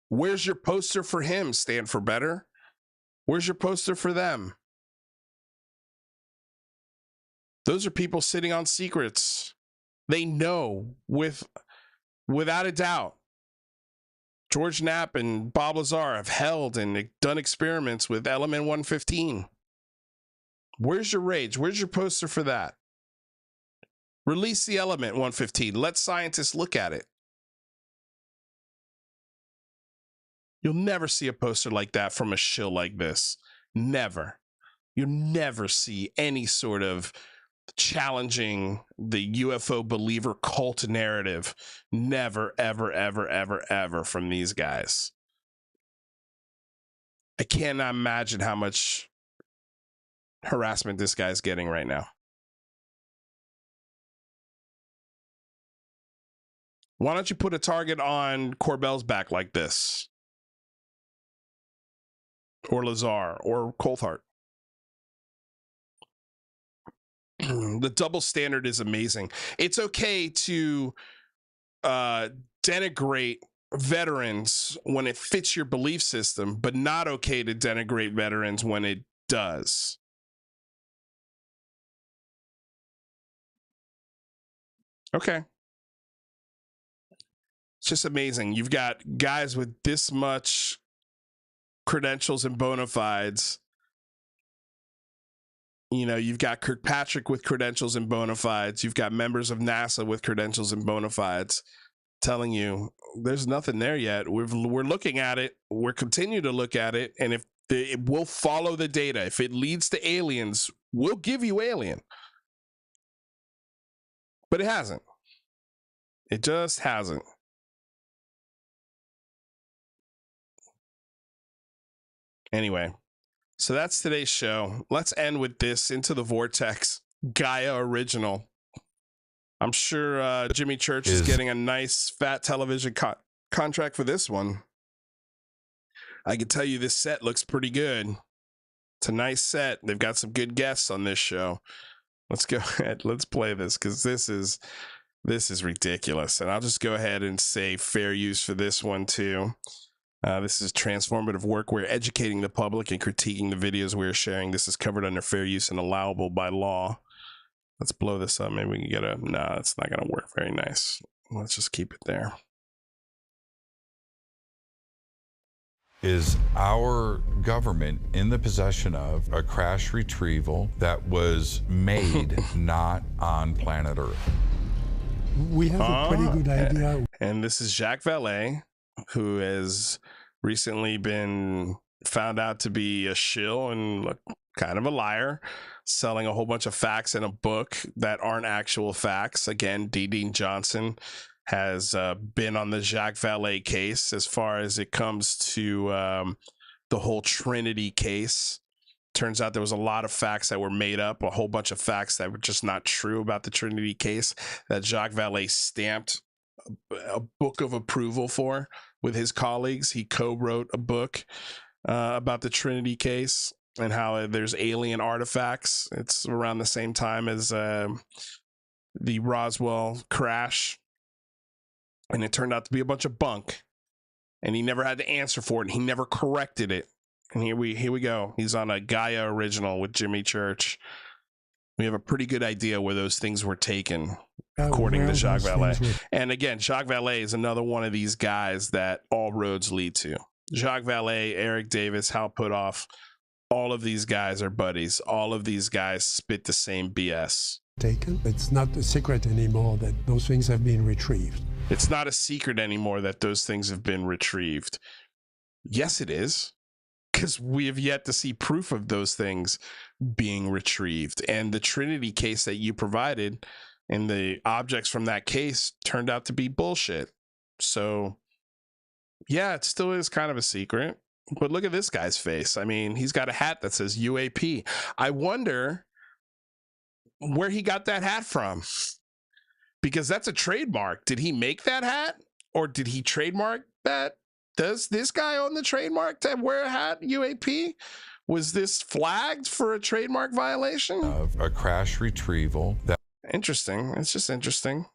Where's your poster for him, Stand for Better? Where's your poster for them? Those are people sitting on secrets. They know without a doubt. George Knapp and Bob Lazar have held and done experiments with element 115. Where's your rage? Where's your poster for that? Release the element 115. Let scientists look at it. You'll never see a poster like that from a shill like this. Never. You'll never see any sort of challenging the UFO believer cult narrative. Never, ever, ever, ever, ever from these guys. I cannot imagine how much harassment this guy's getting right now. Why don't you put a target on Corbell's back like this? Or Lazar or Coulthard? The double standard is amazing. It's okay to denigrate veterans when it fits your belief system, but not okay to denigrate veterans when it does. Okay. It's just amazing. You've got guys with this much credentials and bona fides. You know, you've got Kirkpatrick with credentials and bona fides. You've got members of NASA with credentials and bona fides telling you there's nothing there yet. We're looking at it. We're continuing to look at it. And if it will follow the data, if it leads to aliens, we'll give you alien. But it hasn't. It just hasn't. Anyway. So that's today's show. Let's end with this Into the Vortex Gaia original. I'm sure Jimmy Church is getting a nice fat television contract for this one. I can tell you this set looks pretty good. It's a nice set. They've got some good guests on this show. Let's go ahead. Let's play this because this is ridiculous. And I'll just go ahead and say fair use for this one too. This is transformative work. We're educating the public and critiquing the videos we're sharing. This is covered under fair use and allowable by law. Let's blow this up. Maybe we can get a... No, it's not going to work very nice. Let's just keep it there. Is our government in the possession of a crash retrieval that was made not on planet Earth? We have a pretty good idea. And this is Jacques Vallée, who has recently been found out to be a shill and kind of a liar, selling a whole bunch of facts in a book that aren't actual facts. Again, D. Dean Johnson has been on the Jacques Vallée case as far as it comes to the whole Trinity case. Turns out there was a lot of facts that were made up, a whole bunch of facts that were just not true about the Trinity case that Jacques Vallée stamped a book of approval for with his colleagues. He co-wrote a book about the Trinity case and how there's alien artifacts. It's around the same time as the Roswell crash, and it turned out to be a bunch of bunk, and he never had to answer for it, and he never corrected it. And here we go. He's on a Gaia original with Jimmy Church. We have a pretty good idea where those things were taken, according to Jacques Vallée. And again, Jacques Vallée is another one of these guys that all roads lead to. Jacques Vallée, Eric Davis, Hal Puthoff, all of these guys are buddies. All of these guys spit the same BS. Taken. It's not a secret anymore that those things have been retrieved. It's not a secret anymore that those things have been retrieved. Yes, it is. Because we have yet to see proof of those things being retrieved. And the Trinity case that you provided and the objects from that case turned out to be bullshit. So, yeah, it still is kind of a secret. But look at this guy's face. I mean, he's got a hat that says UAP. I wonder where he got that hat from. Because that's a trademark. Did he make that hat? Or did he trademark that? Does this guy own the trademark to wear a hat, UAP? Was this flagged for a trademark violation? Of a crash retrieval. Interesting. It's just interesting.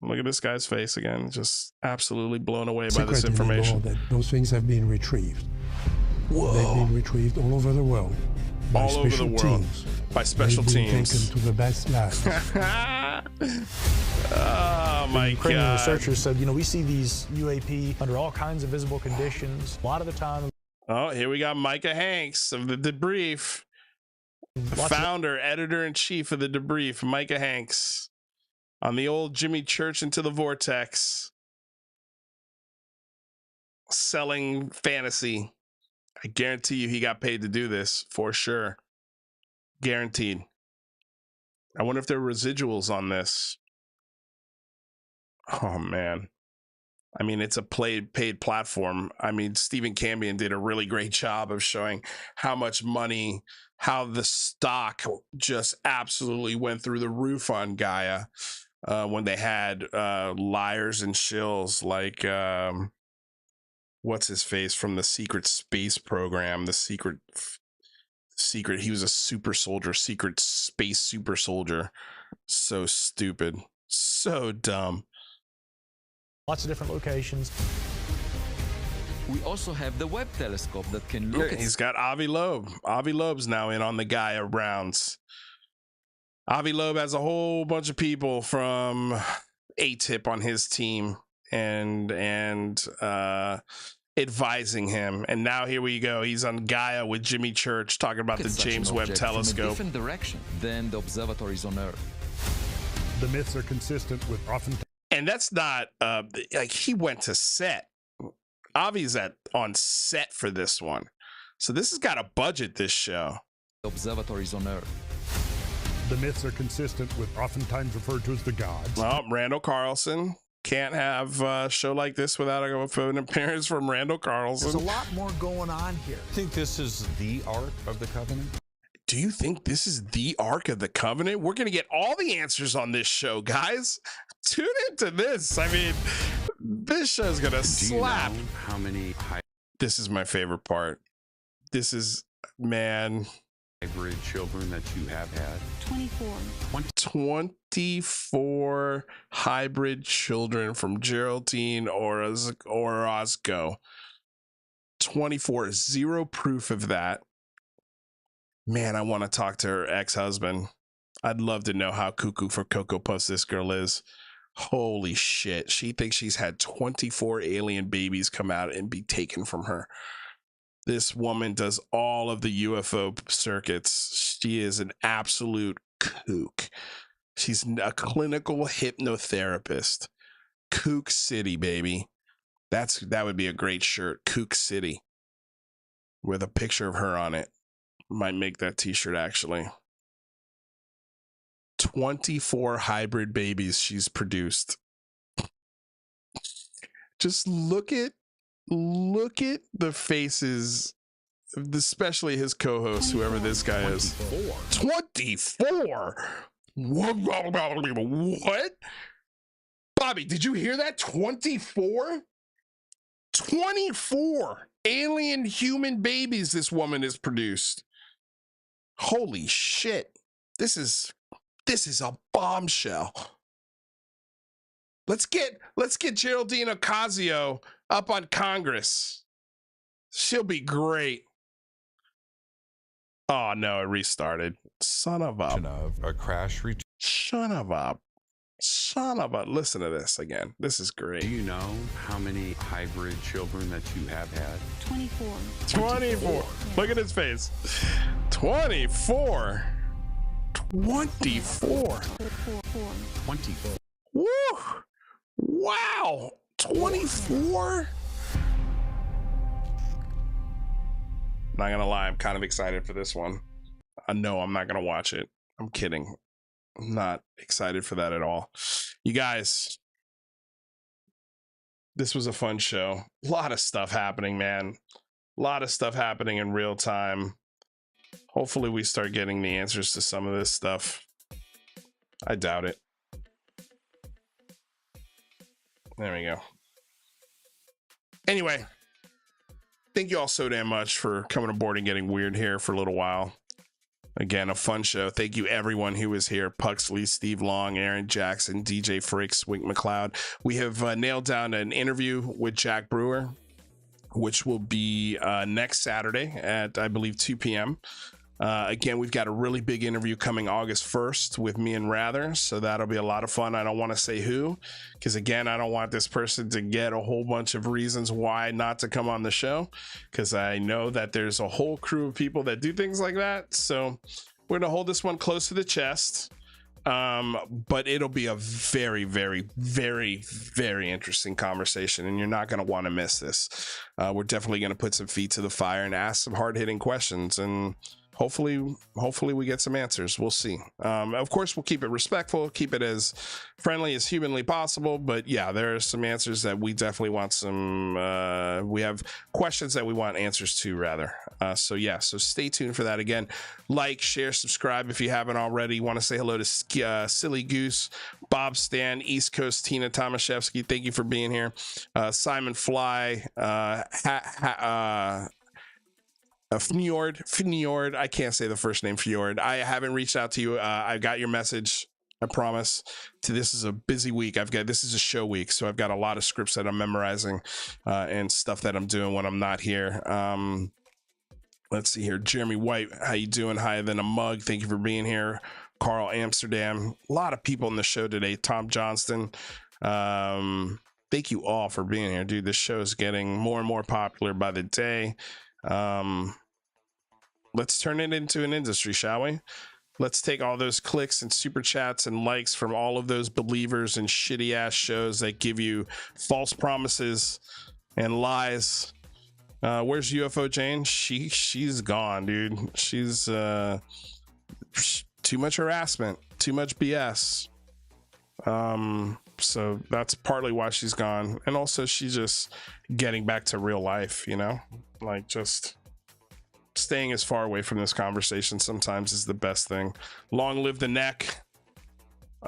Look at this guy's face again. Just absolutely blown away by this information. That those things have been retrieved. Whoa. They've been retrieved all over the world. All over the world. Teams. By special teams. Taken to the best labs. Oh my God. Ukrainian researchers said, we see these UAP under all kinds of visible conditions. A lot of the time. Oh, here we got Micah Hanks of the Debrief. Founder, editor-in-chief of the Debrief, Micah Hanks. On the old Jimmy Church Into the Vortex. Selling fantasy. I guarantee you he got paid to do this, for sure. Guaranteed. I wonder if there are residuals on this. Oh, man. I mean, it's a paid platform. I mean, Stephen Cambion did a really great job of showing how much money, how the stock just absolutely went through the roof on Gaia when they had liars and shills like, what's his face from the secret space program, the secret, he was a super soldier, secret space super soldier. So stupid. So dumb. Lots of different locations. We also have the Webb telescope that can look at... He's got Avi Loeb. Avi Loeb's now in on the Gaia rounds. Avi Loeb has a whole bunch of people from ATIP on his team and advising him. And now here we go. He's on Gaia with Jimmy Church talking about the James Webb telescope. From a different direction than the observatories on Earth. The myths are consistent with often... And that's not like he went to set. Avi's on set for this one. So this has got a budget, this show. Observatories on Earth. The myths are consistent with oftentimes referred to as the gods. Well, Randall Carlson. Can't have a show like this without an appearance from Randall Carlson. There's a lot more going on here. I think this is the Ark of the Covenant. Do you think this is the Ark of the Covenant? We're going to get all the answers on this show, guys. Tune into this. I mean, this show's going to slap. Do you know how many This is my favorite part. This is, man. Hybrid children that you have had? 24 hybrid children from Geraldine Orozco. 24. Zero proof of that. Man, I want to talk to her ex-husband. I'd love to know how cuckoo for Cocoa Puffs this girl is. Holy shit. She thinks she's had 24 alien babies come out and be taken from her. This woman does all of the UFO circuits. She is an absolute kook. She's a clinical hypnotherapist. Kook City, baby. That would be a great shirt. Kook City. With a picture of her on it. Might make that t-shirt actually. 24 hybrid babies she's produced. Just look at the faces, especially his co-host, whoever this guy is. 24? What? Bobby, did you hear that? 24? 24 alien human babies this woman has produced. Holy shit. This is a bombshell. Let's get Geraldine Ocasio up on Congress. She'll be great. Oh no, it restarted. Son of a crash return. Son of a, listen to this again. This is great. Do you know how many hybrid children that you have had? 24. 24. Look at his face. 24. 24. 24. Woo! Wow. 24. Not gonna lie, I'm kind of excited for this one. I know I'm not gonna watch it. I'm kidding. I'm not excited for that at all. You guys, this was a fun show. A lot of stuff happening, man. A lot of stuff happening in real time. Hopefully we start getting the answers to some of this stuff. I doubt it. There we go. Anyway, thank you all so damn much for coming aboard and getting weird here for a little while. Again, a fun show. Thank you everyone who was here. Puxley, Steve Long, Aaron Jackson, DJ Fricks, Wink McLeod. We have nailed down an interview with Jack Brewer, which will be next Saturday at, I believe, 2 p.m. Again, we've got a really big interview coming August 1st with me and Rather, so that'll be a lot of fun. I don't want to say who, because again, I don't want this person to get a whole bunch of reasons why not to come on the show, because I know that there's a whole crew of people that do things like that. So we're gonna hold this one close to the chest, but it'll be a very, very, very, very interesting conversation, and you're not gonna want to miss this. We're definitely gonna put some feet to the fire and ask some hard-hitting questions, and hopefully we get some answers. We'll see. Of course, we'll keep it respectful, keep it as friendly as humanly possible, but yeah, there are some answers that we definitely want some, we have questions that we want answers to, rather. So yeah, so stay tuned for that. Again, like, share, subscribe if you haven't already. Want to say hello to Silly Goose, Bob Stan, East Coast Tina Tomaszewski, thank you for being here. Simon Fly, Fjord, I can't say the first name, Fjord. I haven't reached out to you. I got your message, I promise. This is a busy week. This is a show week, so I've got a lot of scripts that I'm memorizing and stuff that I'm doing when I'm not here. Let's see here. Jeremy White, how you doing? Higher than a mug, thank you for being here. Carl Amsterdam, a lot of people in the show today. Tom Johnston, thank you all for being here, dude. This show is getting more and more popular by the day. Let's turn it into an industry, shall we? Let's take all those clicks and super chats and likes from all of those believers and shitty ass shows that give you false promises and lies. Where's UFO Jane? She's gone, dude. She's too much harassment, too much BS. So that's partly why she's gone, and also she's just getting back to real life, you know, like just staying as far away from this conversation sometimes is the best thing. Long live the neck.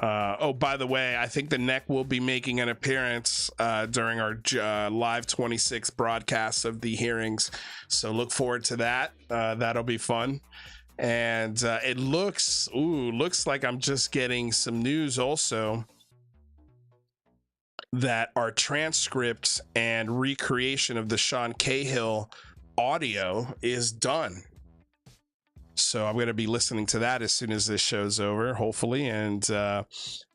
Oh, by the way, I think the neck will be making an appearance during our live 26th broadcast of the hearings, so look forward to that. That'll be fun. And it looks like I'm just getting some news also that our transcript and recreation of the Sean Cahill audio is done. So I'm going to be listening to that as soon as this show's over, hopefully, and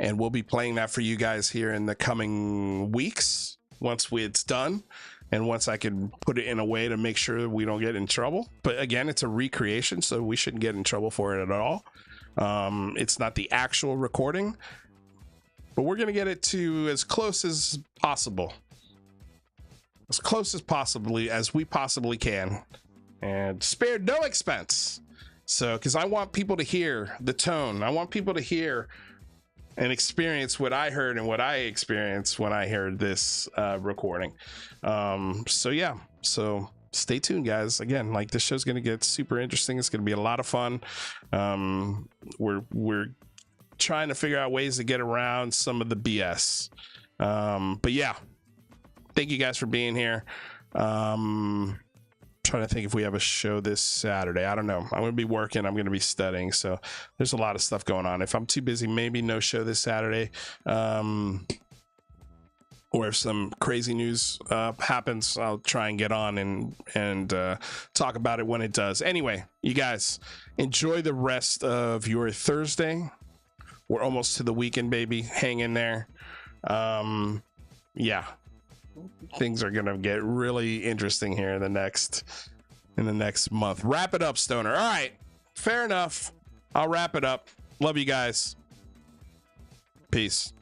we'll be playing that for you guys here in the coming weeks once it's done, and once I can put it in a way to make sure we don't get in trouble. But again, it's a recreation, so we shouldn't get in trouble for it at all. It's not the actual recording, but we're going to get it to as close as possible, as close as we possibly can, and spared no expense. So, because I want people to hear the tone, I want people to hear and experience what I heard and what I experienced when I heard this recording. So yeah, so stay tuned, guys. Again, like, this show's going to get super interesting. It's going to be a lot of fun. We're trying to figure out ways to get around some of the BS. But yeah, thank you guys for being here. Trying to think if we have a show this Saturday. I don't know. I'm going to be working. I'm going to be studying. So there's a lot of stuff going on. If I'm too busy, maybe no show this Saturday. or if some crazy news happens, I'll try and get on and talk about it when it does. Anyway, you guys, enjoy the rest of your Thursday. We're almost to the weekend, baby. Hang in there. Yeah, things are gonna get really interesting here in the next month. Wrap it up, Stoner. All right, fair enough. I'll wrap it up. Love you guys. Peace.